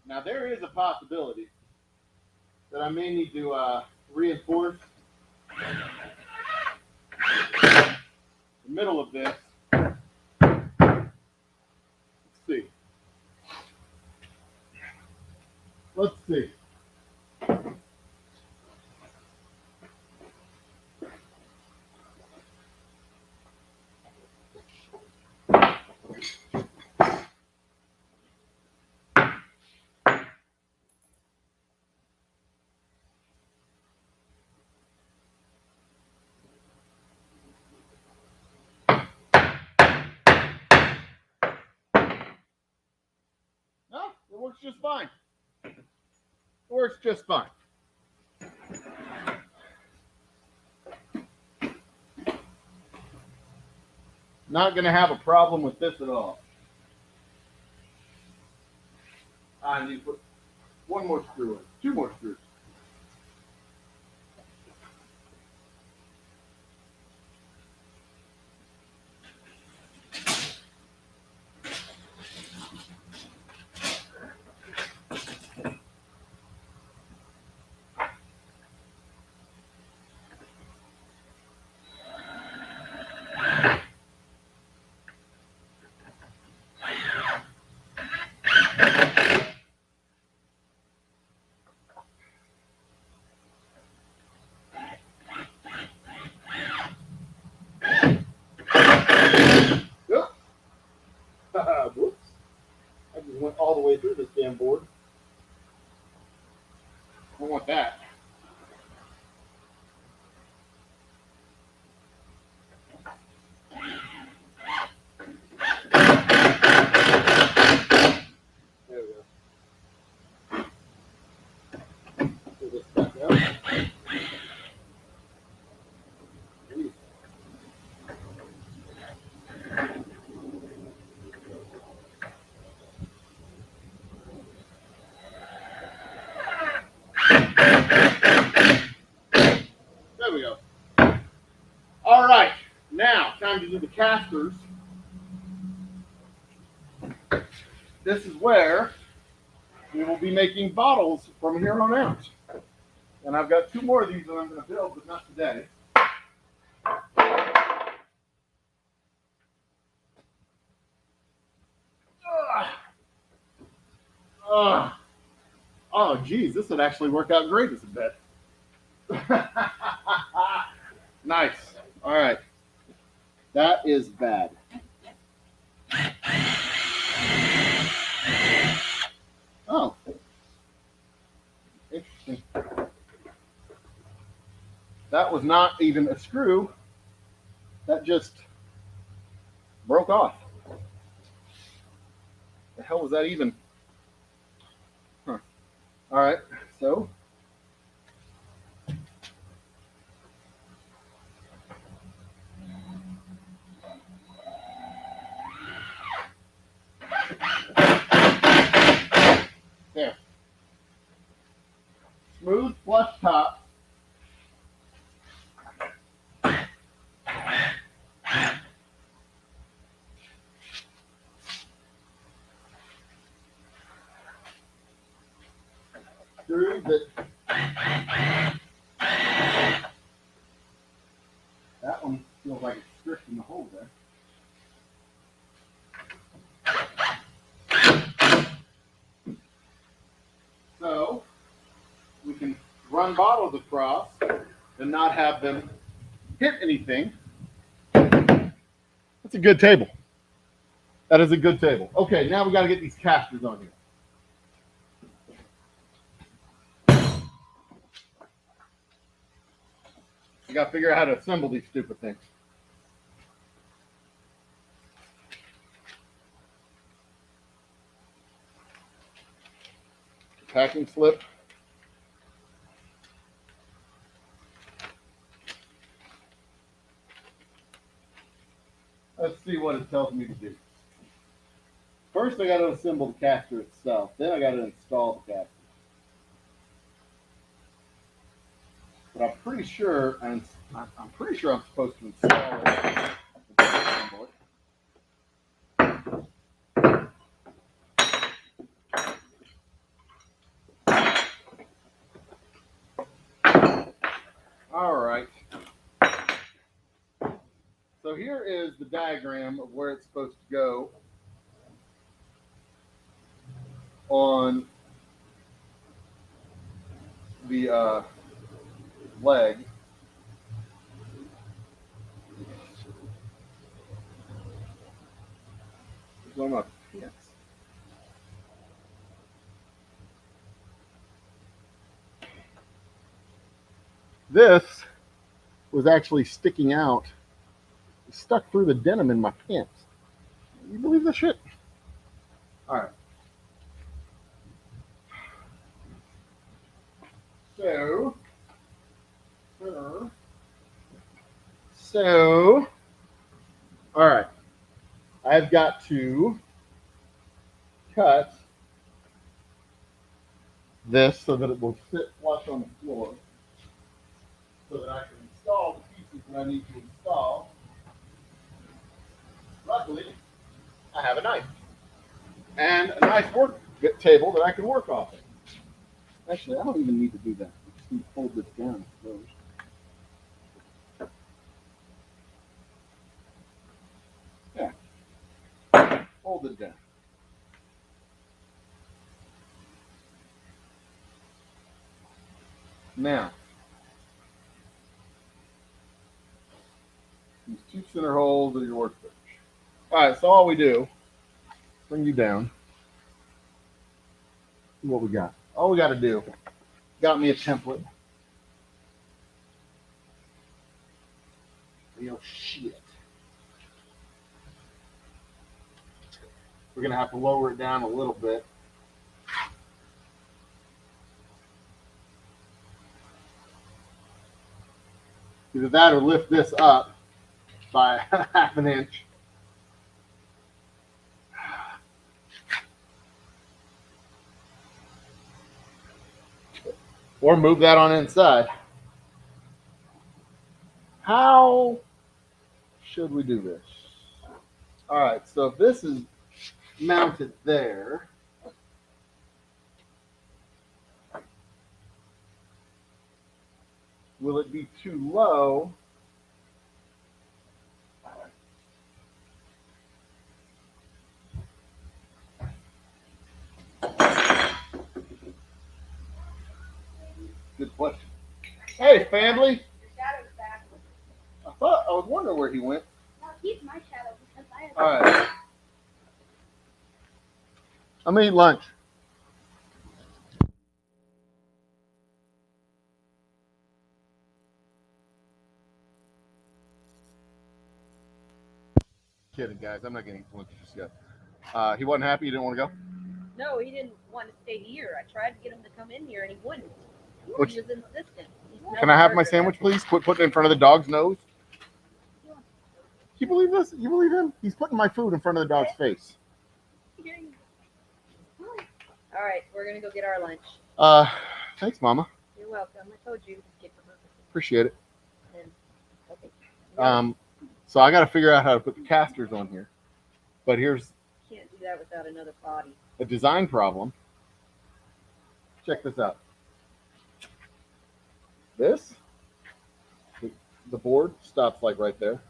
Now there is a possibility that I may need to reinforce the middle of this. Let's see. Works just fine. Works just fine. Not going to have a problem with this at all. I need to put one more screw in, two more screws. Whoops. I just went all the way through this damn board. I don't want that. There we go. Pull this back out. Jeez. There we go. All right, now time to do the casters. This is where we will be making bottles from here on out. And I've got 2 more of these that I'm going to build, but not today. Oh, geez, this would actually work out great as a bet. Nice. All right. That is bad. Oh. Interesting. That was not even a screw. That just broke off. The hell was that even? Huh. All right. So. There. Smooth flush top. Screws that one feels like it's strict in the hole there. So we can run bottles across and not have them hit anything. That's a good table. That is a good table. Okay, now we got to get these casters on here. I got to figure out how to assemble these stupid things. Packing slip. Let's see what it tells me to do. First, I got to assemble the caster itself. Then I got to install the caster. But I'm pretty sure I'm supposed to install it. Assemble it. All right. So here is the diagram of where it's supposed to go on the leg. It's on my pants. This was actually sticking out, stuck through the denim in my pants. You believe this shit? All right. So, all right. I've got to cut this so that it will sit flush on the floor so that I can install the pieces that I need to install. Luckily, I have a knife and a nice work table that I can work off of. Actually, I don't even need to do that. I just need to fold this down, I suppose. Yeah. Fold it down. Now, these two center holes of your workbench. All right, so all we do, bring you down. See what we got. All we got to do, got me a template. Real shit. We're going to have to lower it down a little bit. Either that or lift this up by half an inch. Or move that on inside. How should we do this? All right, so if this is mounted there, will it be too low? Good question. Hey, family. Your shadow's back. I was wondering where he went. No, he's my shadow because I have. All right. I'm gonna eat lunch. Kidding, guys. I'm not getting lunch just yet. He wasn't happy. He didn't want to go. No, he didn't want to stay here. I tried to get him to come in here and he wouldn't. He Which- was insistent. He smelled Can I have my burger. sandwich, please? Quit putting it in front of the dog's nose. You believe this? You believe him? He's putting my food in front of the dog's face. All right, we're gonna go get our lunch. Thanks, Mama. You're welcome. I told you to get the burger. Appreciate it. And okay. So I got to figure out how to put the casters on here. But here's Can't do that without another body. a design problem. Check this out. This, the board stops like right there.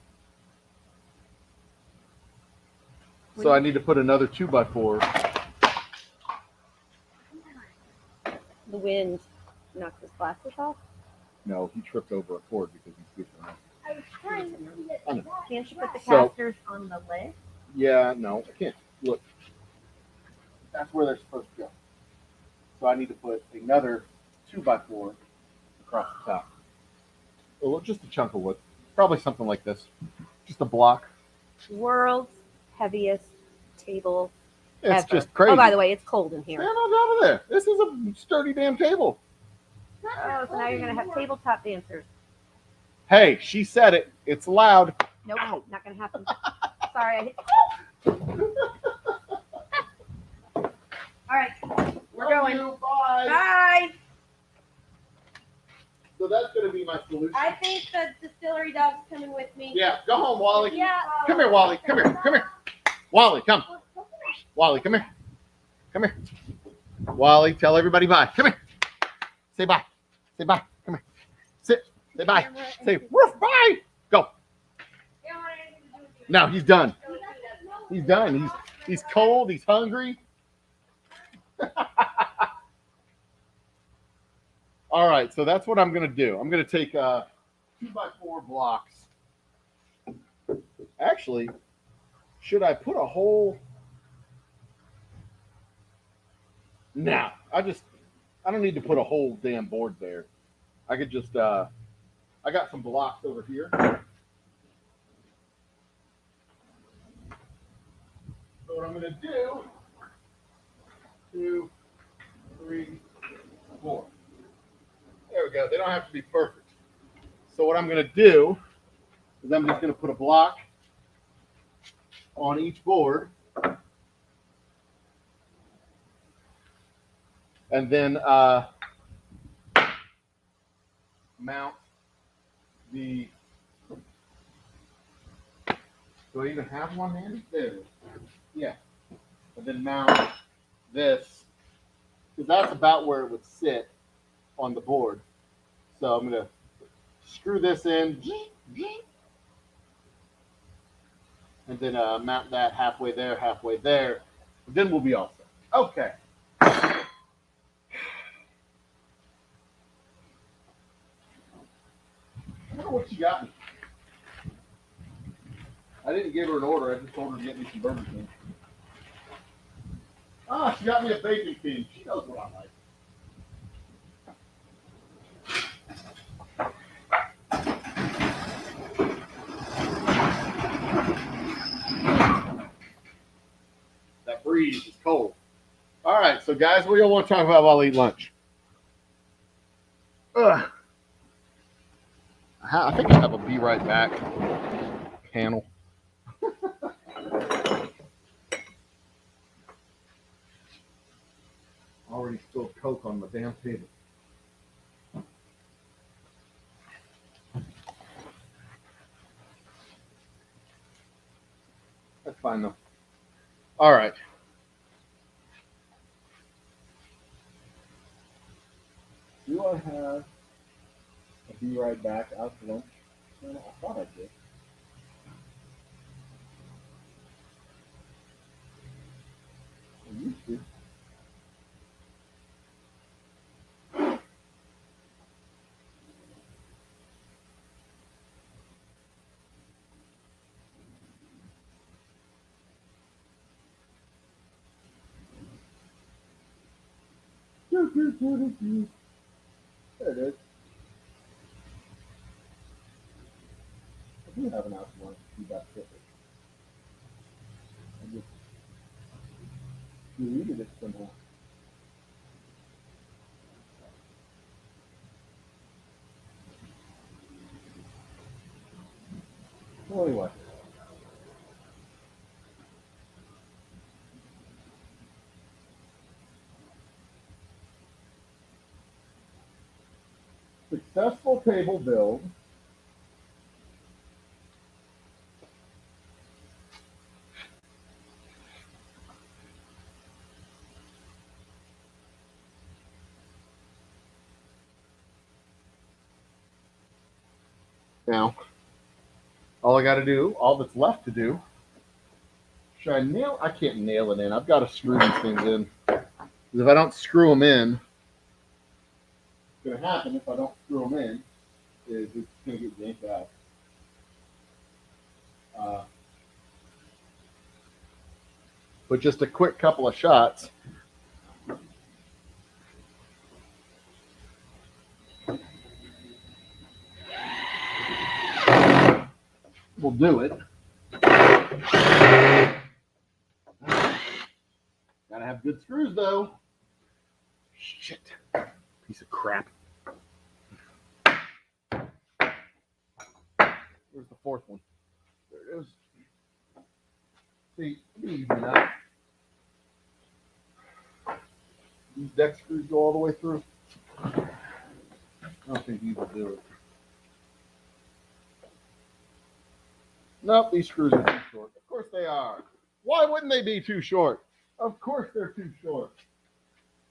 So I need to put another 2x4. The wind knocked his glasses off. No, he tripped over a cord because he's goofing around. I was trying to get I know. that. Can't you put the So- casters on the leg? Yeah, no, I can't. Look, that's where they're supposed to go. So I need to put another 2x4 across the top. Well, just a chunk of wood. Probably something like this. Just a block. World's heaviest table It's ever. just crazy. Oh, by the way, it's cold in Stand here. on top of there. This is a sturdy damn table. Oh, so now you're gonna have tabletop dancers. Hey, she said it. It's loud. Nope, Ow. not gonna happen. Sorry, I hit. All right, we're Love going. you. Bye. Bye. So that's going to be my solution. I think the distillery dog's coming with me. Yeah, go home, Wally. Yeah. Come here, Wally. Come here. Come here. Wally, come. Wally, come here. Come here. Wally, tell everybody bye. Come here. Say bye. Say bye. Come here. Sit. Say bye. Say woof, bye. Go. No, he's done. He's done. He's cold. He's hungry. All right, so that's what I'm going to do. I'm going to take 2x4 blocks. Actually, should I put a hole? No, I don't need to put a whole damn board there. I could just, I got some blocks over here. So what I'm going to do, 2, 3, 4. There we go. They don't have to be perfect. So what I'm going to do is I'm just going to put a block on each board, and then mount the. Do I even have one handy? There. Yeah. And then mount this, because that's about where it would sit on the board. So I'm going to screw this in, and then mount that halfway there, halfway there. And then we'll be all set. Okay. I wonder what she got me. I didn't give her an order. I just told her to get me some Burger King. Ah, she got me a Bacon King. She knows what I like. That breeze is cold. All right, so guys, what do y'all want to talk about while I eat lunch? Ugh. I think I have a Be Right Back panel. Already spilled Coke on my damn table. That's fine though. All right. Do I have a Be Right Back out to lunch? I thought I did. I used to. There it is. I do have an out to lunch. You got it. I just deleted it somehow. Well, anyway. Successful table build. Now, all I got to do, all that's left to do, should I nail? I can't nail it in. I've got to screw these things in. Because if I don't screw them in, what's going to happen if I don't screw them in is it's going to get yanked out. But just a quick couple of shots. We'll do it. Gotta have good screws though. Shit. Piece of crap. Where's the fourth one? There it is. See, easy enough. These deck screws go all the way through. I don't think these will do it. Nope, these screws are too short. Of course they are. Why wouldn't they be too short? Of course they're too short.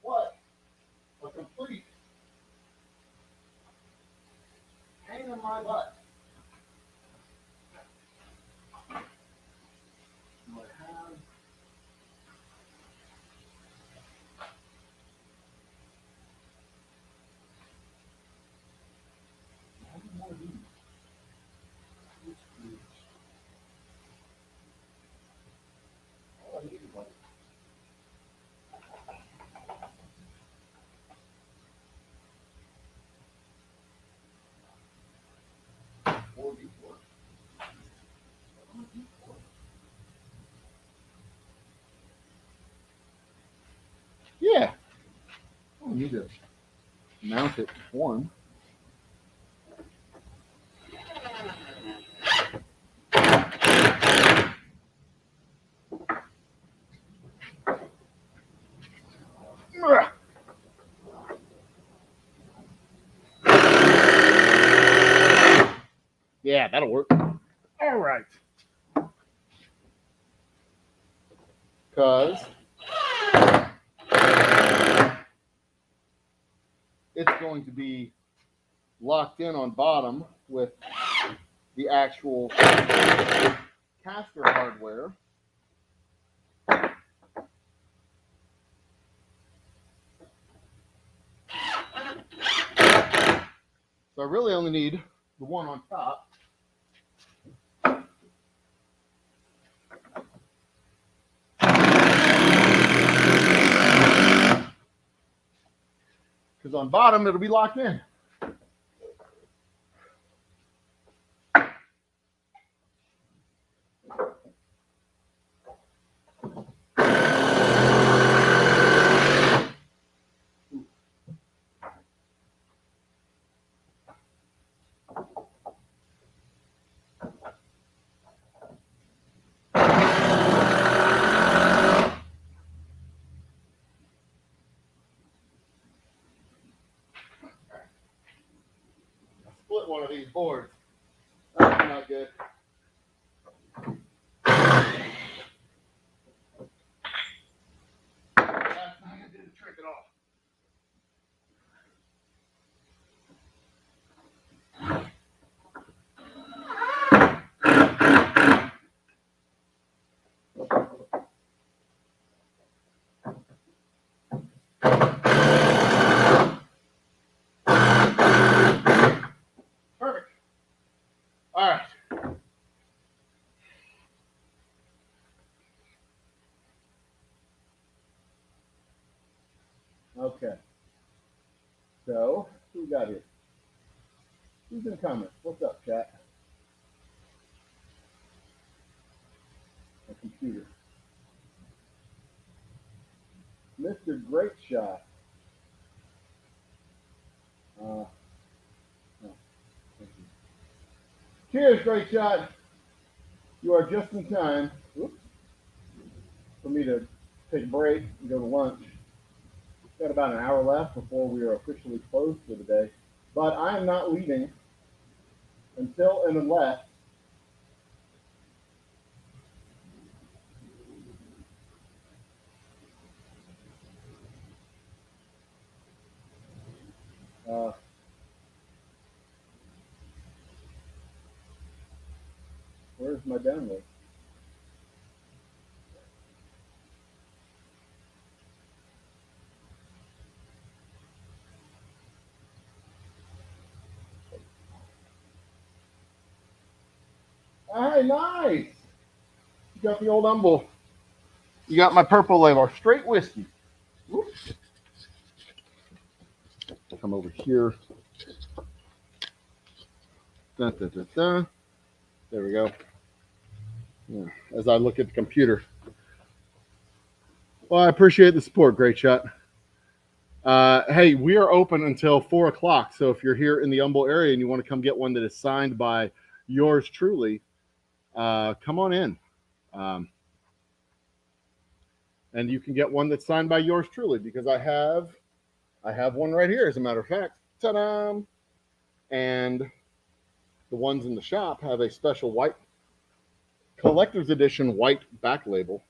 What? A complete pain in my butt. Do I have... more of these? These screws. All I need is like four before. Yeah. I don't need this. mount it one. Yeah, that'll work. All right. Because it's going to be locked in on bottom with the actual caster hardware. So I really only need the one on top. Because on bottom, it'll be locked in. Split one of these boards. That's not good. That's not going to do the trick at all. Perfect. All right. Okay. So, who we got here? Who's in the comments? What's up, chat? A computer. Mr. Great Shot. No, thank you. Cheers, Great Shot. You are just in time for me to take a break and go to lunch. Got about an hour left before we are officially closed for the day. But I am not leaving until and unless where's my download? Hey, nice. You got the old humble. You got my purple label, straight whiskey. Whoops. Come over here. Dun, dun, dun, dun. There we go. Yeah. As I look at the computer. Well, I appreciate the support. Great Shot. Hey, we are open until 4 o'clock. So if you're here in the Humble area and you want to come get one that is signed by yours truly, come on in. And you can get one that's signed by yours truly because I have one right here, as a matter of fact. Ta-da! And the ones in the shop have a special white collector's edition white back label.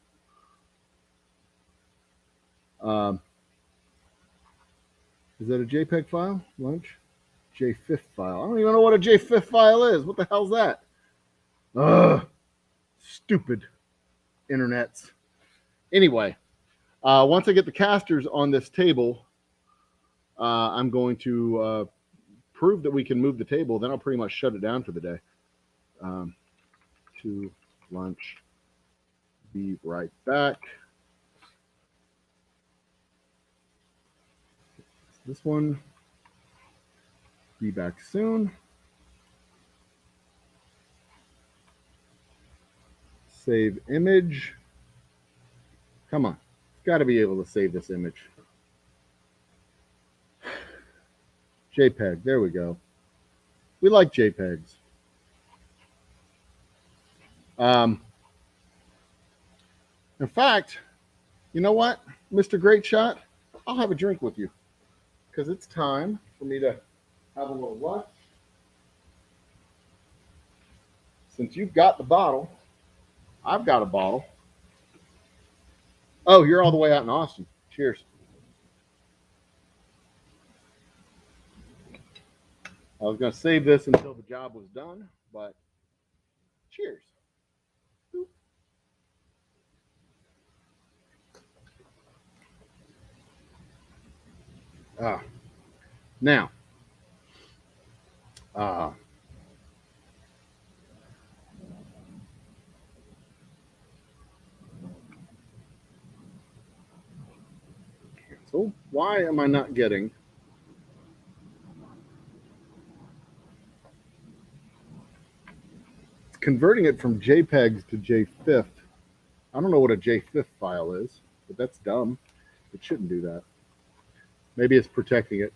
Is that a JPEG file? Lunch? JFIF file. I don't even know what a JFIF file is. What the hell's that? Ugh. Stupid internets. Anyway, once I get the casters on this table, I'm going to prove that we can move the table. Then I'll pretty much shut it down for the day. To lunch. Be right back. This one. Be back soon. Save image. Come on. Got to be able to save this image. JPEG. There we go. We like JPEGs. In fact, you know what, Mr. Great Shot? I'll have a drink with you because it's time for me to have a little lunch. Since you've got the bottle, I've got a bottle. Oh, you're all the way out in Austin. Cheers. I was going to save this until the job was done, but cheers. Now, so why am I not getting converting it from JPEGs to JFIF? I don't know what a JFIF file is, but that's dumb. It shouldn't do that. Maybe it's protecting it.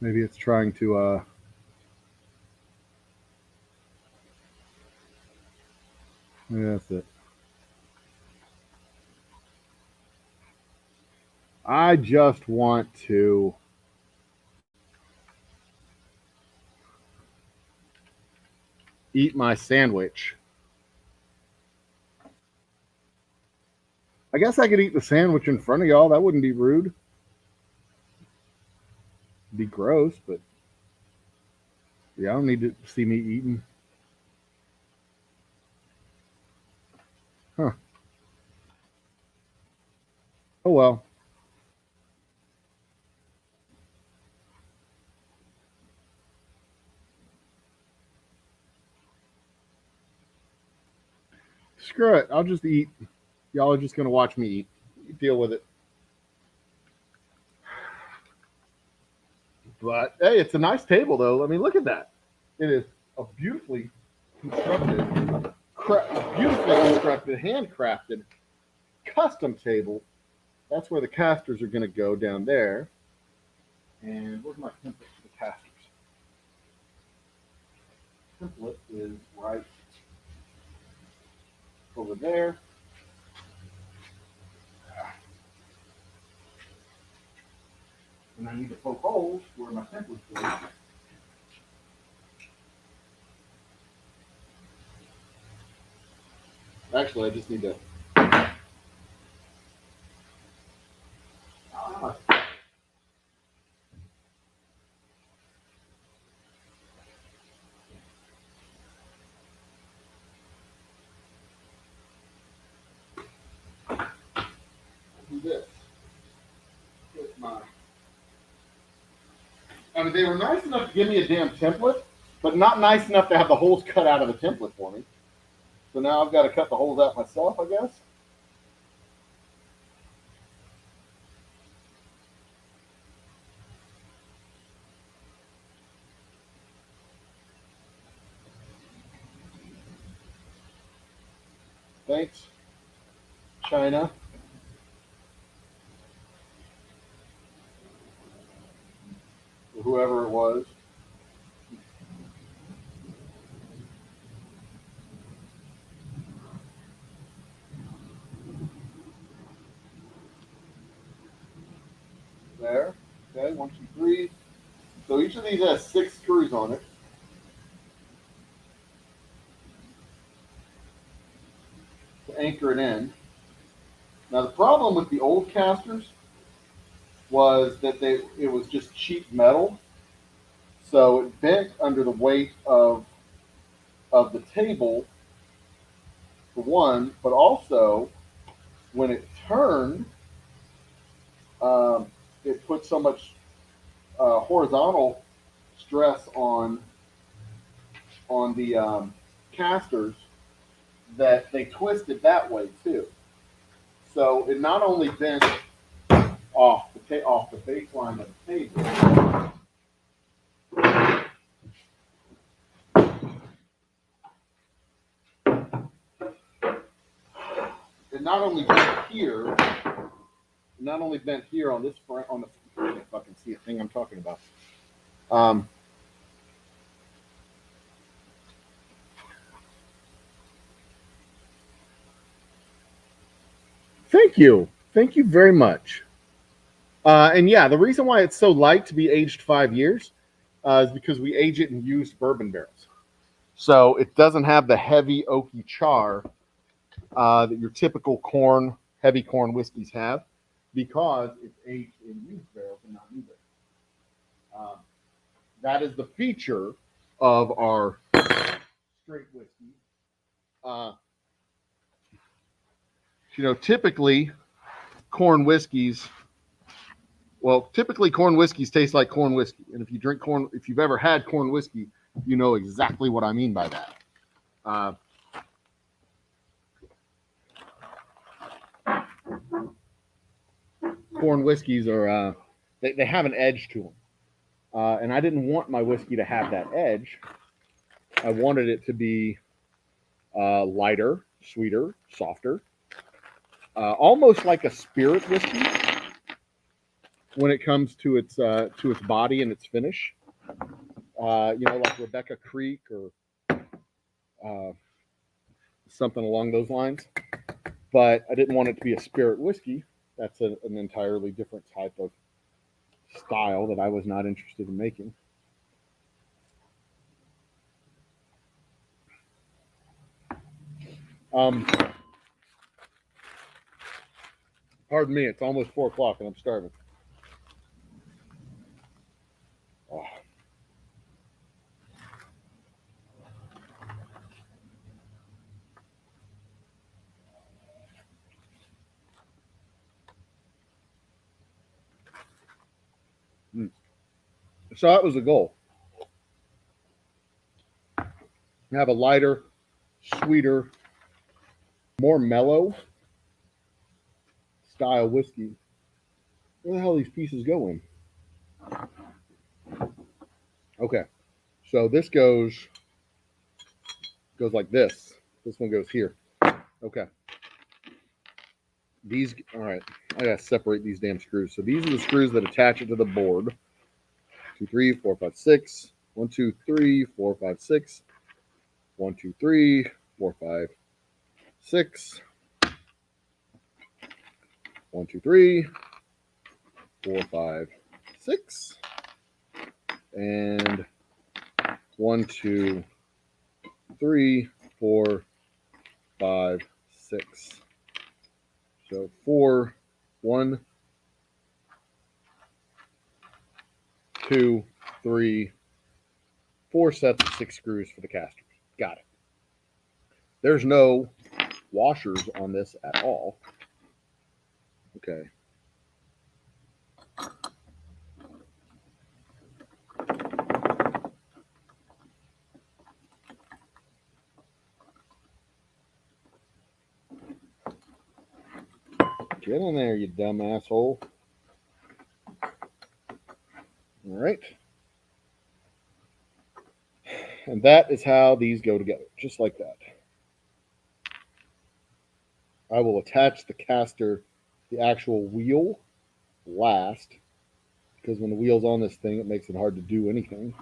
Maybe it's trying to yeah, that's it. I just want to eat my sandwich. I guess I could eat the sandwich in front of y'all. That wouldn't be rude. It'd be gross, but yeah, I don't need to see me eating. Huh. Oh well. Screw it. I'll just eat. Y'all are just going to watch me eat. Deal with it. But hey, it's a nice table, though. I mean, look at that. It is a beautifully constructed, handcrafted, custom table. That's where the casters are going to go down there. And where's my template for the casters? Template is right over there. And I need to poke holes where my template is. Actually, I just need to. Do this. With my. I mean, they were nice enough to give me a damn template, but not nice enough to have the holes cut out of the template for me. So now I've got to cut the holes out myself, I guess. Thanks, China. Or whoever it was. There. Okay, 1, 2, 3. So each of these has 6 screws on it. To anchor it in. Now the problem with the old casters was that it was just cheap metal, so it bent under the weight of the table for one, but also when it turned, it put so much horizontal stress on the casters that they twisted that way too. So it not only bent off the baseline of the table, it not only bent here, not only bent here on this front, on the, I can't fucking see a thing I'm talking about. Thank you. Thank you very much. And yeah, the reason why it's so light to be aged 5 years is because we age it in used bourbon barrels. So it doesn't have the heavy oaky char that your typical heavy corn whiskeys have, because it's aged in used barrels and not new barrels. That is the feature of our straight whiskey. Typically corn whiskeys. Well, typically corn whiskeys taste like corn whiskey, and if you've ever had corn whiskey, you know exactly what I mean by that. Corn whiskeys are they have an edge to them, and I didn't want my whiskey to have that edge. I wanted it to be lighter, sweeter, softer, almost like a spirit whiskey when it comes to its body and its finish. Like Rebecca Creek or something along those lines. But I didn't want it to be a spirit whiskey. That's an entirely different type of style that I was not interested in making. Pardon me, it's almost 4 o'clock and I'm starving. Oh. So that was the goal. Have a lighter, sweeter, more mellow style whiskey. Where the hell are these pieces going? Okay, so this goes like this. This one goes here. Okay. All right. I gotta separate these damn screws. So these are the screws that attach it to the board. 2, 3, 4, 5, 6. 1, 2, 3, 4, 5, 6. 1, 2, 3, 4, 5, 6. 1, 2, 3, 4, 5, 6. And 1, 2, 3, 4, 5, 6. So 1, 2, 3, 4 sets of 6 screws for the casters. Got it. There's no washers on this at all. Okay. Get in there, you dumb asshole. All right. And that is how these go together, just like that. I will attach the caster, the actual wheel, last, because when the wheel's on this thing, it makes it hard to do anything.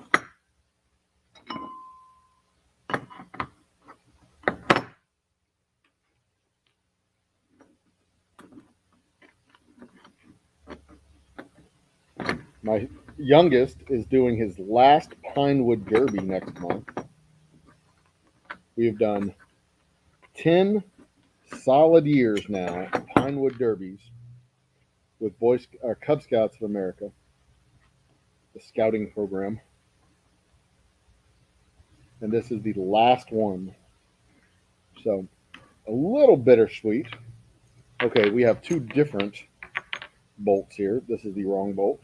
My youngest is doing his last Pinewood Derby next month. We have done 10 solid years now of Pinewood Derbies with Cub Scouts of America, the scouting program. And this is the last one. So a little bittersweet. Okay, we have 2 different bolts here. This is the wrong bolt.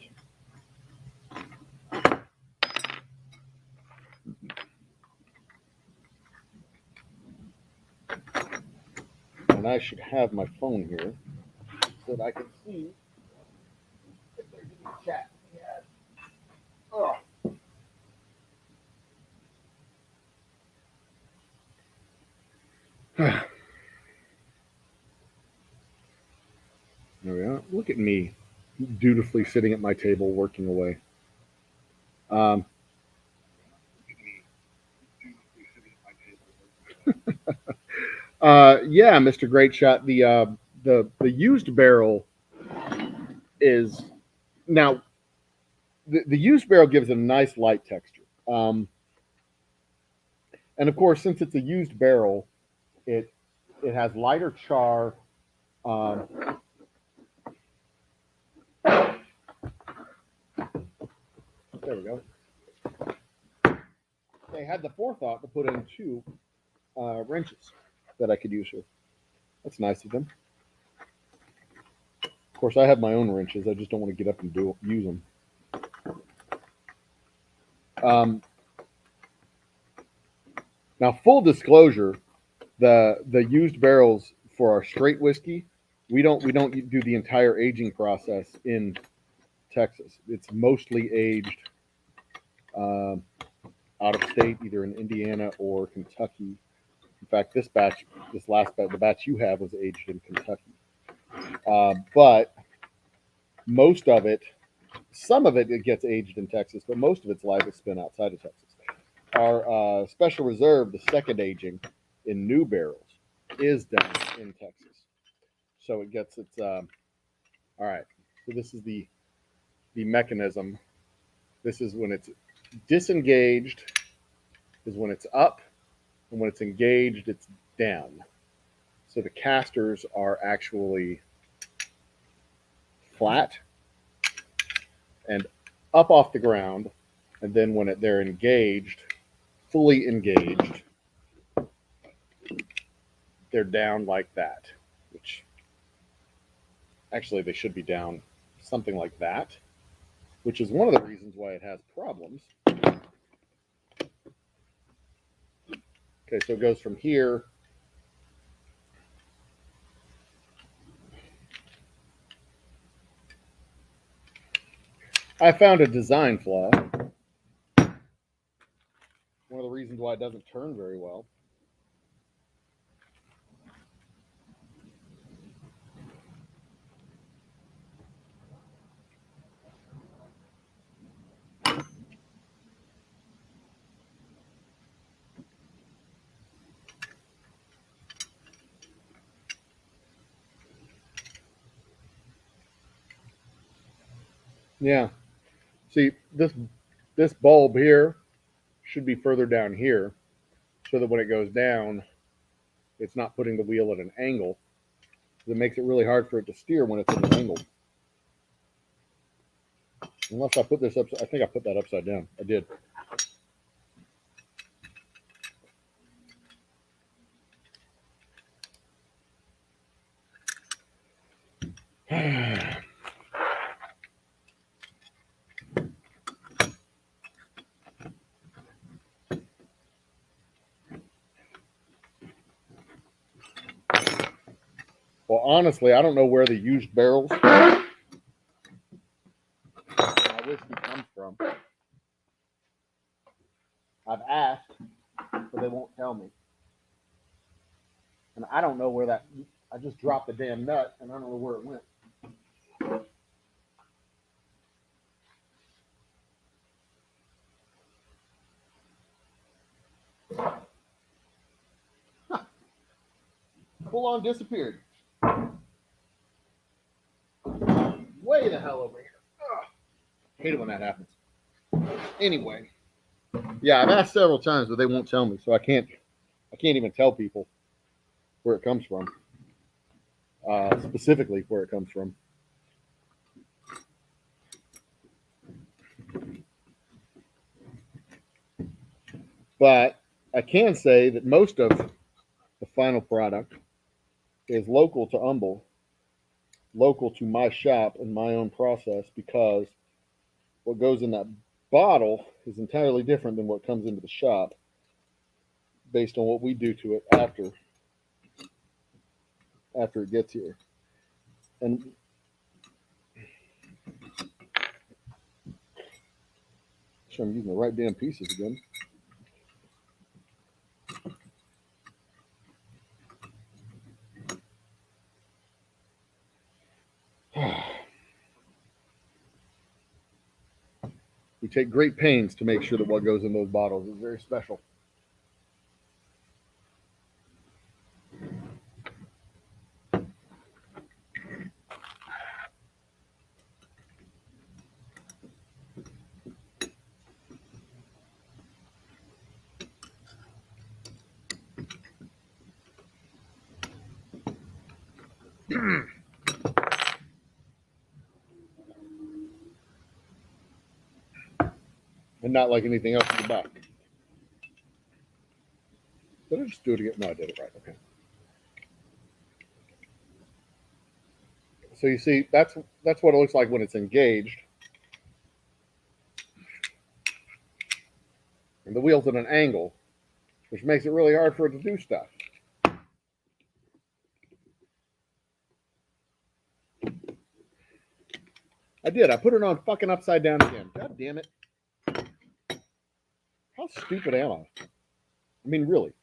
And I should have my phone here so that I can see if there's any chat we had. Oh. There we are. Look look at me dutifully sitting at my table working away. Yeah, Mr. Great Shot. The used barrel is now the used barrel gives it a nice light texture. And of course, since it's a used barrel, it has lighter char. Um, there we go. They had the forethought to put in two wrenches that I could use here. That's nice of them. Of course, I have my own wrenches. I just don't want to get up and use them. Now, full disclosure, the used barrels for our straight whiskey, we don't do the entire aging process in Texas. It's mostly aged out of state, either in Indiana or Kentucky. In fact, the batch you have was aged in Kentucky. But most of it, some of it gets aged in Texas, but most of its life is spent outside of Texas. Our special reserve, the second aging in new barrels, is done in Texas. So it gets its, all right. So this is the mechanism. This is when it's disengaged, is when it's up, and when it's engaged, it's down. So the casters are actually flat and up off the ground, and then when they're engaged, fully engaged, they're down like that, which actually they should be down something like that, which is one of the reasons why it has problems. Okay, so it goes from here. I found a design flaw. One of the reasons why it doesn't turn very well. Yeah. See, this bulb here should be further down here so that when it goes down, it's not putting the wheel at an angle. It makes it really hard for it to steer when it's at an angle. Unless I put this up, I think I put that upside down. I did. Well, honestly, I don't know where the used barrels my whiskey comes from. I've asked, but they won't tell me. And I don't know where I just dropped the damn nut, and I don't know where it went. Full on disappeared. Way the hell over here. Ugh. Hate it when that happens. Anyway, yeah, I've asked several times, but they won't tell me, so I can't even tell people where it comes from. Specifically where it comes from. But I can say that most of the final product is local to Humble, local to my shop and my own process, because what goes in that bottle is entirely different than what comes into the shop based on what we do to it after it gets here. And sure, I'm using the right damn pieces again. We take great pains to make sure that what goes in those bottles is very special. And not like anything else in the back. Did I just do it again? No, I did it right. Okay. So you see, that's what it looks like when it's engaged. And the wheel's at an angle, which makes it really hard for it to do stuff. I did. I put it on fucking upside down again. God damn it. How stupid am I? I mean, really.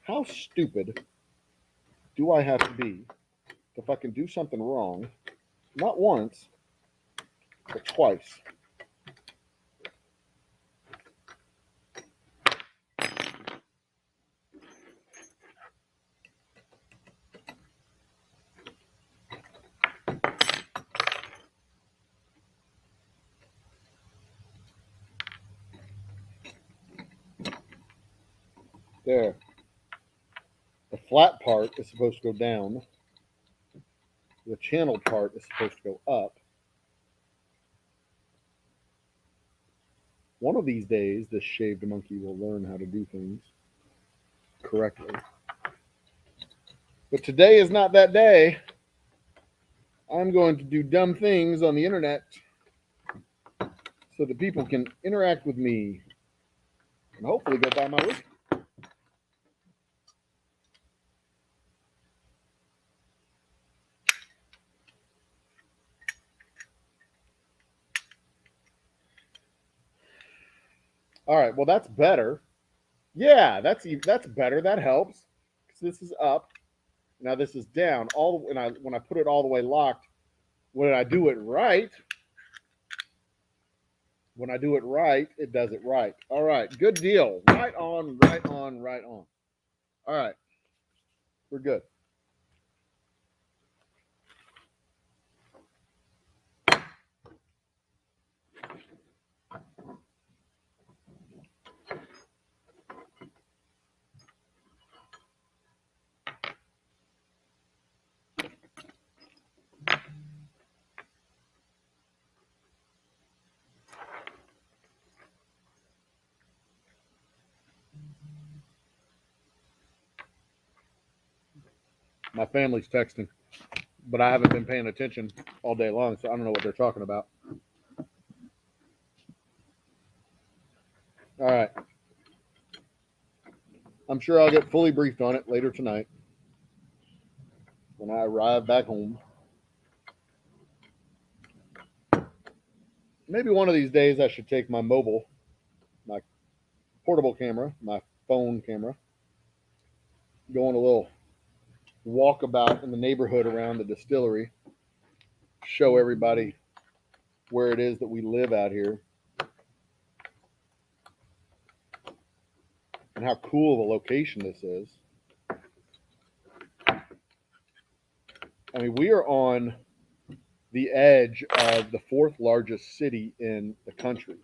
How stupid do I have to be to fucking do something wrong? Not once, but twice. There. The flat part is supposed to go down. The channel part is supposed to go up. One of these days, this shaved monkey will learn how to do things correctly. But today is not that day. I'm going to do dumb things on the internet so that people can interact with me and hopefully go buy my whiskey. All right, well, that's better. Yeah, that's better. That helps. This is up. Now this is down. When I put it all the way locked, when I do it right, it does it right. All right, good deal. Right on, right on, right on. All right, we're good. My family's texting, but I haven't been paying attention all day long, so I don't know what they're talking about. All right. I'm sure I'll get fully briefed on it later tonight when I arrive back home. Maybe one of these days I should take my portable camera, my phone camera, go on a little walkabout in the neighborhood around the distillery, show everybody where it is that we live out here and how cool of a location this is. I mean, we are on the edge of the fourth largest city in the country.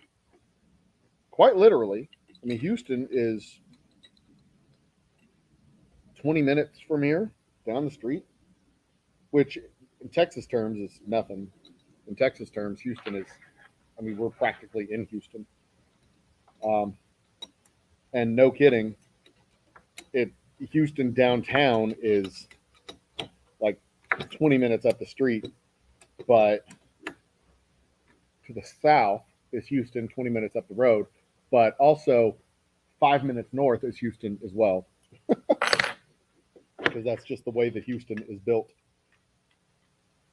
Quite literally. I mean, Houston is 20 minutes from here, down the street, which in Texas terms is nothing. In Texas terms, Houston is, I mean, we're practically in Houston. And no kidding, Houston downtown is like 20 minutes up the street, but to the south is Houston, 20 minutes up the road, but also 5 minutes north is Houston as well, because that's just the way that Houston is built.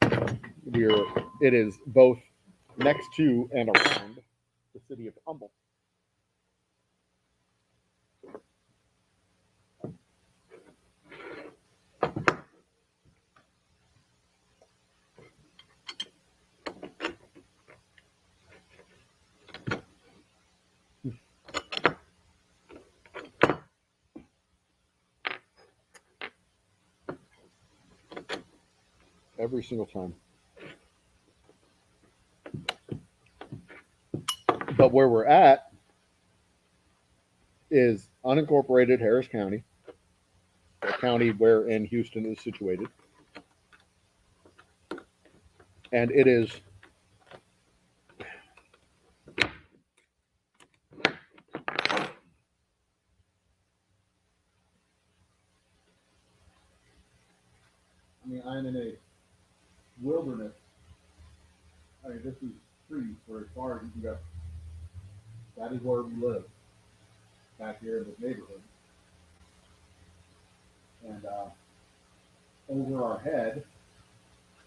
It is both next to and around the city of Humble. every single time. But where we're at is unincorporated Harris County, the county wherein Houston is situated. And it is I'm in a wilderness. I mean, this is trees for as far as you can go. That is where we live, back here in this neighborhood. And over our head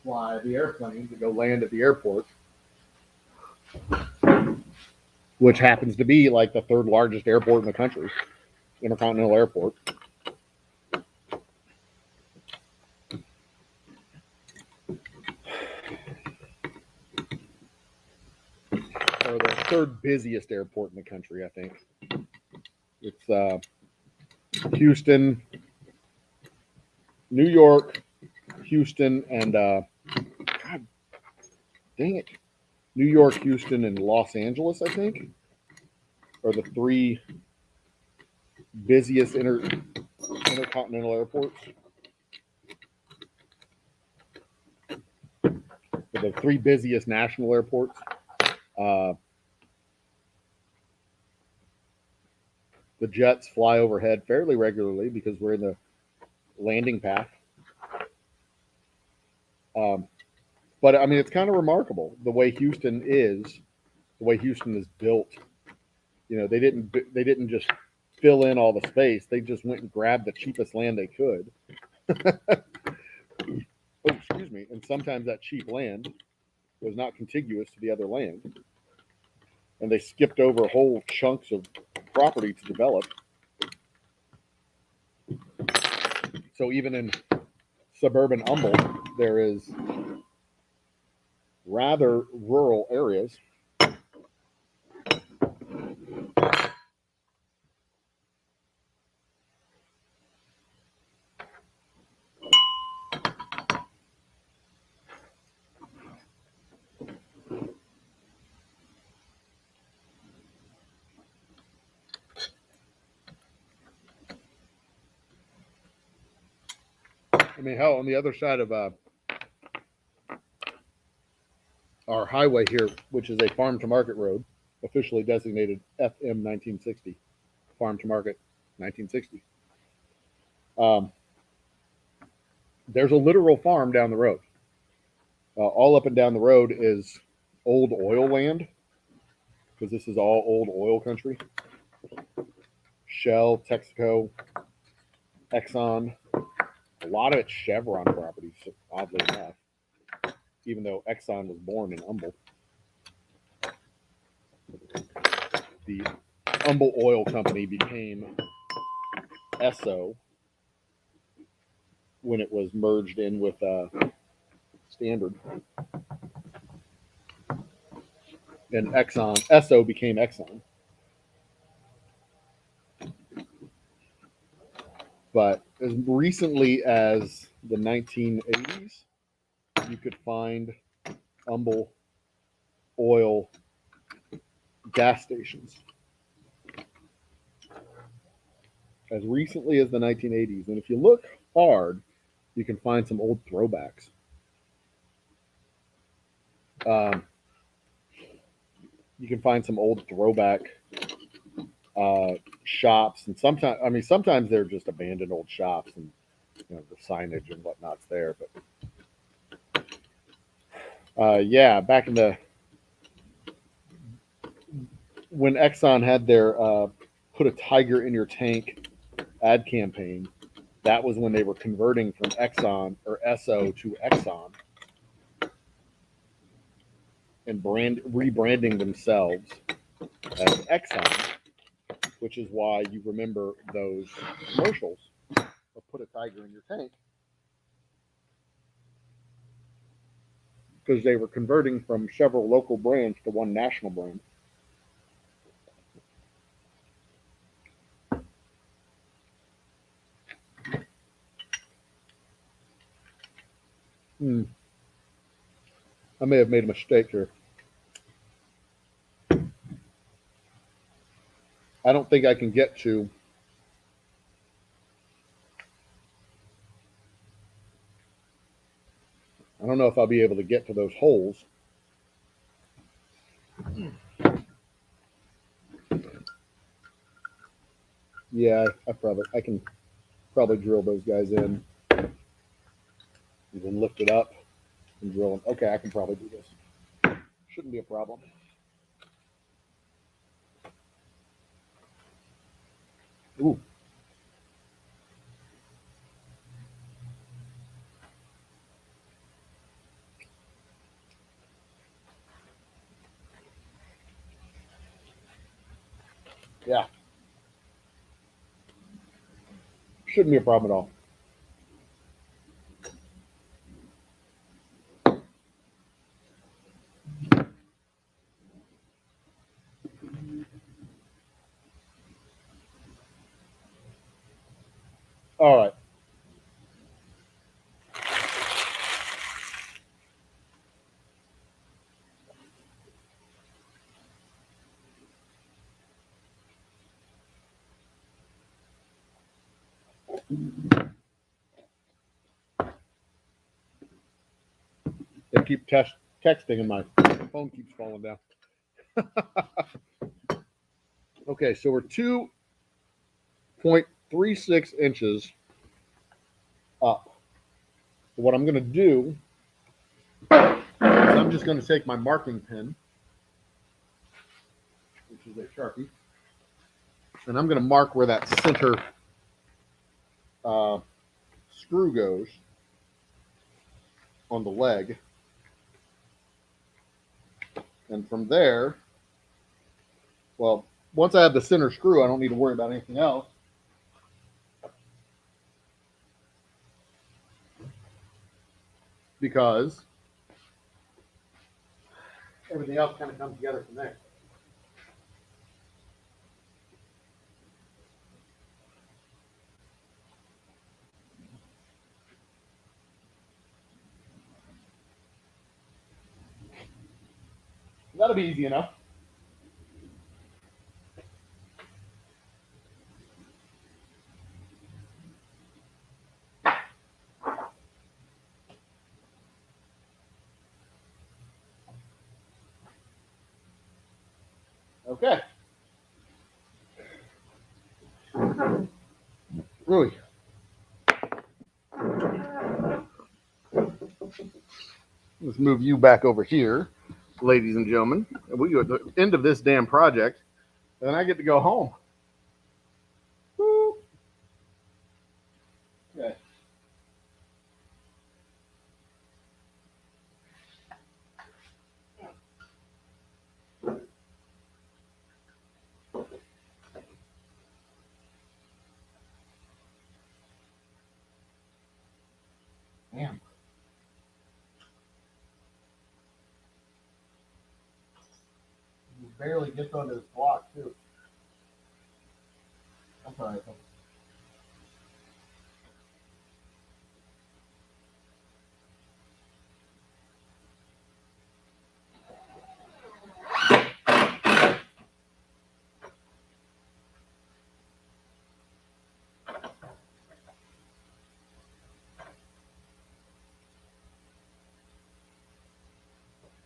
fly the airplanes that go land at the airport, which happens to be like the third largest airport in the country, Intercontinental Airport. Or the third busiest airport in the country, I think. It's Houston, New York, Houston, and God dang it, New York, Houston, and Los Angeles, I think, are the three busiest intercontinental airports. The three busiest national airports. The jets fly overhead fairly regularly because we're in the landing path. But I mean, it's kind of remarkable the way Houston is built. You know, they didn't just fill in all the space. They just went and grabbed the cheapest land they could. Oh, excuse me. And sometimes that cheap land was not contiguous to the other land. And they skipped over whole chunks of property to develop. So even in suburban Humboldt, there is rather rural areas. I mean, hell, on the other side of our highway here, which is a farm to market road, officially designated FM 1960, farm to market 1960. There's a literal farm down the road. All up and down the road is old oil land, because this is all old oil country. Shell, Texaco, Exxon, a lot of it's Chevron properties, oddly enough, even though Exxon was born in Humboldt. The Humboldt Oil Company became Esso when it was merged in with Standard. And Esso became Exxon. But as recently as the 1980s, you could find Humboldt oil gas stations. As recently as the 1980s. And if you look hard, you can find some old throwbacks. You can find some old throwback shops, and sometimes they're just abandoned old shops, and you know, the signage and whatnot's there. But yeah, back in when Exxon had their "Put a Tiger in Your Tank" ad campaign, that was when they were converting from Exxon or Esso to Exxon and rebranding themselves as Exxon, which is why you remember those commercials of "Put a Tiger in Your Tank," because they were converting from several local brands to one national brand. I may have made a mistake here. I don't think I can get to. I don't know if I'll be able to get to those holes. Yeah, I can probably drill those guys in. And then lift it up and drill them. Okay, I can probably do this. Shouldn't be a problem. Ooh. Yeah. Shouldn't be a problem at all. All right. They keep texting and my phone keeps falling down. Okay, so we're 2.36 inches up. So what I'm going to do is I'm just going to take my marking pen, which is a Sharpie, and I'm going to mark where that center screw goes on the leg. And from there, well, once I have the center screw, I don't need to worry about anything else. Because everything else kind of comes together from there. That'll be easy enough. Okay. Really. Let's move you back over here, ladies and gentlemen. We go at the end of this damn project, and then I get to go home. Woo. Okay. Damn. He barely gets onto this block, too. That's all right.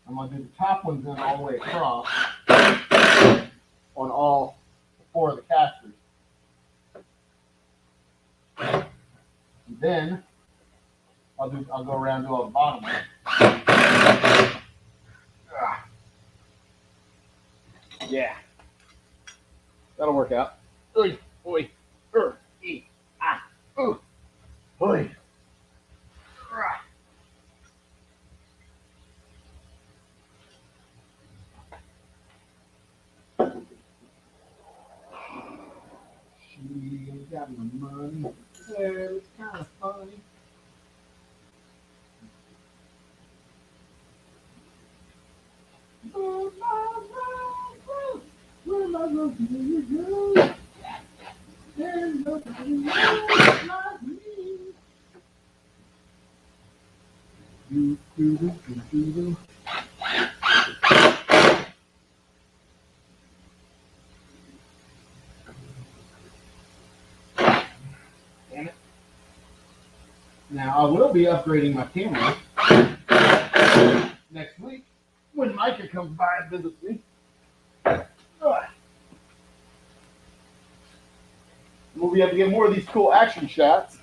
I'm going to do the top ones in all the way across on all 4 of the casters. And then I'll go around and do all the bottom ones. Yeah. That'll work out. Oy, oy, ee, ah, ooh, oy. She ain't got no money. Well, it's kind of funny. Where am I going to go? There's nobody else like me. Do, do, do, do, do, do. Now, I will be upgrading my camera next week when Micah comes by and visits me. We'll be able to get more of these cool action shots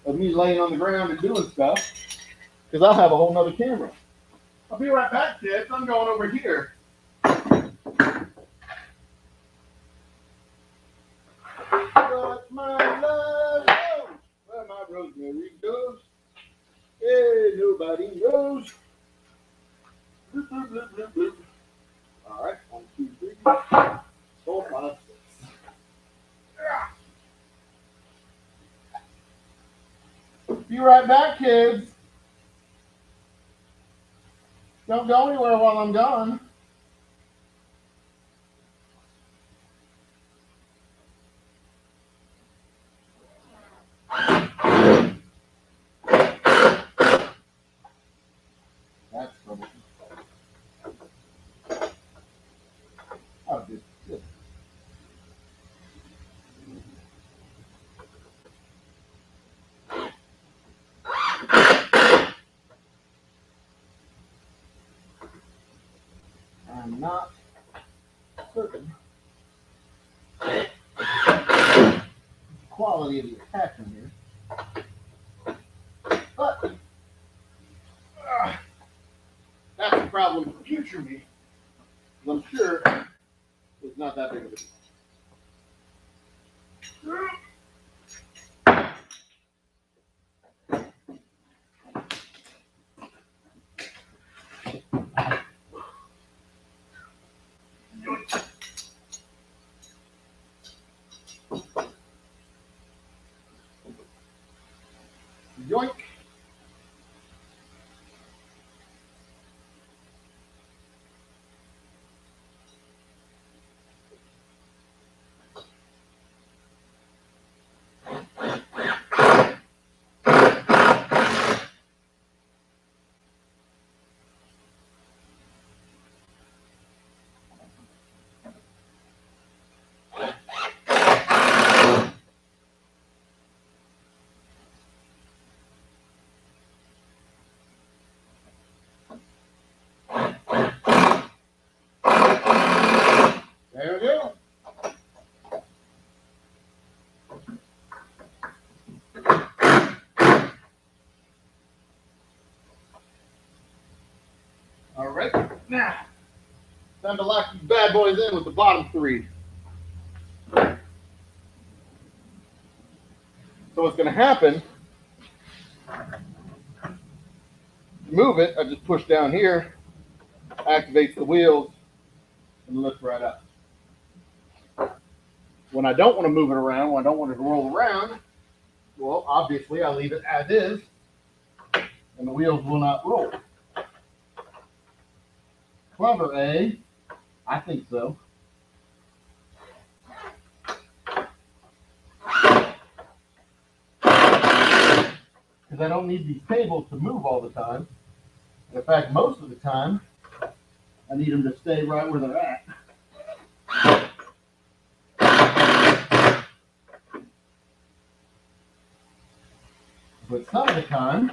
of me laying on the ground and doing stuff, because I'll have a whole nother camera. I'll be right back, kids. I'm going over here. But my love knows where my rosemary goes. Hey, nobody knows. Bloop, bloop, bloop, bloop, bloop. All right, 1, 2, 3, 4, 5, 6. Be right back, kids. Don't go anywhere while I'm gone. That's trouble. Oh, good. Good. I'm not certain the quality of the attachment here, but that's a problem for future me. I'm sure it's not that big of a deal. Yoink. There we go. All right, now time to lock these bad boys in with the bottom 3. So what's going to happen? Move it. I just push down here, activates the wheels, and lift right up. When I don't want to move it around, when I don't want it to roll around, well, obviously I leave it as is, and the wheels will not roll. Clever, eh? I think so. Because I don't need these tables to move all the time. In fact, most of the time, I need them to stay right where they're at. But some of the time,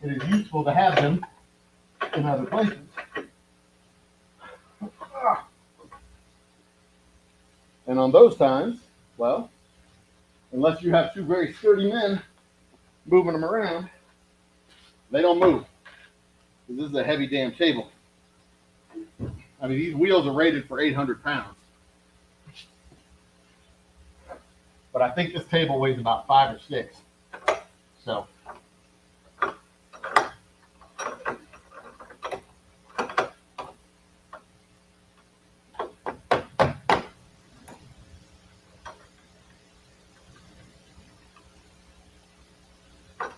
it is useful to have them in other places. And on those times, well, unless you have 2 very sturdy men moving them around, they don't move. This is a heavy damn table. I mean, these wheels are rated for 800 pounds. But I think this table weighs about 5 or 6. So.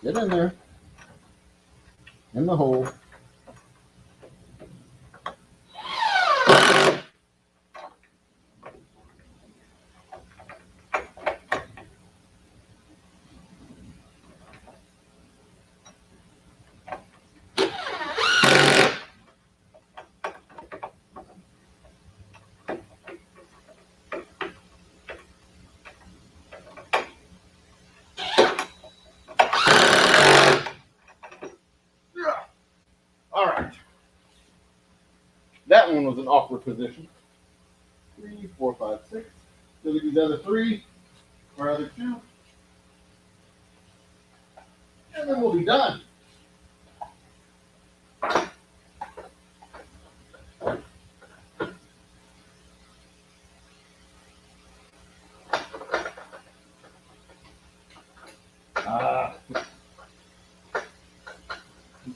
Get in there. In the hole. All right. That one was an awkward position. 3, 4, 5, 6. So these other 3, or other 2. And then we'll be done.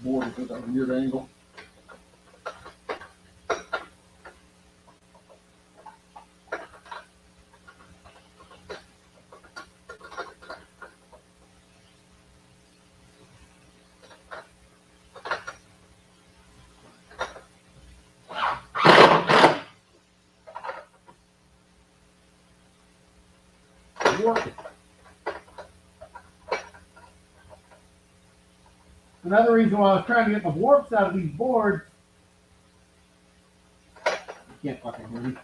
Board is at a weird angle. Another reason why I was trying to get the warps out of these boards. You can't fucking hear me.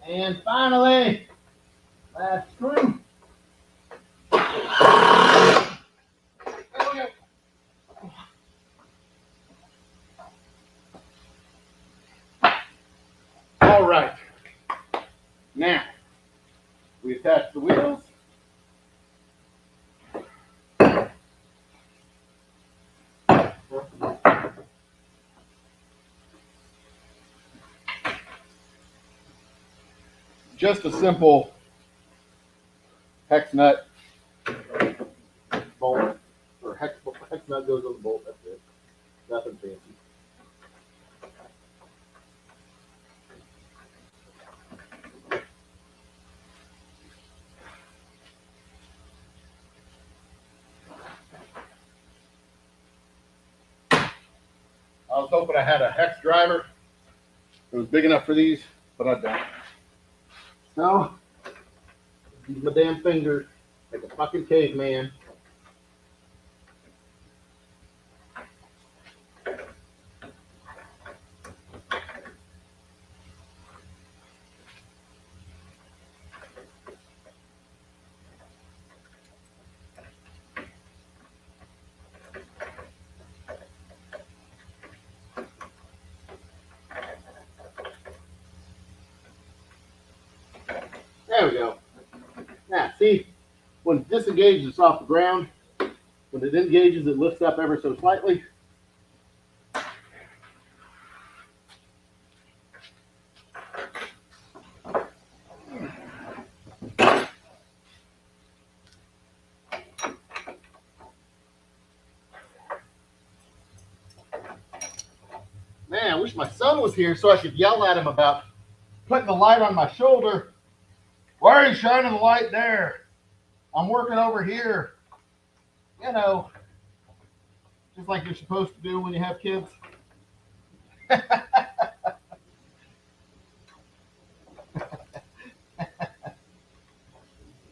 And finally, last screw. All right. Now, we attach the wheels. Just a simple hex nut bolt, or hex nut goes on the bolt. That's it. Nothing fancy. I was hoping I had a hex driver. It was big enough for these, but I don't. So, use my damn fingers like a fucking caveman. There we go. Now, see, when it disengages, it's off the ground. When it engages, it lifts up ever so slightly. Man, I wish my son was here so I could yell at him about putting the light on my shoulder. Why are you shining the light there? I'm working over here. You know, just like you're supposed to do when you have kids.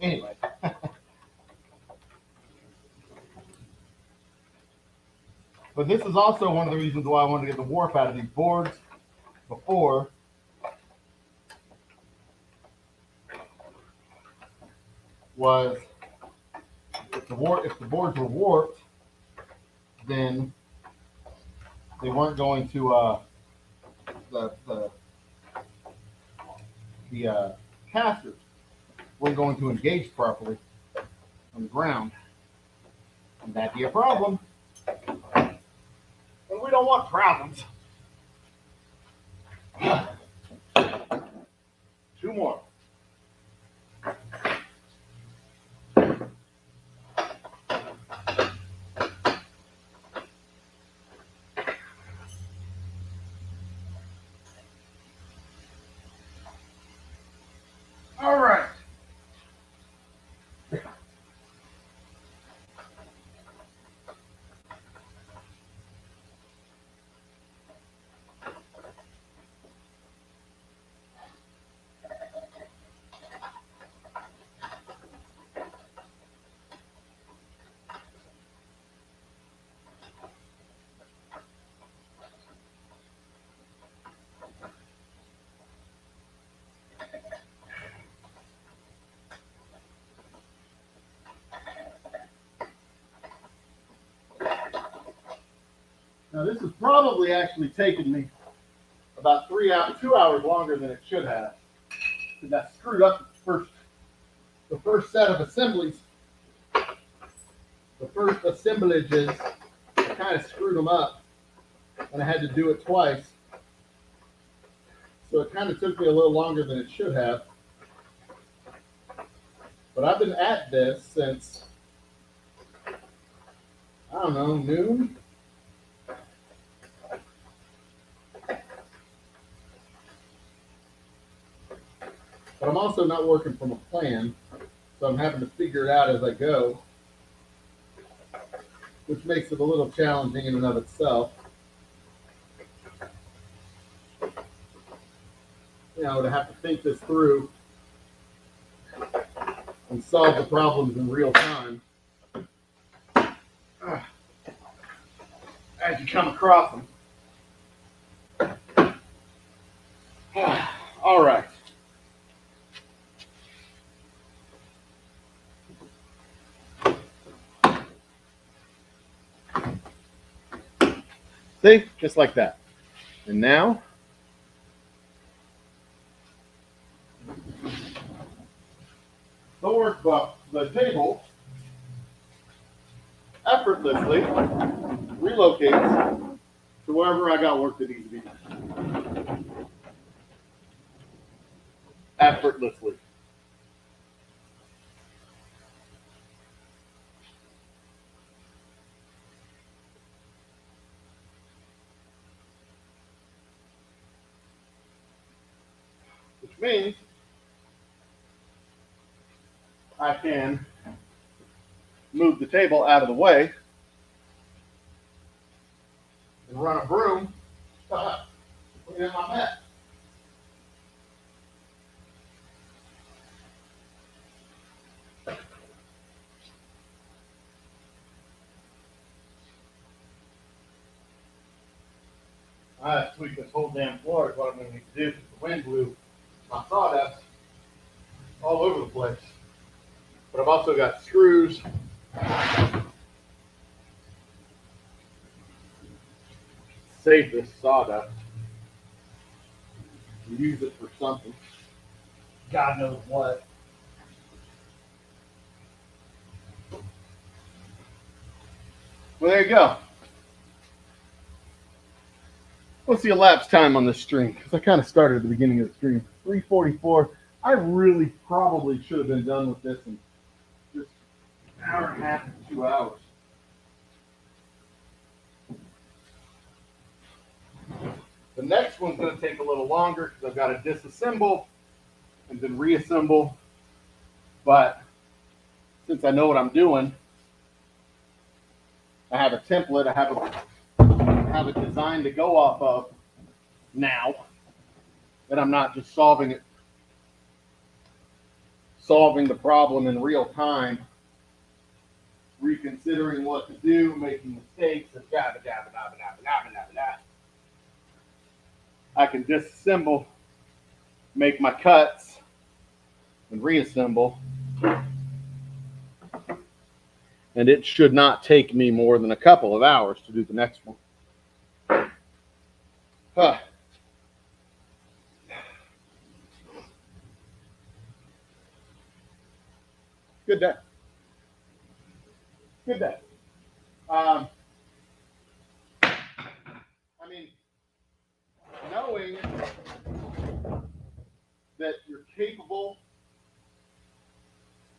Anyway. But this is also one of the reasons why I wanted to get the warp out of these boards before. Was if the boards were warped, then they weren't going to the casters weren't going to engage properly on the ground, and that'd be a problem. don't want problems. 2 more. All right. Now this has probably actually taken me about 2 hours longer than it should have. Because I screwed up the first set of assemblies. The first assemblages, I kind of screwed them up, and I had to do it twice. So it kind of took me a little longer than it should have. But I've been at this since, I don't know, noon? But I'm also not working from a plan, so I'm having to figure it out as I go, which makes it a little challenging in and of itself. You know, to have to think this through and solve the problems in real time as you come across them. All right. See, just like that. And now, the table effortlessly relocates to wherever I got work that needs to be done. Effortlessly. Which means I can move the table out of the way and run a broom clean up my mess. I have to sweep this whole damn floor is what I'm going to need to do because the wind blew my sawdust all over the place. But I've also got screws. Save this sawdust. Use it for something. God knows what. Well, there you go. What's the elapsed time on this stream? Because I kind of started at the beginning of the stream. 3:44. I really probably should have been done with this in just an hour and a half to 2 hours. The next one's going to take a little longer because I've got to disassemble and then reassemble. But since I know what I'm doing, I have a template. I have a design to go off of now, and I'm not just solving the problem in real time, reconsidering what to do, making mistakes, and blah, blah, blah, blah, blah, blah, blah, blah. I can disassemble, make my cuts, and reassemble. And it should not take me more than a couple of hours to do the next one. Good day. Good day. that you're capable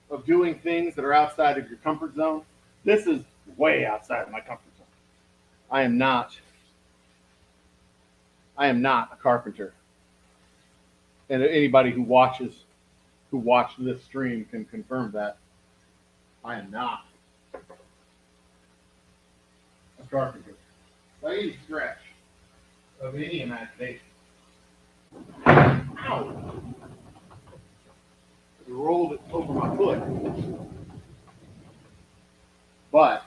of doing things that are outside of your comfort zone. This is way outside of my comfort zone. I am not a carpenter. And anybody who watched this stream can confirm that. I am not a carpenter by any stretch of any imagination. Ow! I rolled it over my foot. But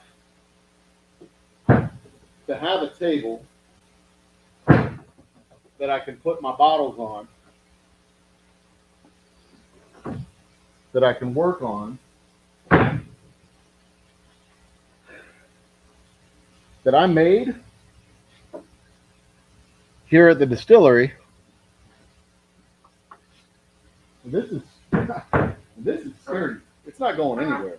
to have a table that I can put my bottles on, that I can work on, that I made here at the distillery. This is sturdy. It's not going anywhere.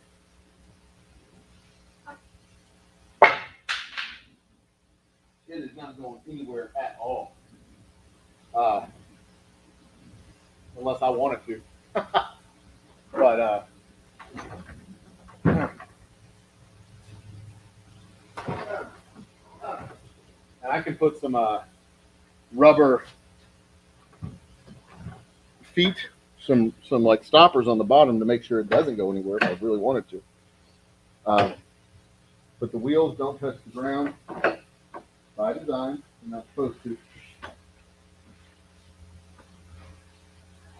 It is not going anywhere at all. Unless I wanted to. But and I can put some rubber feet, some like stoppers on the bottom to make sure it doesn't go anywhere if I really wanted to. But the wheels don't touch the ground by design. They're not supposed to.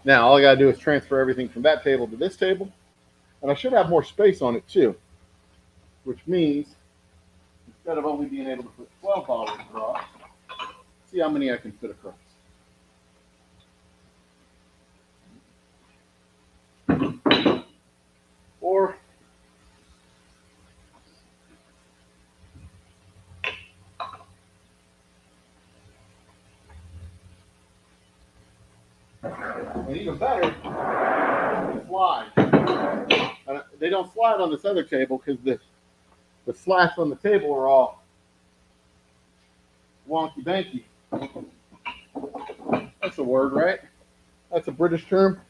Now all I gotta do is transfer everything from that table to this table, and I should have more space on it too, which means instead of only being able to put 12 bottles across, see how many I can fit across. Or and even better, they slide. They don't slide on this other table because the slats on the table are all wonky banky. That's a word, right? That's a British term.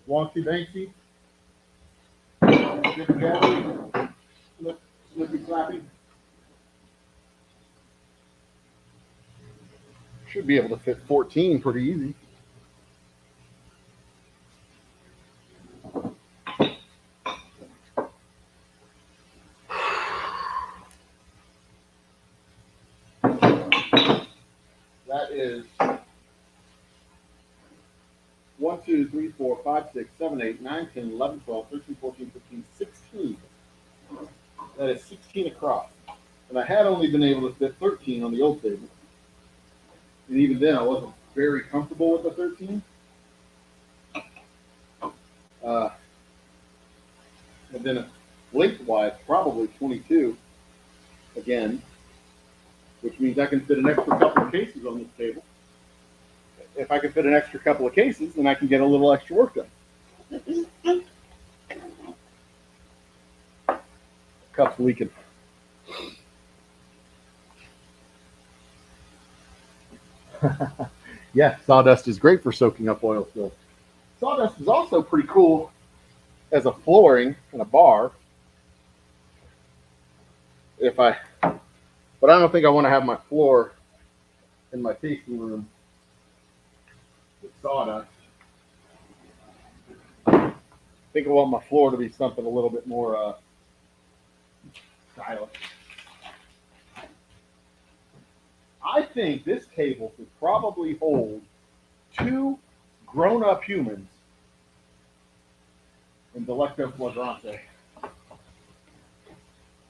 Wonky banky. Slippy slappy. Should be able to fit 14 pretty easy. That is 1, 2, 3, 4, 5, 6, 7, 8, 9, 10, 11, 12, 13, 14, 15, 16. That is 16 across. And I had only been able to fit 13 on the old table. And even then, I wasn't very comfortable with the 13. And then lengthwise, probably 22 again, which means I can fit an extra couple of cases on this table. If I can fit an extra couple of cases, then I can get a little extra work done. Cup's leaking. Yeah, sawdust is great for soaking up oil spills. Sawdust is also pretty cool as a flooring in a bar. But I don't think I want to have my floor in my tasting room with sawdust. I think I want my floor to be something a little bit more stylish. I think this table could probably hold 2 grown-up humans in Delecto Flagrante.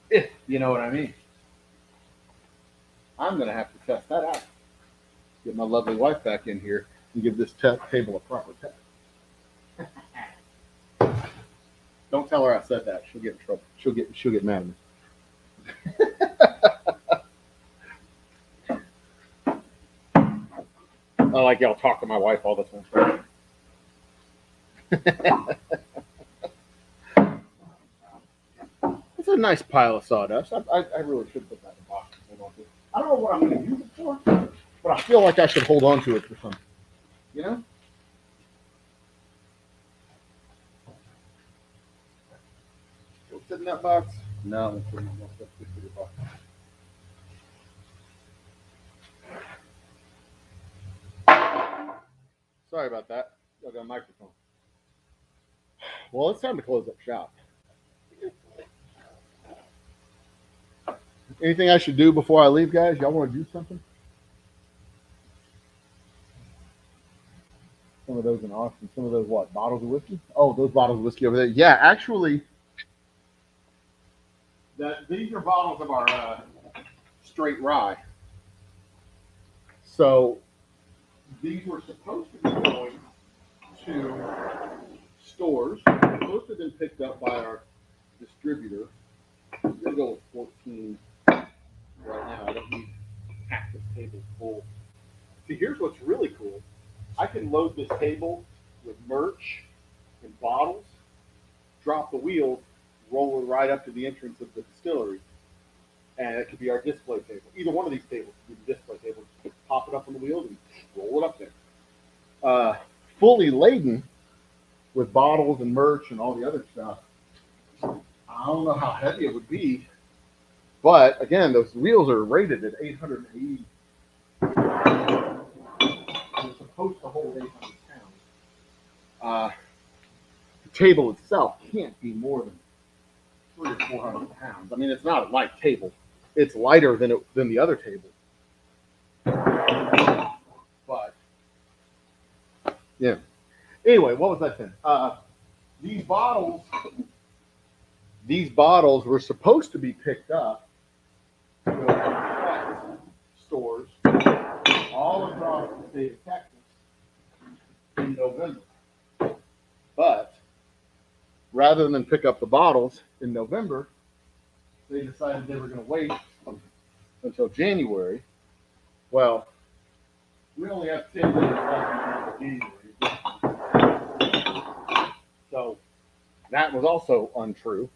If you know what I mean. I'm going to have to test that out. Get my lovely wife back in here and give this table a proper test. Don't tell her I said that. She'll get in trouble. She'll get mad at me. I like y'all talk to my wife all the time. It's a nice pile of sawdust. I really should put that in a box. I don't know what I'm going to use it for, but I feel like I should hold on to it for something. You know? Will it sit in that box? No, it's in that box. Sorry about that. I got a microphone. Well, it's time to close up shop. Anything I should do before I leave, guys? Y'all want to do something? Some of those in Austin. Some of those what? Bottles of whiskey? Oh, those bottles of whiskey over there. Yeah, actually, these are bottles of our straight rye. So these were supposed to be going to stores. Supposed to have been picked up by our distributor. I'm gonna go with 14 right now. I don't need half this table full. See, here's what's really cool. I can load this table with merch and bottles, drop the wheels, roll it right up to the entrance of the distillery, and it could be our display table. Either one of these tables could be the display table. Pop it up on the wheels and roll it up there. Fully laden with bottles and merch and all the other stuff. I don't know how heavy it would be, but again, those wheels are rated at 880. It's supposed to hold 800 pounds. The table itself can't be more than 300 or 400 pounds. I mean, it's not a light table. It's lighter than the other table. But yeah. Anyway, what was I saying? These bottles were supposed to be picked up to go to stores all across the state of Texas in November. But rather than pick up the bottles in November, they decided they were going to wait until January. Well, we only have 10 days left until January. So that was also untrue.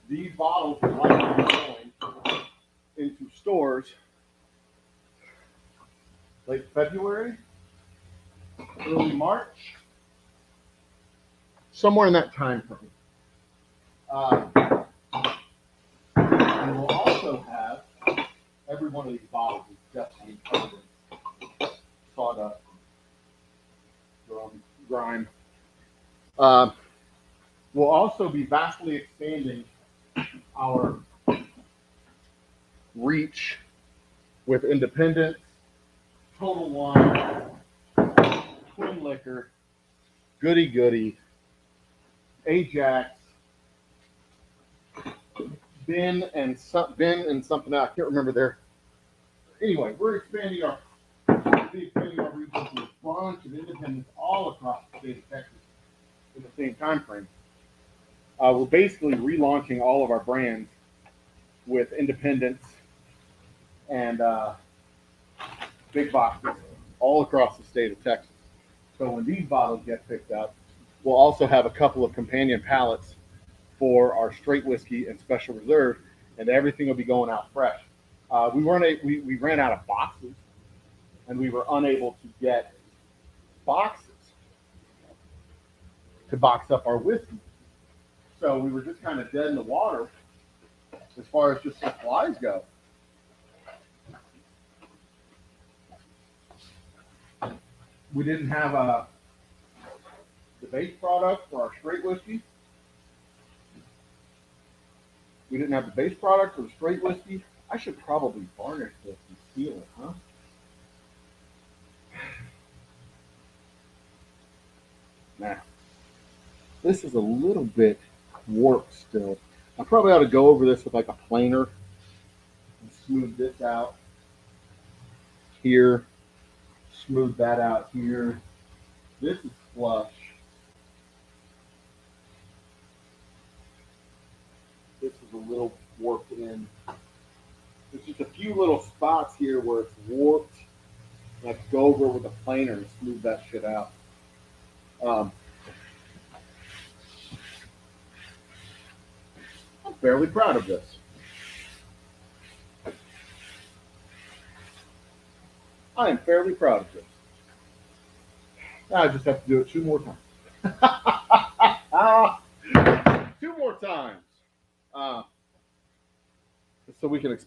These bottles are likely going into stores late February, early March, somewhere in that time frame. And we'll also have every one of these bottles is definitely covered in sawdust, grime. We'll also be vastly expanding our reach with independents, Total Wine, Twin Liquor, Goody Goody, Ajax, Ben and something else. I can't remember there. Anyway, we're expanding our reach with a bunch of independents all across the state of Texas in the same time frame. We're basically relaunching all of our brands with independents and big boxes all across the state of Texas. So when these bottles get picked up, we'll also have a couple of companion pallets for our straight whiskey and special reserve, and everything will be going out fresh. We ran out of boxes, and we were unable to get boxes to box up our whiskey. So we were just kind of dead in the water as far as just supplies go. We didn't have the base product for our straight whiskey. We didn't have the base product for the straight whiskey. I should probably varnish this and seal it, huh? Now, this is a little bit warped still. I probably ought to go over this with like a planer and smooth this out here, smooth that out here. This is flush. This is a little warped in. There's just a few little spots here where it's warped. And I have to go over it with a planer and smooth that shit out. I'm fairly proud of this. I am fairly proud of this. I just have to do it 2 more times. 2 more times. So we can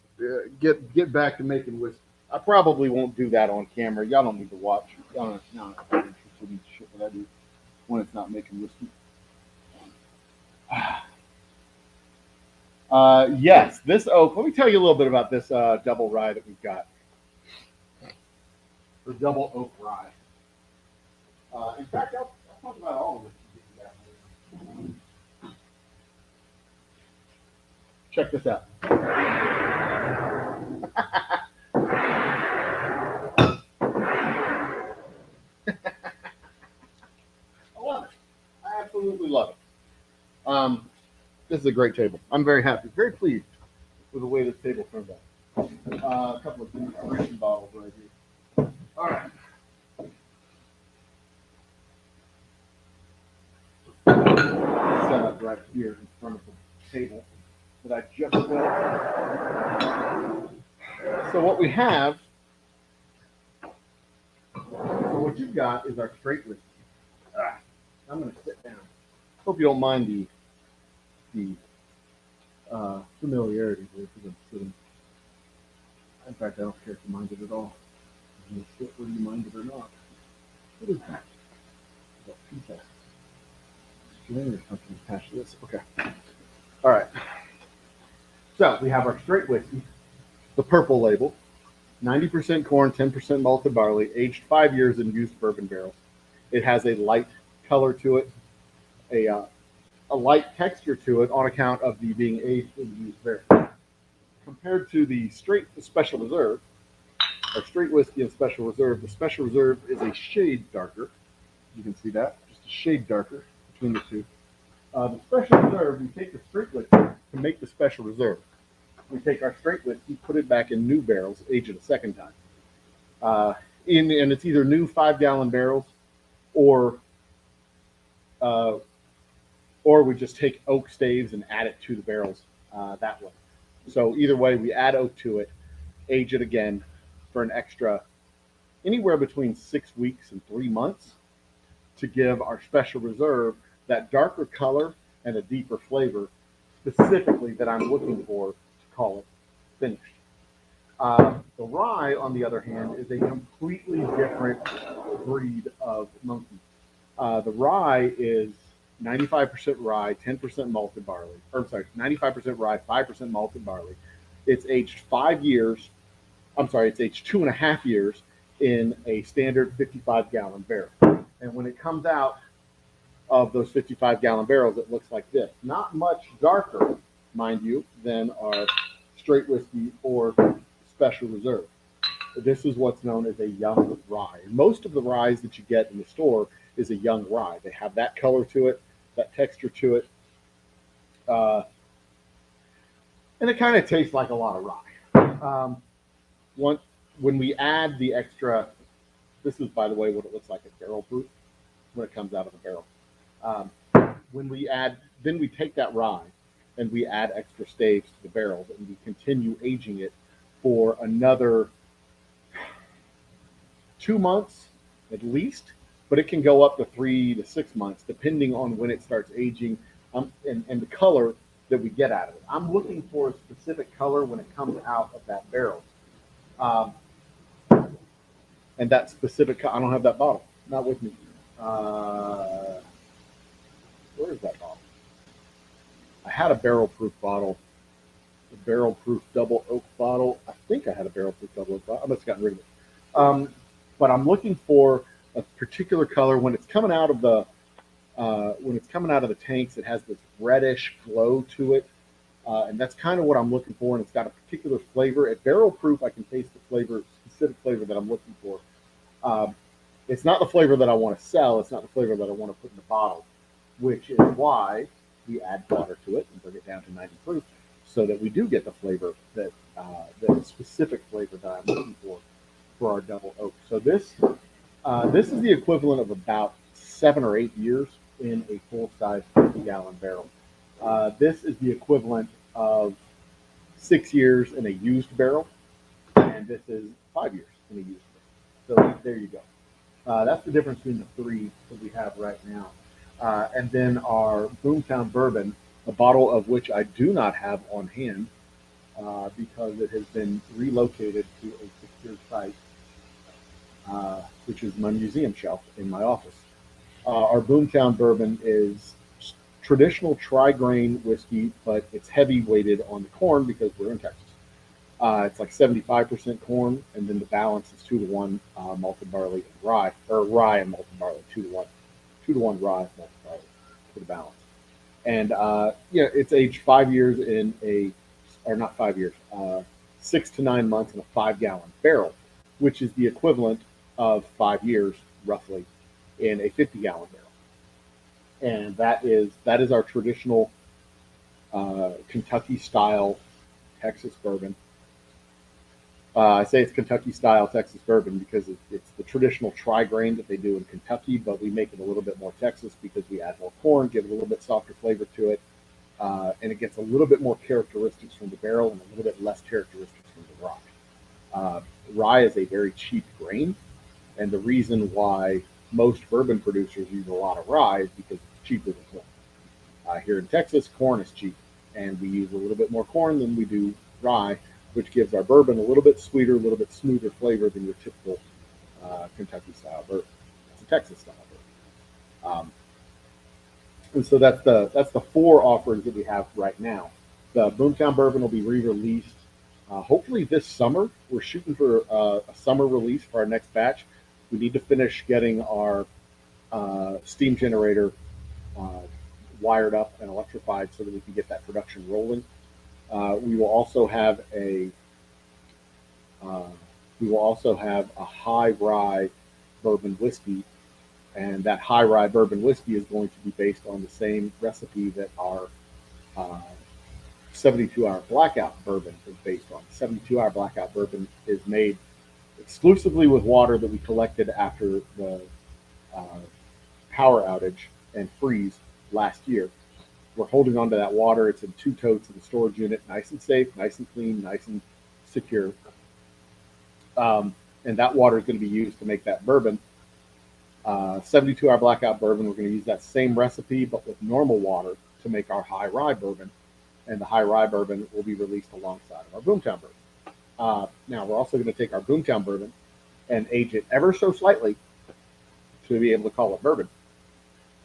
get back to making whiskey. I probably won't do that on camera. Y'all don't need to watch. Y'all not interested in shit that I do when it's not making whiskey. Yes, this oak. Let me tell you a little bit about this double rye that we've got. The double oak rye. In fact, I'll talk about all of it. Check this out. I love it. I absolutely love it. This is a great table. I'm very happy, very pleased with the way this table turned out. A couple of demonstration bottles right here. All right. Set up right here in front of the table that I just built. So what we have, so what you've got is our straight whiskey. I'm going to sit down. Hope you don't mind the familiarity with it. In fact, I don't care if you mind it at all. I'm going to sit whether you mind it or not. What is that? Is that pizza? String or something attached to this? Okay. All right. So we have our straight whiskey, the purple label, 90% corn, 10% malted barley, aged 5 years in used bourbon barrels. It has a light color to it, a light texture to it on account of the being aged in used barrels. Compared to the special reserve, our straight whiskey and special reserve, the special reserve is a shade darker. You can see that, just a shade darker between the two. The special reserve, we take the straight whiskey to make the special reserve. We take our straight whiskey, put it back in new barrels, age it a second time. And it's either new 5-gallon barrels or we just take oak staves and add it to the barrels that way. So either way, we add oak to it, age it again for an extra anywhere between 6 weeks and 3 months to give our special reserve that darker color and a deeper flavor specifically that I'm looking for to call it finished. The rye, on the other hand, is a completely different breed of monkey. The rye is 95% rye, 10% malted barley. 95% rye, 5% malted barley. It's aged 5 years. It's aged 2.5 years in a standard 55-gallon barrel. And when it comes out of those 55-gallon barrels, it looks like this. Not much darker, mind you, than our straight whiskey or special reserve. This is what's known as a young rye. And most of the ryes that you get in the store is a young rye. They have that color to it, that texture to it. And it kind of tastes like a lot of rye. When we add the extra, this is, by the way, what it looks like at barrel proof when it comes out of the barrel. Then we take that rye and we add extra staves to the barrels and we continue aging it for another 2 months at least, but it can go up to 3 to 6 months depending on when it starts aging and the color that we get out of it. I'm looking for a specific color when it comes out of that barrel. And that specific, I don't have that bottle, not with me. Where is that bottle? I had a barrel proof bottle, a barrel proof double oak bottle. I think I had a barrel proof double oak bottle. I must have gotten rid of it. But I'm looking for a particular color when it's coming out of the tanks. It has this reddish glow to it, and that's kind of what I'm looking for. And it's got a particular flavor. At barrel proof, I can taste the specific flavor that I'm looking for. It's not the flavor that I want to sell. It's not the flavor that I want to put in the bottle, which is why we add water to it and bring it down to 90 proof, so that we do get the flavor the specific flavor that I'm looking for our double oak. So this is the equivalent of about 7 or 8 years in a full-size 50-gallon barrel. This is the equivalent of 6 years in a used barrel, and this is 5 years in a used barrel. So there you go. That's the difference between the three that we have right now. And then our Boomtown Bourbon, a bottle of which I do not have on hand because it has been relocated to a secure site, which is my museum shelf in my office. Our Boomtown Bourbon is traditional tri-grain whiskey, but it's heavy weighted on the corn because we're in Texas. It's like 75% corn, and then the balance is 2-to-1 malted barley and rye, or rye and malted barley, 2-to-1, 2-to-1 rye malted barley for the balance. And it's aged 5 years in a, or not 5 years, 6 to 9 months in a 5-gallon barrel, which is the equivalent of 5 years roughly in a 50-gallon barrel. And that is our traditional Kentucky style Texas bourbon. I say it's Kentucky style Texas bourbon because it's the traditional tri-grain that they do in Kentucky, but we make it a little bit more Texas because we add more corn, give it a little bit softer flavor to it, and it gets a little bit more characteristics from the barrel and a little bit less characteristics from the rye. Rye is a very cheap grain, and the reason why most bourbon producers use a lot of rye is because it's cheaper than corn. Here in Texas, corn is cheap, and we use a little bit more corn than we do rye, which gives our bourbon a little bit sweeter, a little bit smoother flavor than your typical Kentucky style bourbon. It's a Texas style bourbon. And so that's the 4 offerings that we have right now. The Boomtown Bourbon will be re-released hopefully this summer. We're shooting for a summer release for our next batch. We need to finish getting our steam generator wired up and electrified so that we can get that production rolling. We will also have a high rye bourbon whiskey, and that high rye bourbon whiskey is going to be based on the same recipe that our 72-hour blackout bourbon is based on. 72-hour blackout bourbon is made exclusively with water that we collected after the power outage and freeze last year. We're holding on to that water. It's in 2 totes in the storage unit, nice and safe, nice and clean, nice and secure. And that water is going to be used to make that bourbon. 72-hour blackout bourbon, we're going to use that same recipe, but with normal water to make our high rye bourbon. And the high rye bourbon will be released alongside of our Boomtown bourbon. Now, we're also going to take our Boomtown bourbon and age it ever so slightly to be able to call it bourbon.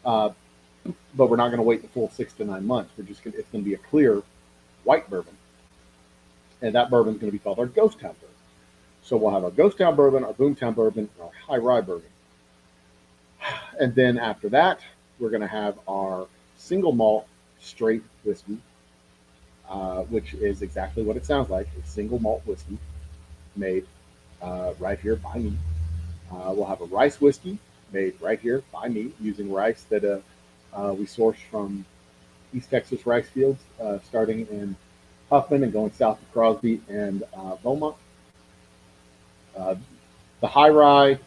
But we're not going to wait the full 6 to 9 months. It's going to be a clear white bourbon. And that bourbon is going to be called our Ghost Town bourbon. So we'll have our Ghost Town bourbon, our Boomtown bourbon, and our high rye bourbon. And then after that, we're going to have our single malt straight whiskey, which is exactly what it sounds like, a single malt whiskey made right here by me. We'll have a rice whiskey made right here by me using rice that we source from East Texas rice fields, starting in Huffman and going south to Crosby and Beaumont. The high rye,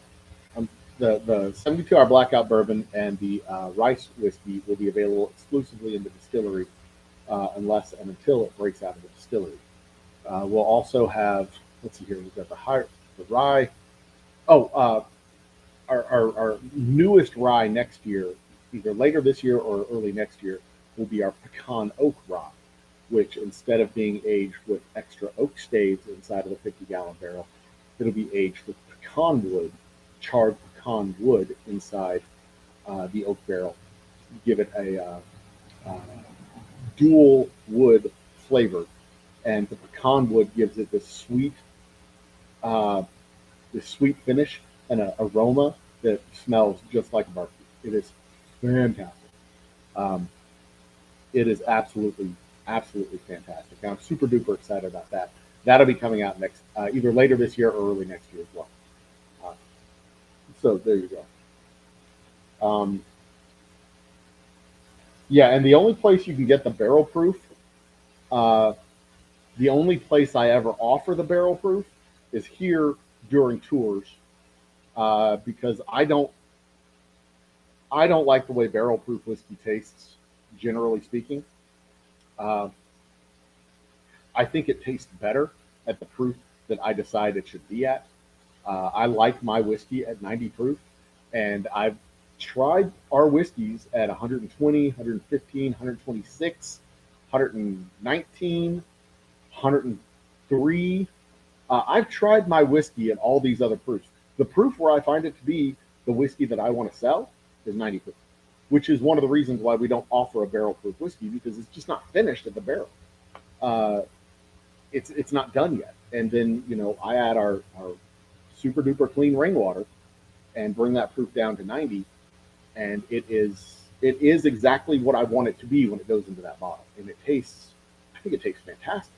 the 72-hour blackout bourbon and the rice whiskey will be available exclusively in the distillery unless and until it breaks out of the distillery. We'll also have, let's see here, we've got the rye. Our newest rye next year, either later this year or early next year, will be our pecan oak rye, which instead of being aged with extra oak staves inside of the 50-gallon barrel, it'll be aged with pecan wood, charred pecan wood inside the oak barrel. Give it a dual wood flavor, and the pecan wood gives it this sweet finish and an aroma that smells just like barbecue. It is fantastic. It is absolutely fantastic. I'm super duper excited about that. That'll be coming out next, either later this year or early next year as well. So there you go. Yeah, and the only place you can get the barrel proof, the only place I ever offer the barrel proof is here during tours, because I don't like the way barrel proof whiskey tastes, generally speaking. I think it tastes better at the proof that I decide it should be at. I like my whiskey at 90 proof, and I've tried our whiskeys at 120, 115, 126, 119, 103. I've tried my whiskey at all these other proofs. The proof where I find it to be the whiskey that I want to sell is 90 proof, which is one of the reasons why we don't offer a barrel proof whiskey, because it's just not finished at the barrel. Uh, it's not done yet. And then, I add our super duper clean rainwater and bring that proof down to 90, and it is exactly what I want it to be when it goes into that bottle, and I think it tastes fantastic.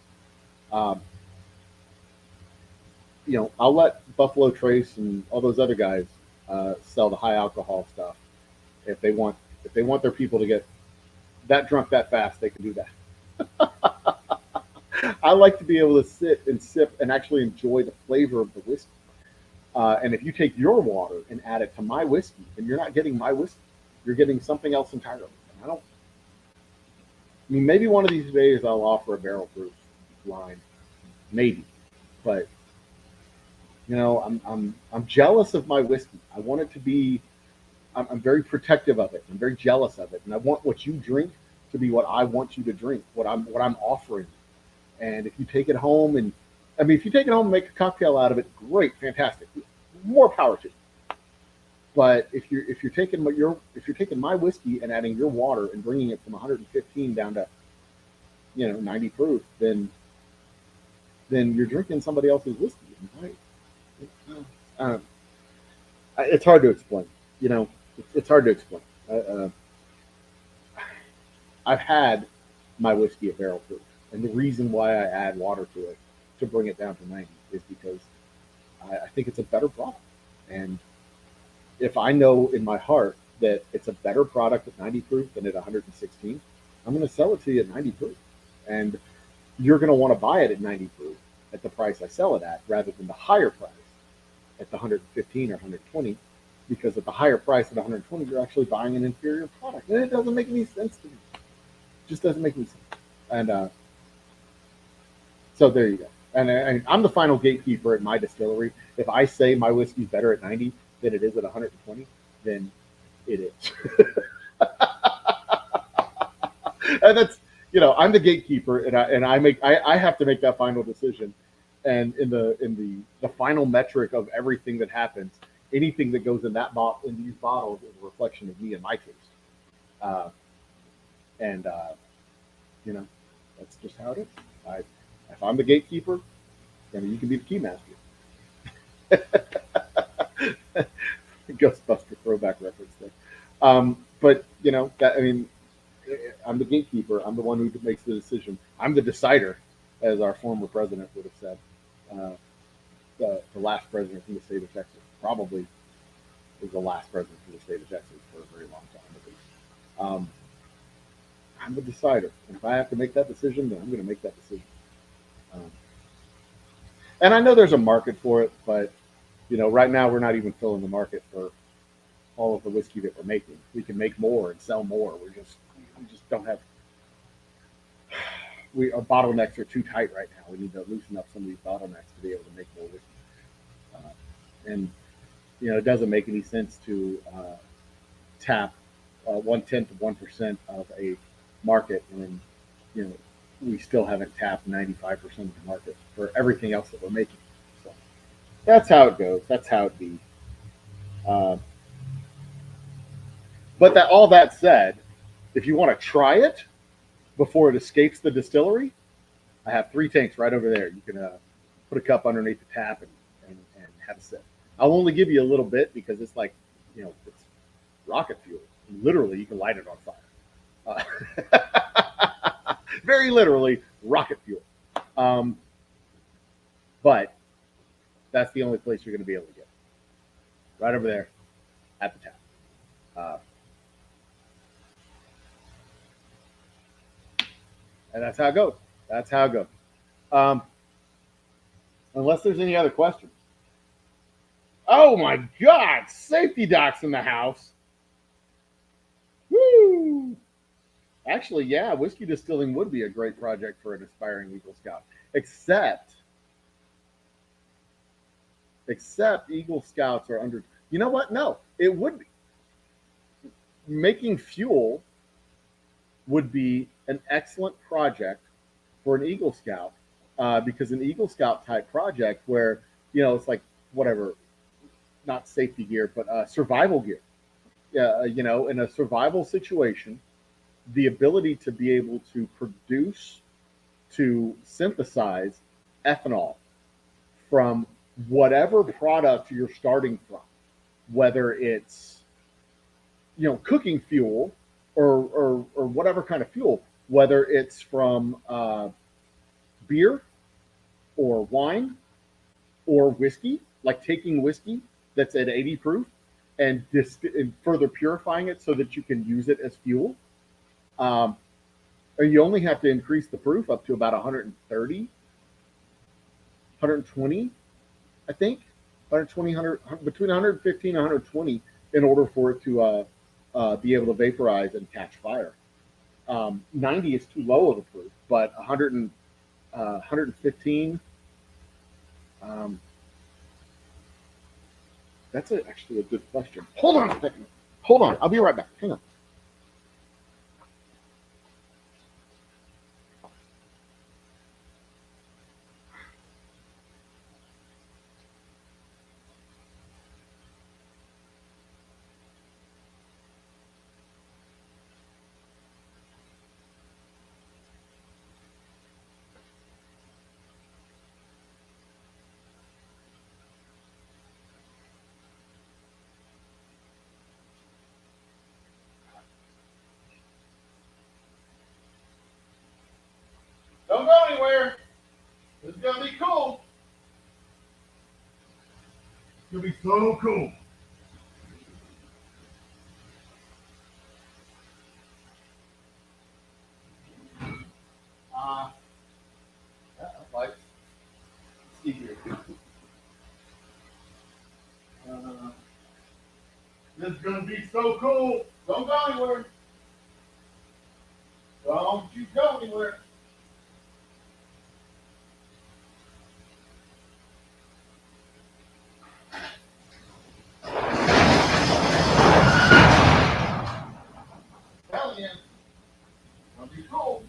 Um, I'll let Buffalo Trace and all those other guys sell the high alcohol stuff. If they want their people to get that drunk that fast, they can do that. I like to be able to sit and sip and actually enjoy the flavor of the whiskey. And if you take your water and add it to my whiskey, then you're not getting my whiskey. You're getting something else entirely. And maybe one of these days I'll offer a barrel proof line, maybe. But I'm jealous of my whiskey. I want it to be. I'm very protective of it. I'm very jealous of it, and I want what you drink to be what I want you to drink. What I'm offering. And if you take it home if you take it home and make a cocktail out of it, great, fantastic, more power to you. But if you're taking my whiskey and adding your water and bringing it from 115 down to 90 proof, then you're drinking somebody else's whiskey, right? It's hard to explain. It's hard to explain. I've had my whiskey at barrel proof, and the reason why I add water to it to bring it down to 90 is because I think it's a better product. And if I know in my heart that it's a better product at 90 proof than at 116, I'm going to sell it to you at 90 proof. And you're going to want to buy it at 90 proof at the price I sell it at, rather than the higher price at the 115 or 120, because at the higher price at 120, you're actually buying an inferior product. And it doesn't make any sense to me. It just doesn't make any sense. And so there you go. And I'm the final gatekeeper at my distillery. If I say my whiskey's better at 90 than it is at 120, then it is. And that's, I'm the gatekeeper, and I have to make that final decision. And in the final metric of everything that happens, anything that goes in these bottles is a reflection of me and my taste. That's just how it is. If I'm the gatekeeper, then you can be the key master. Ghostbuster throwback reference there. But I'm the gatekeeper. I'm the one who makes the decision. I'm the decider, as our former president would have said. The last president from the state of Texas probably was the last president from the state of Texas for a very long time, at least. I'm the decider, and if I have to make that decision, then I'm going to make that decision. And I know there's a market for it, but right now we're not even filling the market for all of the whiskey that we're making. We can make more and sell more. We just don't have. Our bottlenecks are too tight right now. We need to loosen up some of these bottlenecks to be able to make more whiskey. And it doesn't make any sense to tap 1/10 of 1% of a market when we still haven't tapped 95% of the market for everything else that we're making. So that's how it goes. That's how it be. But all that said, if you want to try it before it escapes the distillery, I have 3 tanks right over there. You can put a cup underneath the tap and have a sip. I'll only give you a little bit because it's like, it's rocket fuel. Literally, you can light it on fire. Very literally, rocket fuel. But that's the only place you're going to be able to get it. Right over there at the tap. And that's how it goes. That's how it goes. Unless there's any other questions. Oh my God! Safety Doc's in the house. Woo! Actually, yeah, whiskey distilling would be a great project for an aspiring Eagle Scout. Except except Eagle Scouts are under. You know what? No, it would be. Making fuel would be an excellent project for an Eagle Scout, because an Eagle Scout type project where, it's like whatever, not safety gear, but survival gear. Yeah, in a survival situation, the ability to be able to produce, to synthesize ethanol from whatever product you're starting from, whether it's cooking fuel or whatever kind of fuel, whether it's from beer or wine or whiskey, like taking whiskey that's at 80 proof and further purifying it so that you can use it as fuel. Or you only have to increase the proof up to about 130, 120, I think, 120, between 115 and 120 in order for it to be able to vaporize and catch fire. 90 is too low of a proof, but 115, that's actually a good question. Hold on a second. Hold on. I'll be right back. Hang on. Don't go anywhere. This is gonna be cool. It's gonna be so cool. Like, see here. This is gonna be so cool. Don't go anywhere. Don't you go anywhere. Hell yeah. Gonna be cool.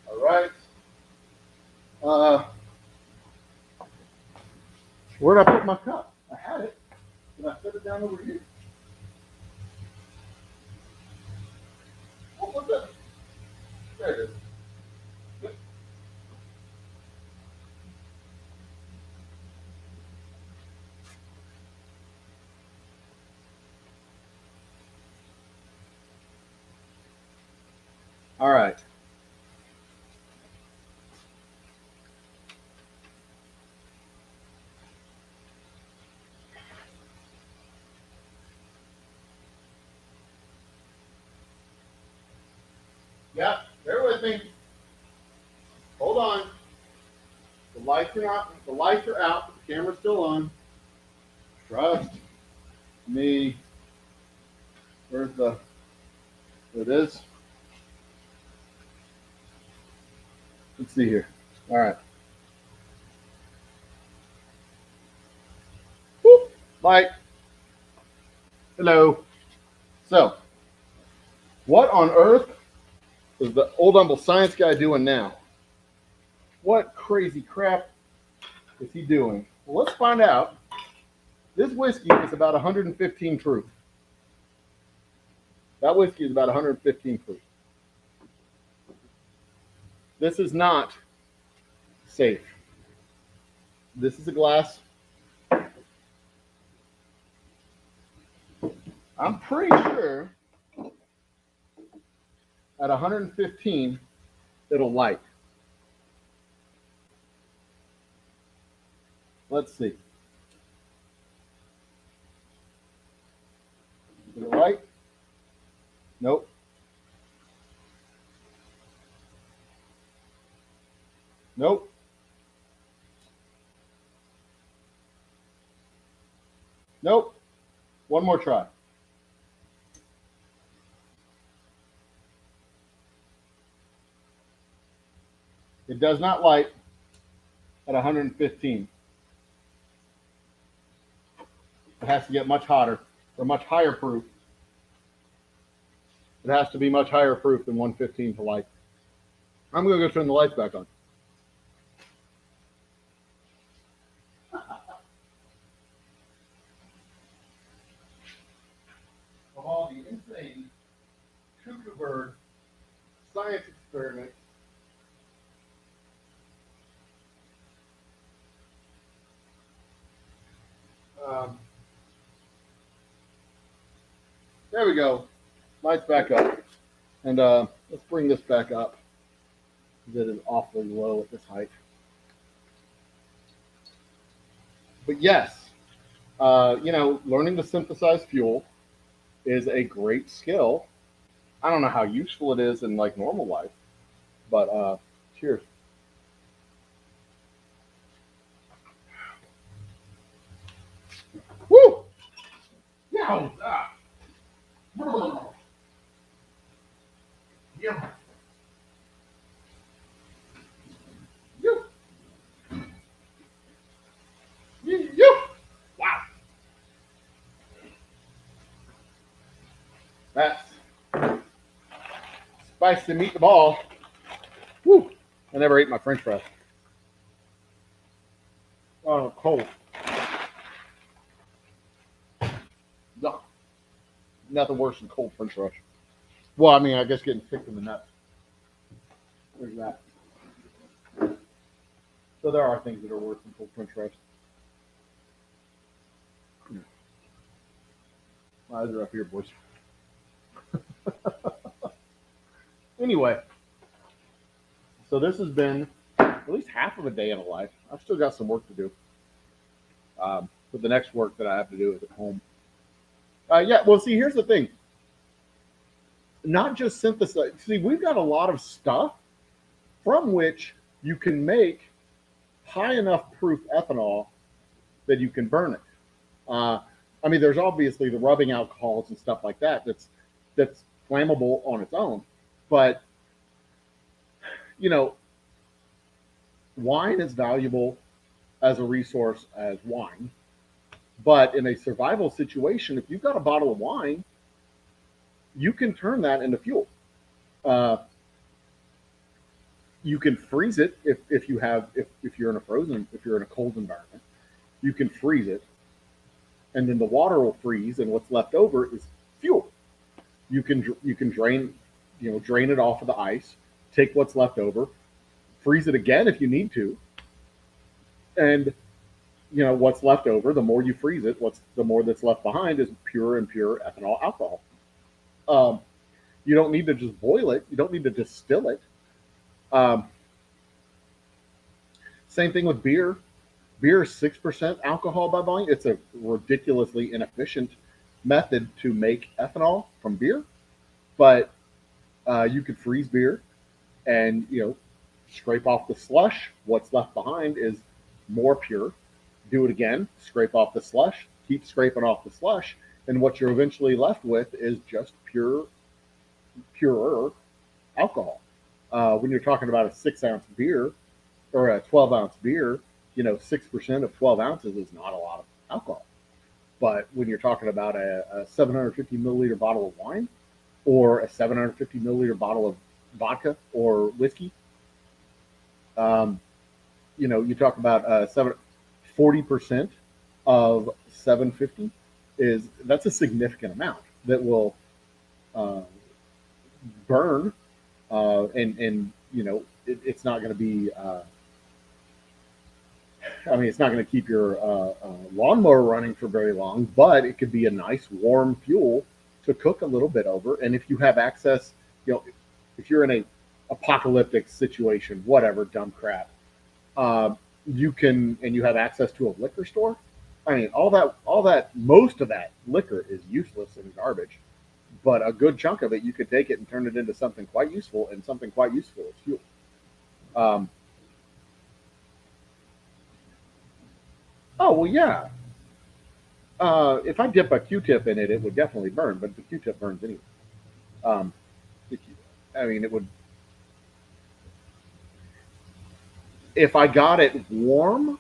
All right. Where'd I put my cup? I had it. Did I set it down over here? What was that? There it is. All right. Yeah, bear with me. Hold on. The lights are out. The lights are out. The camera's still on. Trust me. Where's the? There it is. Let's see here. All right. Whoop. Light. Hello. So, what on earth is the old humble science guy doing now? What crazy crap is he doing? Well, let's find out. This whiskey is about 115 proof. That whiskey is about 115 proof. This is not safe. This is a glass. I'm pretty sure at 115 it'll light. Let's see. Is it light? Nope. Nope. Nope. One more try. It does not light at 115. It has to get much hotter or much higher proof. It has to be much higher proof than 115 to light. I'm going to go turn the lights back on. Of all the insane cuckoo bird science experiments, there we go. Lights back up. And let's bring this back up. It is awfully low at this height. But yes, learning to synthesize fuel is a great skill. I don't know how useful it is in like normal life, but cheers. Woo! Yeah. Yeah. Wow. That's spicy meatball. Woo. I never ate my French fries. Oh, cold. No. Nothing worse than cold French fries. Well, I mean, I guess getting kicked in the nuts. There's that. So there are things that are worse than cold French fries. My eyes are up here, boys. Anyway, so this has been at least half of a day in a life. I've still got some work to do. But the next work that I have to do is at home. Well, see, here's the thing. Not just synthesize. See, we've got a lot of stuff from which you can make high enough proof ethanol that you can burn it. I mean, there's obviously the rubbing alcohols and stuff like that that's flammable on its own. But, wine is valuable as a resource as wine. But in a survival situation, if you've got a bottle of wine, you can turn that into fuel. You can freeze it if you're in a cold environment, you can freeze it, and then the water will freeze, and what's left over is fuel. You can drain it off of the ice, take what's left over, freeze it again if you need to, and what's left over, the more you freeze it, the more that's left behind is pure ethanol alcohol. You don't need to just boil it. You don't need to distill it. Same thing with beer. Beer is 6% alcohol by volume. It's a ridiculously inefficient method to make ethanol from beer, but you could freeze beer and scrape off the slush. What's left behind is more pure. Do it again, scrape off the slush, keep scraping off the slush, and what you're eventually left with is just purer alcohol. When you're talking about a 6-ounce beer or a 12-ounce beer, 6% of 12 ounces is not a lot of alcohol. But when you're talking about a 750 milliliter bottle of wine or a 750 milliliter bottle of vodka or whiskey, you talk about 40% of 750 that's a significant amount that will burn, and it's not going to be. It's not going to keep your lawnmower running for very long, but it could be a nice warm fuel to cook a little bit over. And if you have access, if you're in a apocalyptic situation, whatever, dumb crap, you have access to a liquor store. Most of that liquor is useless and garbage, but a good chunk of it, you could take it and turn it into something quite useful, and something quite useful is fuel. Oh, well, yeah. If I dip a Q-tip in it, it would definitely burn, but the Q-tip burns anyway. It would. if I got it warm,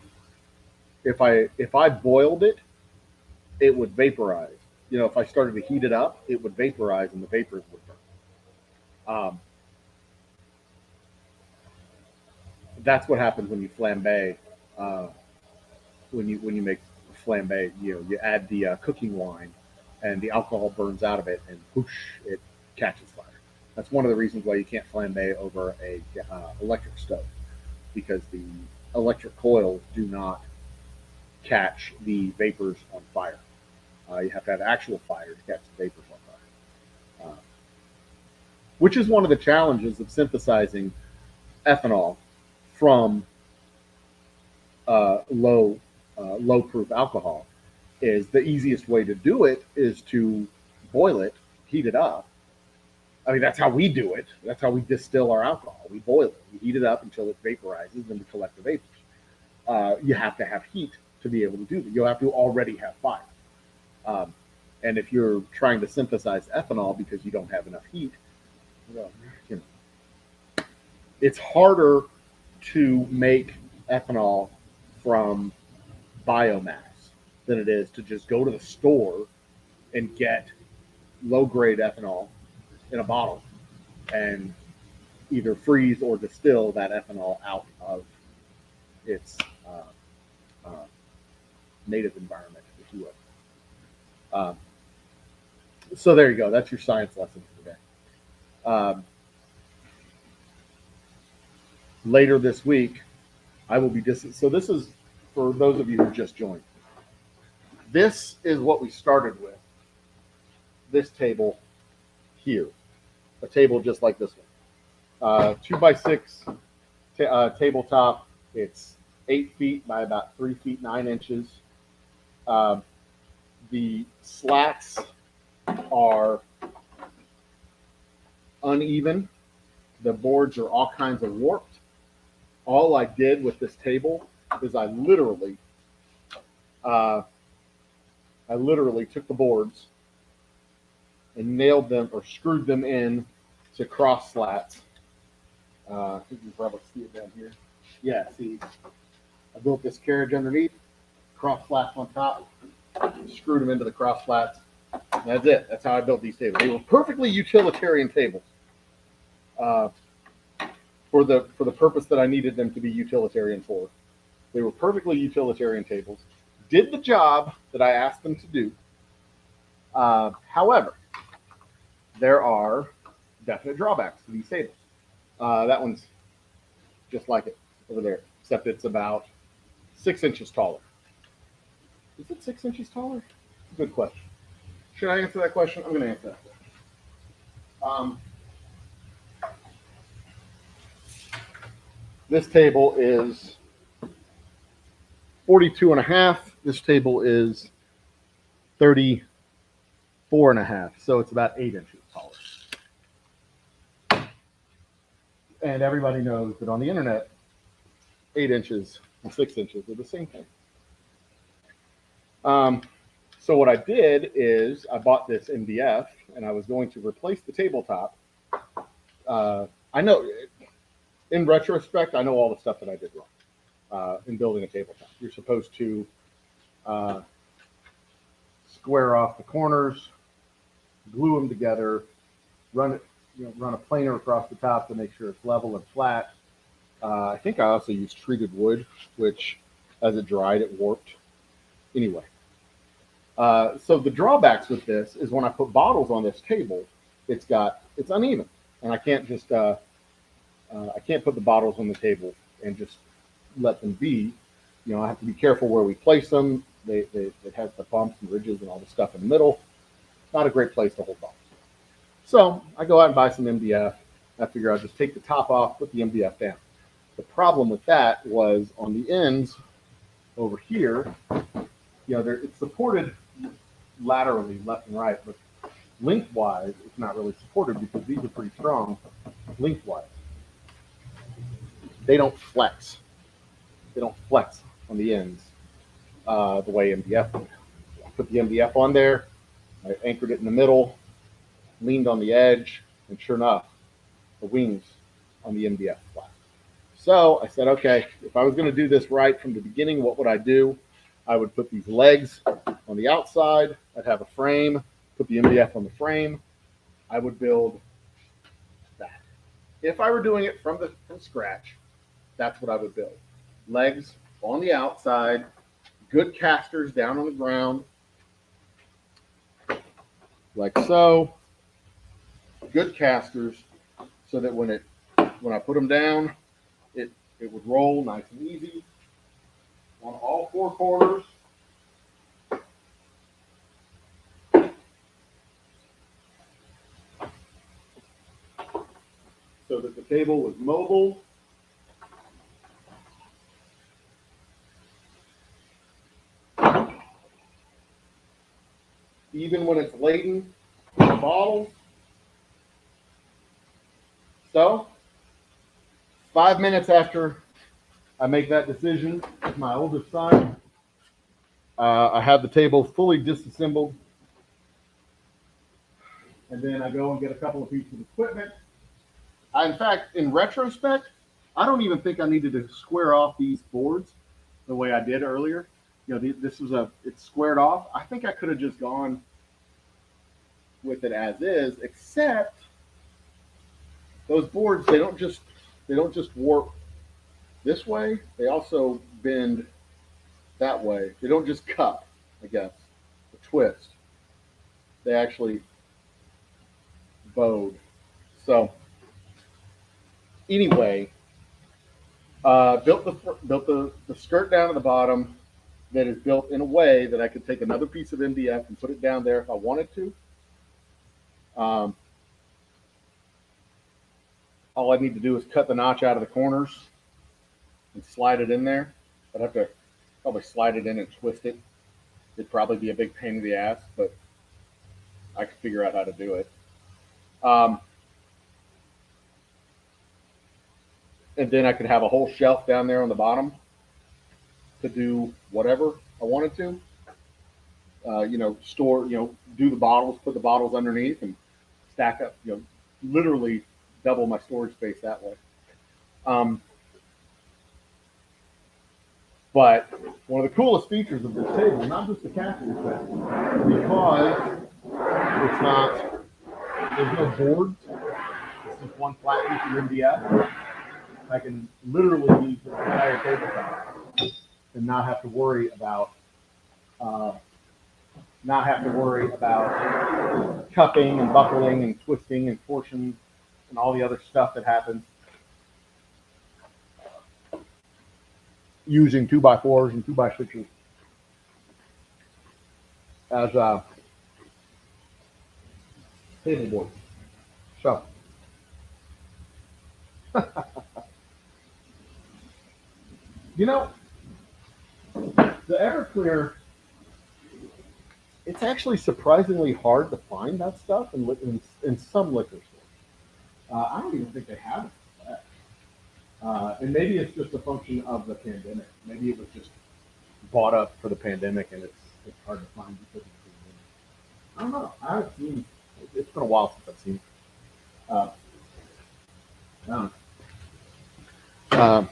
if I boiled it, it would vaporize. You know, if I started to heat it up, it would vaporize and the vapors would burn. That's what happens when you flambe. Uh, when you make flambe, you add the cooking wine, and the alcohol burns out of it, and whoosh, it catches fire. That's one of the reasons why you can't flambe over a electric stove, because the electric coils do not catch the vapors on fire. You have to have actual fire to catch the vapors on fire, which is one of the challenges of synthesizing ethanol from low proof alcohol. Is the easiest way to do it is to boil it, heat it up. I mean, that's how we do it. That's how we distill our alcohol. We boil it, we heat it up until it vaporizes, then we collect the vapors. You have to have heat to be able to do that. You'll have to already have fire. And if you're trying to synthesize ethanol because you don't have enough heat, well, you know, it's harder to make ethanol from biomass than it is to just go to the store and get low-grade ethanol in a bottle and either freeze or distill that ethanol out of its native environment, if you will. So there you go. That's your science lesson for today. Later this week, I will be so this is for those of you who just joined. This is what we started with. This table here, a table just like this one, 2x6 tabletop. It's 8 feet by about 3 feet 9 inches. The slats are uneven. The boards are all kinds of warped. All I did with this table is I literally took the boards and nailed them or screwed them in to cross slats. I think you can probably see it down here. Yeah, see, I built this carriage underneath, cross slats on top, screwed them into the cross slats. That's it. That's how I built these tables. They were perfectly utilitarian tables for the purpose that I needed them to be utilitarian for. They were perfectly utilitarian tables. Did the job that I asked them to do. However, there are definite drawbacks to these tables. That one's just like it over there, except it's about 6 inches taller. Is it 6 inches taller? Good question. Should I answer that question? I'm going to answer that question. This table is 42 and a half. This table is 34 and a half. So it's about 8 inches taller. And everybody knows that on the internet, 8 inches and 6 inches are the same thing. So what I did is I bought this MDF and I was going to replace the tabletop. I know, in retrospect, I know all the stuff that I did wrong in building a tabletop. You're supposed to square off the corners, glue them together, run a planer across the top to make sure it's level and flat. I think I also used treated wood, which as it dried, it warped. Anyway, so the drawbacks with this is when I put bottles on this table, it's uneven, and I can't just I can't put the bottles on the table and just let them be. You know, I have to be careful where we place them. It has the bumps and ridges and all the stuff in the middle. Not a great place to hold bottles. So I go out and buy some MDF. I figure I'll just take the top off, put the MDF down. The problem with that was on the ends over here, it's supported laterally, left and right, but lengthwise, it's not really supported because these are pretty strong lengthwise. They don't flex. They don't flex on the ends the way MDF would. I put the MDF on there. I anchored it in the middle, leaned on the edge, and sure enough, the wings on the MDF flat. So I said, okay, if I was going to do this right from the beginning, what would I do? I would put these legs on the outside. I'd have a frame, put the MDF on the frame. I would build that. If I were doing it from scratch, that's what I would build. Legs on the outside, good casters down on the ground, like so. Good casters, so that when I put them down, it would roll nice and easy on all four corners. So that the table was mobile. Even when it's laden with the bottles. So, 5 minutes after I make that decision with my oldest son, I have the table fully disassembled. And then I go and get a couple of pieces of equipment. In fact, in retrospect, I don't even think I needed to square off these boards the way I did earlier. You know, it's squared off. I think I could have just gone with it as is, except those boards, they don't just warp this way, they also bend that way. They don't just cut, I guess, or twist. They actually bowed. So anyway, built the skirt down at the bottom that is built in a way that I could take another piece of MDF and put it down there if I wanted to. All I need to do is cut the notch out of the corners and slide it in there. I'd have to probably slide it in and twist it. It'd probably be a big pain in the ass, but I could figure out how to do it. And then I could have a whole shelf down there on the bottom to do whatever I wanted to. Store, do the bottles, put the bottles underneath and stack up, literally double my storage space that way. But one of the coolest features of this table, not just the casting effect, because there's no boards, it's just one flat piece of MDF. I can literally use the entire tabletop and not have to worry about cupping and buckling and twisting and torsion and all the other stuff that happens using 2x4s and 2x6s as table board. So, the Everclear, it's actually surprisingly hard to find that stuff in some liquor stores. I don't even think they have it for that. And maybe it's just a function of the pandemic. Maybe it was just bought up for the pandemic and it's hard to find because of the pandemic. I don't know. I haven't seen. It's been a while since I've seen. I don't know.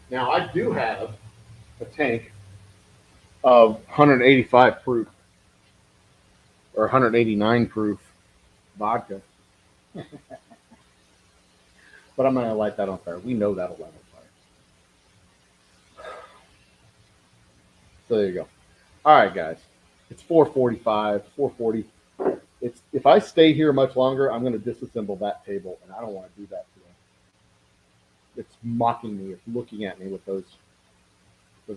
Now I do have a tank of 185 proof or 189 proof vodka. But I'm not going to light that on fire. We know that'll light on fire. So there you go. All right, guys. It's 4:45, 4:40. If I stay here much longer, I'm going to disassemble that table, and I don't want to do that today. It's mocking me. It's looking at me with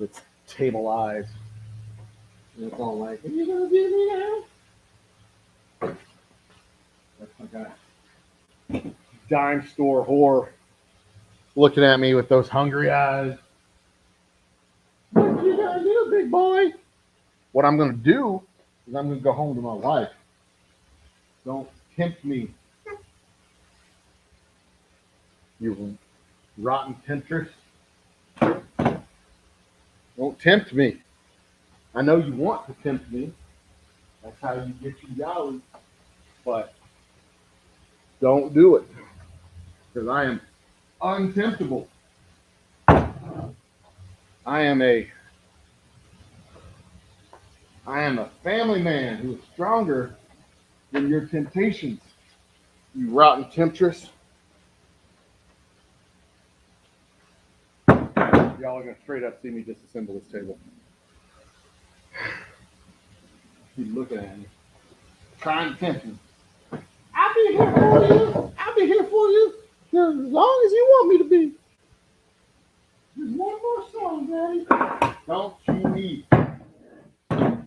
its table eyes. And it's all like, are you going to do me now? That's my guy. Dime store whore looking at me with those hungry eyes. What you gonna do, big boy? What I'm gonna do is I'm gonna go home to my wife. Don't tempt me, you rotten temptress. Don't tempt me. I know you want to tempt me. I That's how you get your yowlies. But don't do it, because I am untemptable. I am a family man who is stronger than your temptations, you rotten temptress. Y'all are gonna straight up see me disassemble this table. Keep looking at me, trying to tempt me. I'll be here for you. I'll be here for you as long as you want me to be. There's one more song, Daddy. Don't you need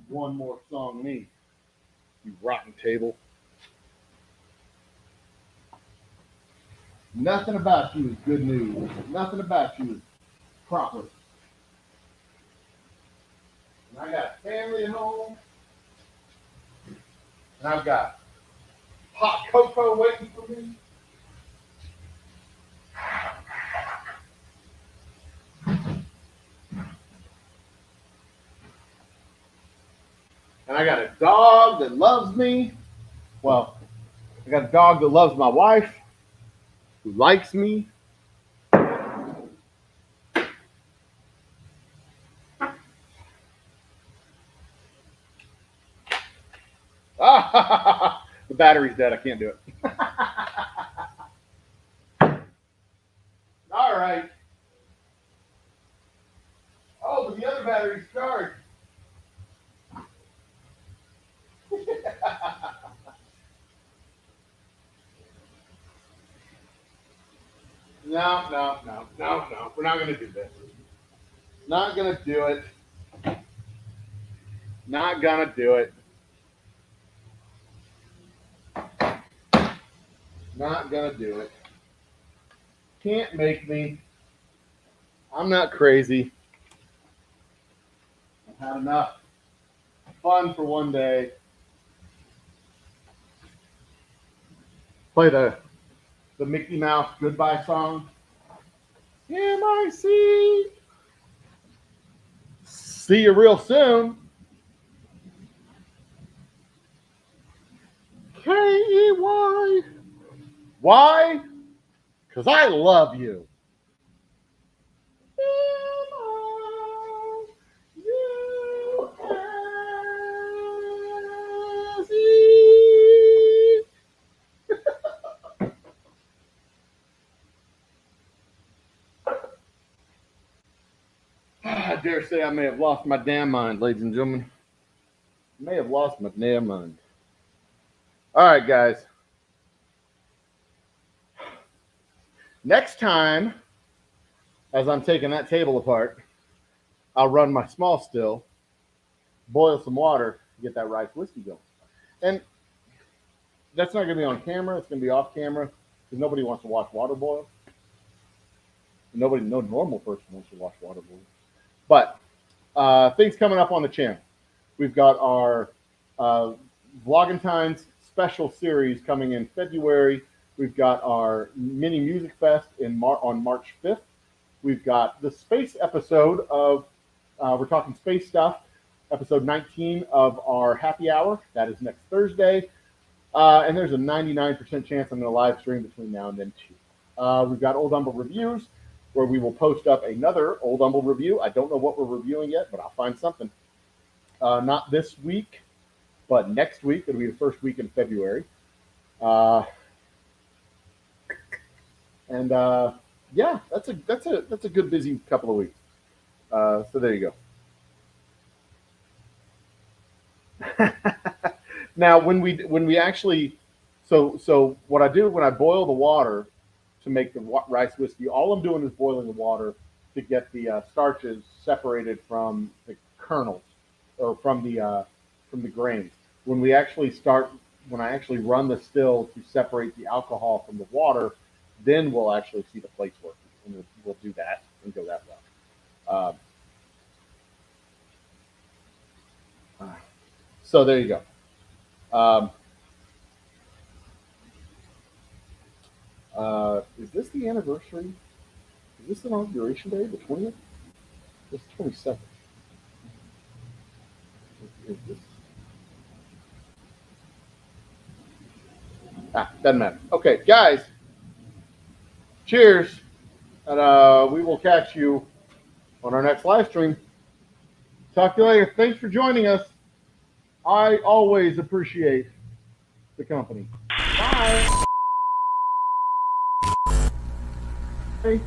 one more song, me, you rotten table. Nothing about you is good news. Nothing about you is proper. And I got a family at home. And I've got hot cocoa waiting for me. And I got a dog that loves me. Well, I got a dog that loves my wife, who likes me. Ah, the battery's dead. I can't do it. All right. Oh, but the other battery's charged. No. We're not going to do this. Not going to do it. Not going to do it. Not going to do it. Can't make me. I'm not crazy. I've had enough fun for one day. Play the Mickey Mouse goodbye song. M-I-C. See you real soon. K-E-Y. Why? Because I love you. M-I-U-S-E. I dare say I may have lost my damn mind, ladies and gentlemen. I may have lost my damn mind. All right, guys. Next time, as I'm taking that table apart, I'll run my small still, boil some water to get that rice whiskey going. And that's not going to be on camera. It's going to be off camera because nobody wants to watch water boil. No normal person wants to watch water boil. But things coming up on the channel. We've got our Vlogging special series coming in February. We've got our mini music fest on March 5th. We've got the space episode of we're talking space stuff, episode 19 of our happy hour. That is next Thursday. And there's a 99% chance I'm going to live stream between now and then too. We've got Old Humble Reviews, where we will post up another Old Humble review. I don't know what we're reviewing yet, but I'll find something. Not this week, but next week. It'll be the first week in February. Yeah, that's a good busy couple of weeks. So there you go. Now, when we actually, so what I do when I boil the water to make the rice whiskey, all I'm doing is boiling the water to get the starches separated from the kernels or from the grains. When I actually run the still to separate the alcohol from the water, then we'll actually see the plates working, and we'll do that and go that route. So there you go. Is this the anniversary? Is this the inauguration day, the 20th? It's 22nd. Is this? Doesn't matter. Okay, guys. Cheers. And we will catch you on our next live stream. Talk to you later. Thanks for joining us. I always appreciate the company. Bye. Bye.